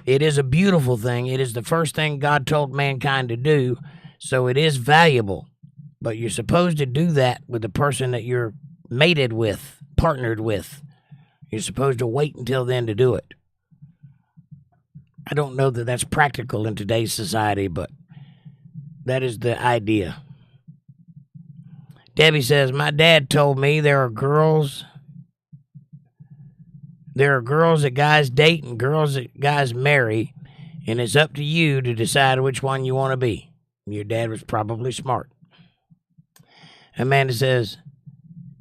It is a beautiful thing. It is the first thing God told mankind to do, so it is valuable. But you're supposed to do that with the person that you're mated with, partnered with. You're supposed to wait until then to do it. I don't know that that's practical in today's society, but that is the idea. Debbie says, my dad told me there are girls that guys date and girls that guys marry, and it's up to you to decide which one you want to be. Your dad was probably smart. Amanda says,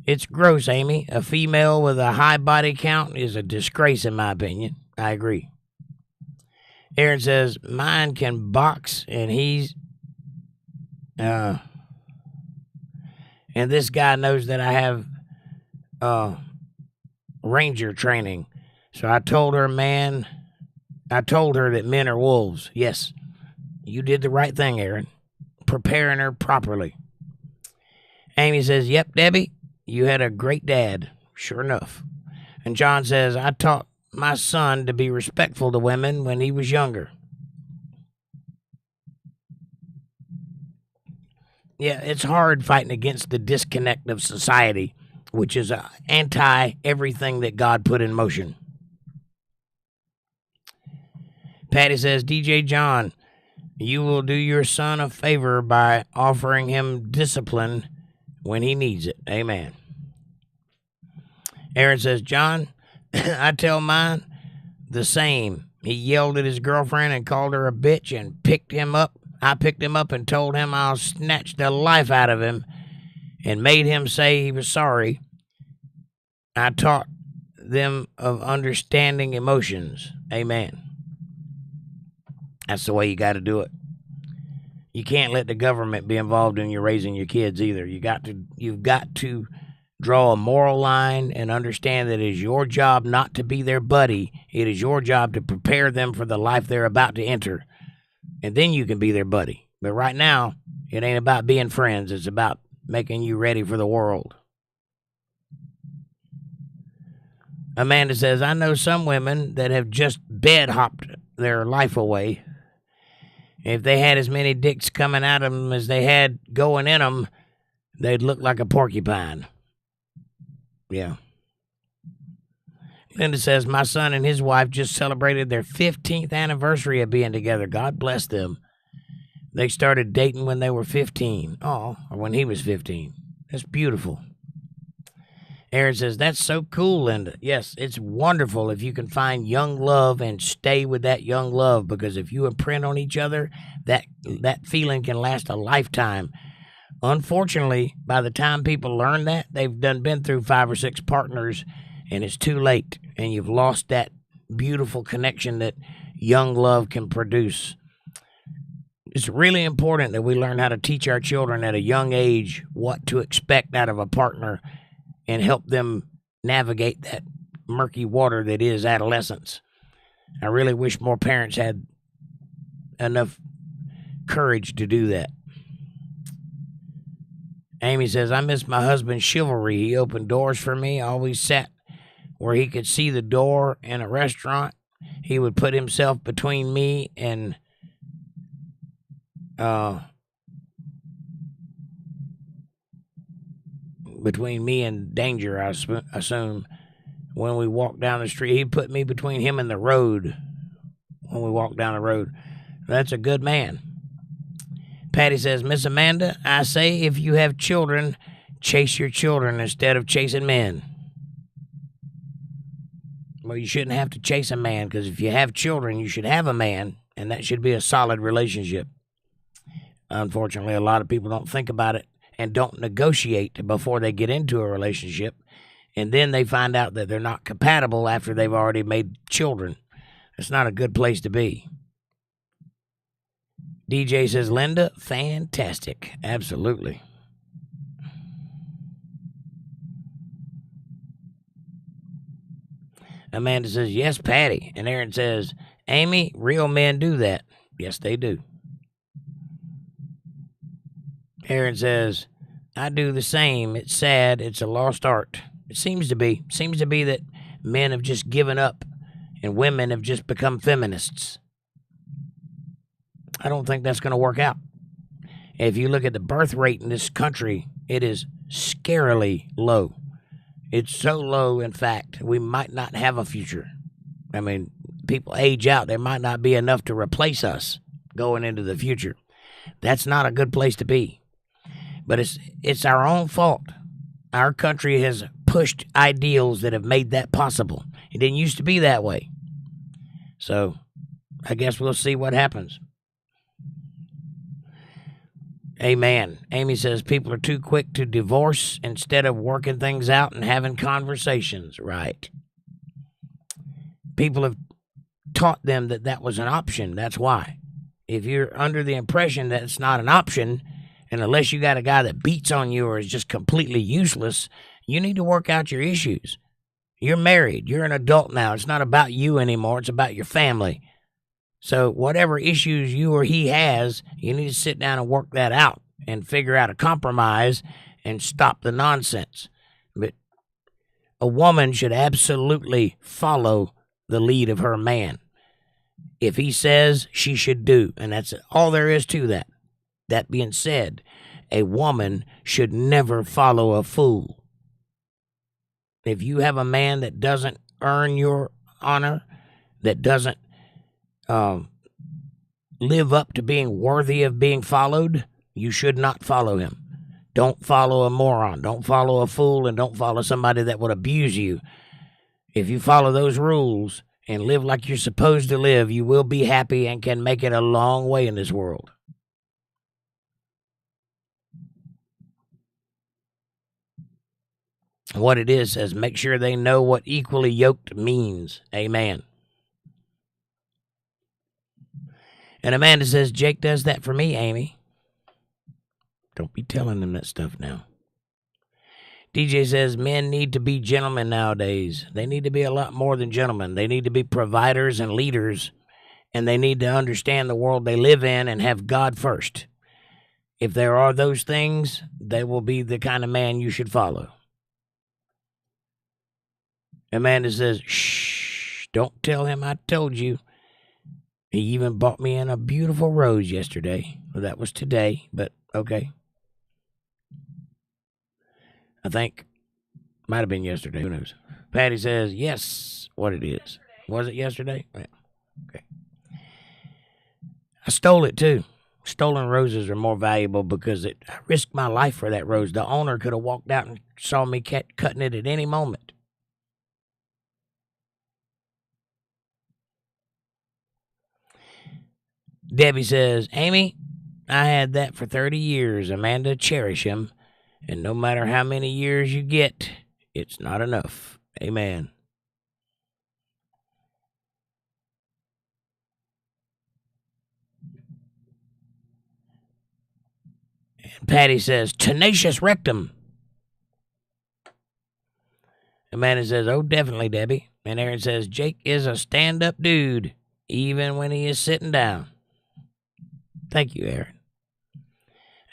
it's gross, Amy. A female with a high body count is a disgrace in my opinion. I agree. Aaron says, mine can box and and this guy knows that I have ranger training. So I told her that men are wolves. Yes, you did the right thing, Aaron. Preparing her properly. Amy says, yep, Debbie, you had a great dad. Sure enough. And John says, I taught my son to be respectful to women when he was younger. Yeah, it's hard fighting against the disconnect of society, which is anti everything that God put in motion. Patty says, DJ John, you will do your son a favor by offering him discipline when he needs it. Amen. Aaron says, John, I tell mine the same. He yelled at his girlfriend and called her a bitch and picked him up. I picked him up and told him I'll snatch the life out of him and made him say he was sorry. I taught them of understanding emotions. Amen. That's the way you got to do it. You can't let the government be involved in you raising your kids either. You've got to draw a moral line and understand that it is your job not to be their buddy. It is your job to prepare them for the life they're about to enter. And then you can be their buddy. But right now, it ain't about being friends. It's about making you ready for the world. Amanda says, I know some women that have just bed hopped their life away. If they had as many dicks coming out of them as they had going in them, they'd look like a porcupine. Yeah. Linda says, my son and his wife just celebrated their 15th anniversary of being together. God bless them. They started dating when they were 15. Oh, or when he was 15. That's beautiful. Aaron says, that's so cool, Linda. Yes, it's wonderful if you can find young love and stay with that young love, because if you imprint on each other, that feeling can last a lifetime. Unfortunately, by the time people learn that, they've been through 5 or 6 partners, and it's too late, and you've lost that beautiful connection that young love can produce. It's really important that we learn how to teach our children at a young age what to expect out of a partner and help them navigate that murky water that is adolescence. I really wish more parents had enough courage to do that. Amy says, I miss my husband's chivalry. He opened doors for me, always sat where he could see the door in a restaurant. He would put himself between me and danger, I assume. When we walked down the street, he put me between him and the road when we walked down the road. That's a good man. Patty says, Miss Amanda, I say if you have children, chase your children instead of chasing men. Well, you shouldn't have to chase a man, because if you have children, you should have a man, and that should be a solid relationship. Unfortunately, a lot of people don't think about it and don't negotiate before they get into a relationship, and then they find out that they're not compatible after they've already made children. It's not a good place to be. DJ says, Linda, fantastic. Absolutely. Amanda says, yes, Patty. And Aaron says, Amy, real men do that. Yes, they do. Aaron says, I do the same. It's sad. It's a lost art. It seems to be. Seems to be that men have just given up and women have just become feminists. I don't think that's going to work out. If you look at the birth rate in this country, it is scarily low. It's so low, in fact, we might not have a future. I mean, people age out. There might not be enough to replace us going into the future. That's not a good place to be. But it's our own fault. Our country has pushed ideals that have made that possible. It didn't used to be that way. So I guess we'll see what happens. Amen. Amy says people are too quick to divorce instead of working things out and having conversations. Right. People have taught them that was an option. That's why. If you're under the impression that it's not an option, and unless you got a guy that beats on you or is just completely useless, you need to work out your issues. You're married. You're an adult now. It's not about you anymore. It's about your family. So whatever issues you or he has, you need to sit down and work that out and figure out a compromise and stop the nonsense. But a woman should absolutely follow the lead of her man. If he says, she should do. And that's all there is to that. That being said, a woman should never follow a fool. If you have a man that doesn't earn your honor, that doesn't live up to being worthy of being followed, you should not follow him. Don't follow a moron. Don't follow a fool, and don't follow somebody that would abuse you. If you follow those rules and live like you're supposed to live, you will be happy and can make it a long way in this world. What it is says, make sure they know what equally yoked means. Amen. And Amanda says, Jake does that for me, Amy. Don't be telling them that stuff now. DJ says, men need to be gentlemen nowadays. They need to be a lot more than gentlemen. They need to be providers and leaders, and they need to understand the world they live in and have God first. If there are those things, they will be the kind of man you should follow. Amanda says, shh, don't tell him I told you. He even bought me in a beautiful rose yesterday. Well, that was today, but okay. I think might have been yesterday. Who knows? Patty says, yes, what it is. Yesterday. Was it yesterday? Yeah. Okay. I stole it too. Stolen roses are more valuable because I risked my life for that rose. The owner could have walked out and saw me cutting it at any moment. Debbie says, Amy, I had that for 30 years. Amanda, cherish him. And no matter how many years you get, it's not enough. Amen. And Patty says, tenacious rectum. Amanda says, oh, definitely, Debbie. And Aaron says, Jake is a stand-up dude, even when he is sitting down. Thank you, Aaron.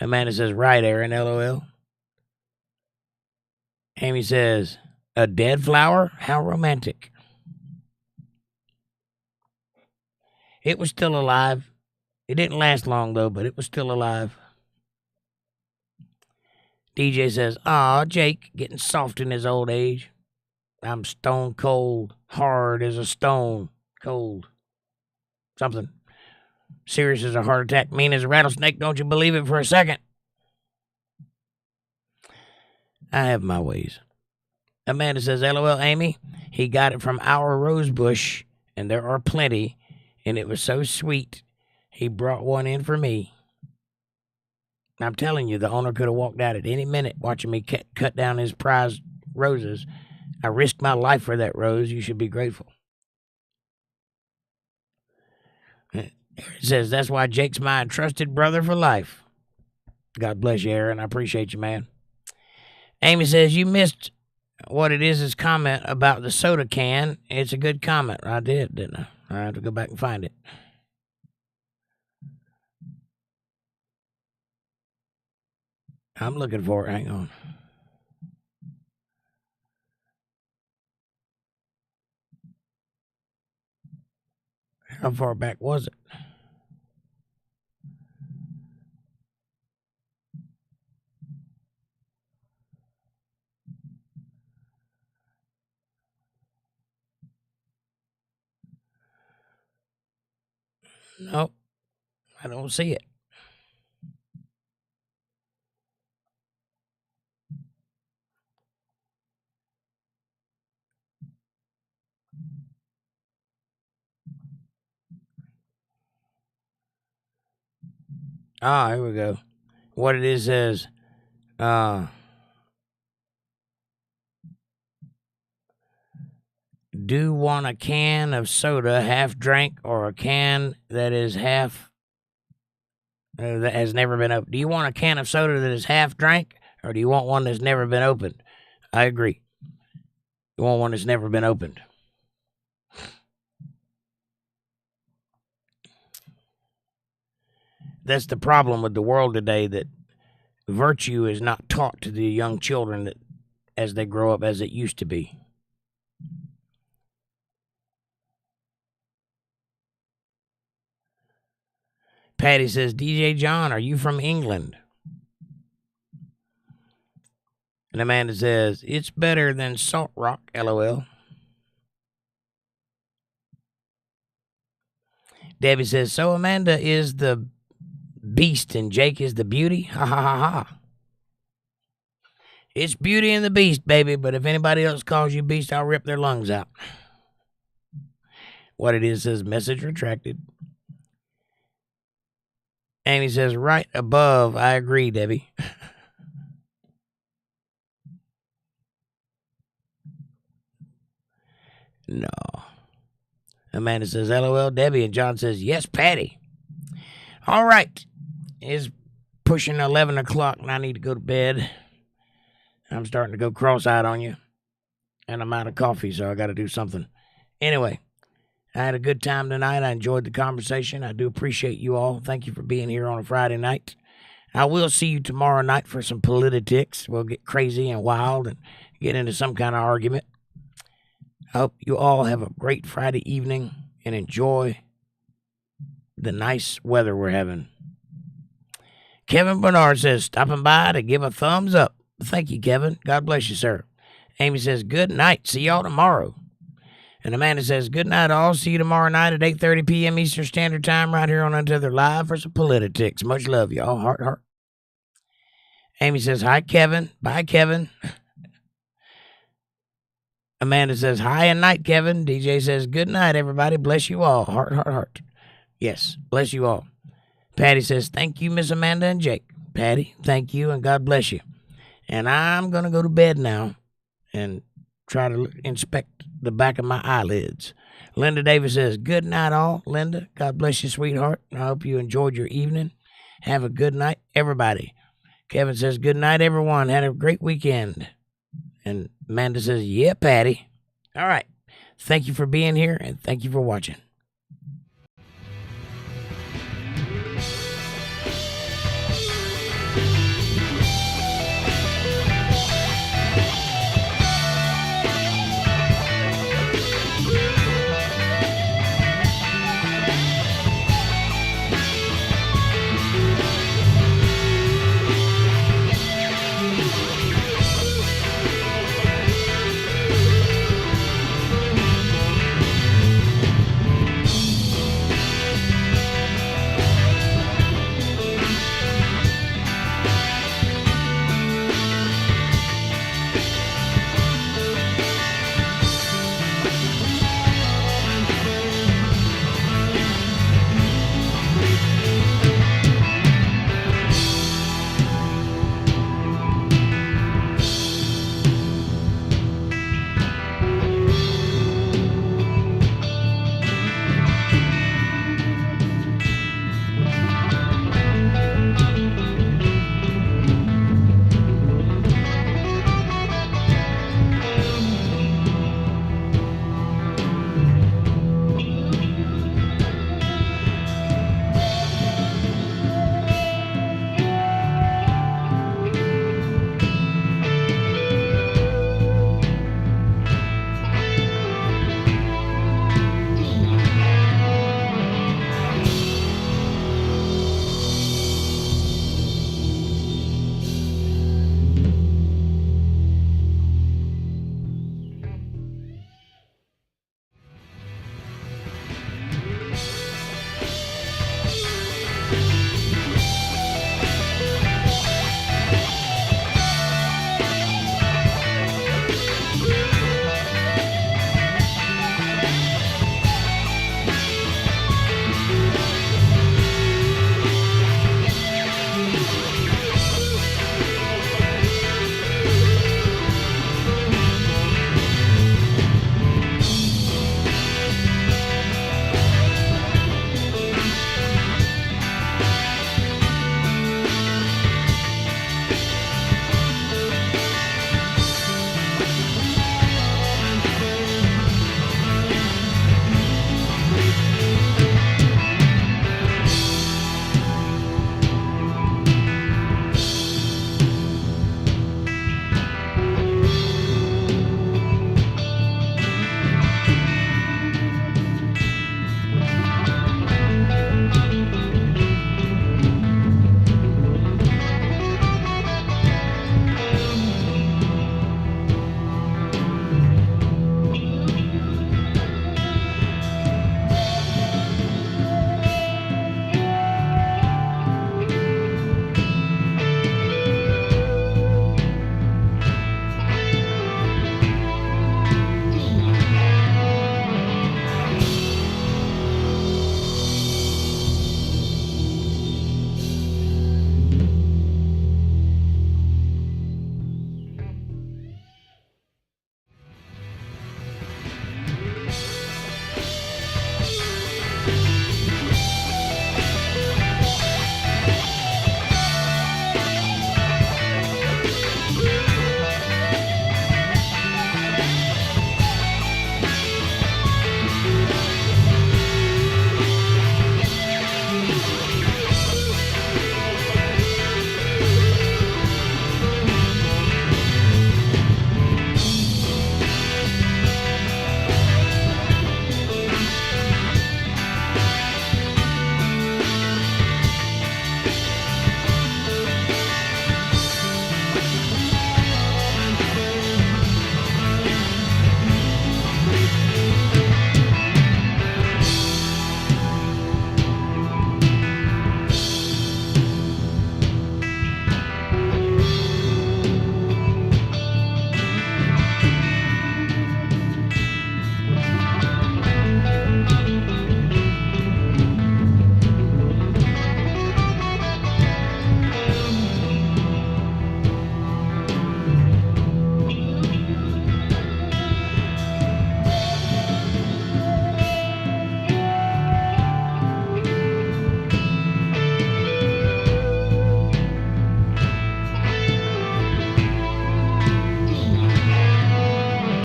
Amanda says, right, Aaron, LOL. Amy says, a dead flower? How romantic. It was still alive. It didn't last long, though, but it was still alive. DJ says, aw, Jake, getting soft in his old age. I'm stone cold, hard as a stone, cold. Something. Serious as a heart attack, mean as a rattlesnake, don't you believe it for a second. I have my ways. Amanda says, LOL, Amy, he got it from our rose bush, and there are plenty, and it was so sweet. He brought one in for me. I'm telling you, the owner could have walked out at any minute watching me cut down his prized roses. I risked my life for that rose. You should be grateful. It says, that's why Jake's my trusted brother for life. God bless you, Aaron. I appreciate you, man. Amy says, you missed what it is his comment about the soda can. It's a good comment. I did, didn't I? I have to go back and find it. I'm looking for it. Hang on. How far back was it? Nope. I don't see it. Here we go. What it is says, do want a can of soda half drank or a can that is half that has never been opened? Do you want a can of soda that is half drank, or do you want one that's never been opened? I agree. You want one that's never been opened. That's the problem with the world today, that virtue is not taught to the young children that, as they grow up, as it used to be. Patty says, DJ John, are you from England? And Amanda says, it's better than Salt Rock, LOL. Debbie says, so Amanda is the beast and Jake is the beauty? Ha ha ha ha. It's Beauty and the Beast, baby, but if anybody else calls you beast, I'll rip their lungs out. What it is says, message retracted. Amy says, right above, I agree, Debbie. No. Amanda says, LOL, Debbie. And John says, yes, Patty. All right. It's pushing 11 o'clock and I need to go to bed. I'm starting to go cross-eyed on you. And I'm out of coffee, so I got to do something. Anyway, I had a good time tonight. I enjoyed the conversation. I do appreciate you all. Thank you for being here on a Friday night. I will see you tomorrow night for some politics. We'll get crazy and wild and get into some kind of argument. I hope you all have a great Friday evening and enjoy the nice weather we're having. Kevin Bernard says, stopping by to give a thumbs up. Thank you, Kevin. God bless you, sir. Amy says, good night. See y'all tomorrow. And Amanda says, good night all. See you tomorrow night at 8:30 p.m. Eastern Standard Time right here on Untethered Live for some politics. Much love, y'all. Heart, heart. Amy says, hi, Kevin. Bye, Kevin. Amanda says, hi and night, Kevin. DJ says, good night, everybody. Bless you all. Heart, heart, heart. Yes, bless you all. Patty says, thank you, Miss Amanda and Jake. Patty, thank you, and God bless you. And I'm going to go to bed now and try to inspect the back of my eyelids. Linda Davis says, good night, all. Linda, God bless you, sweetheart. I hope you enjoyed your evening. Have a good night, everybody. Kevin says, good night, everyone. Had a great weekend. And Amanda says, yeah, Patty. All right. Thank you for being here, and thank you for watching.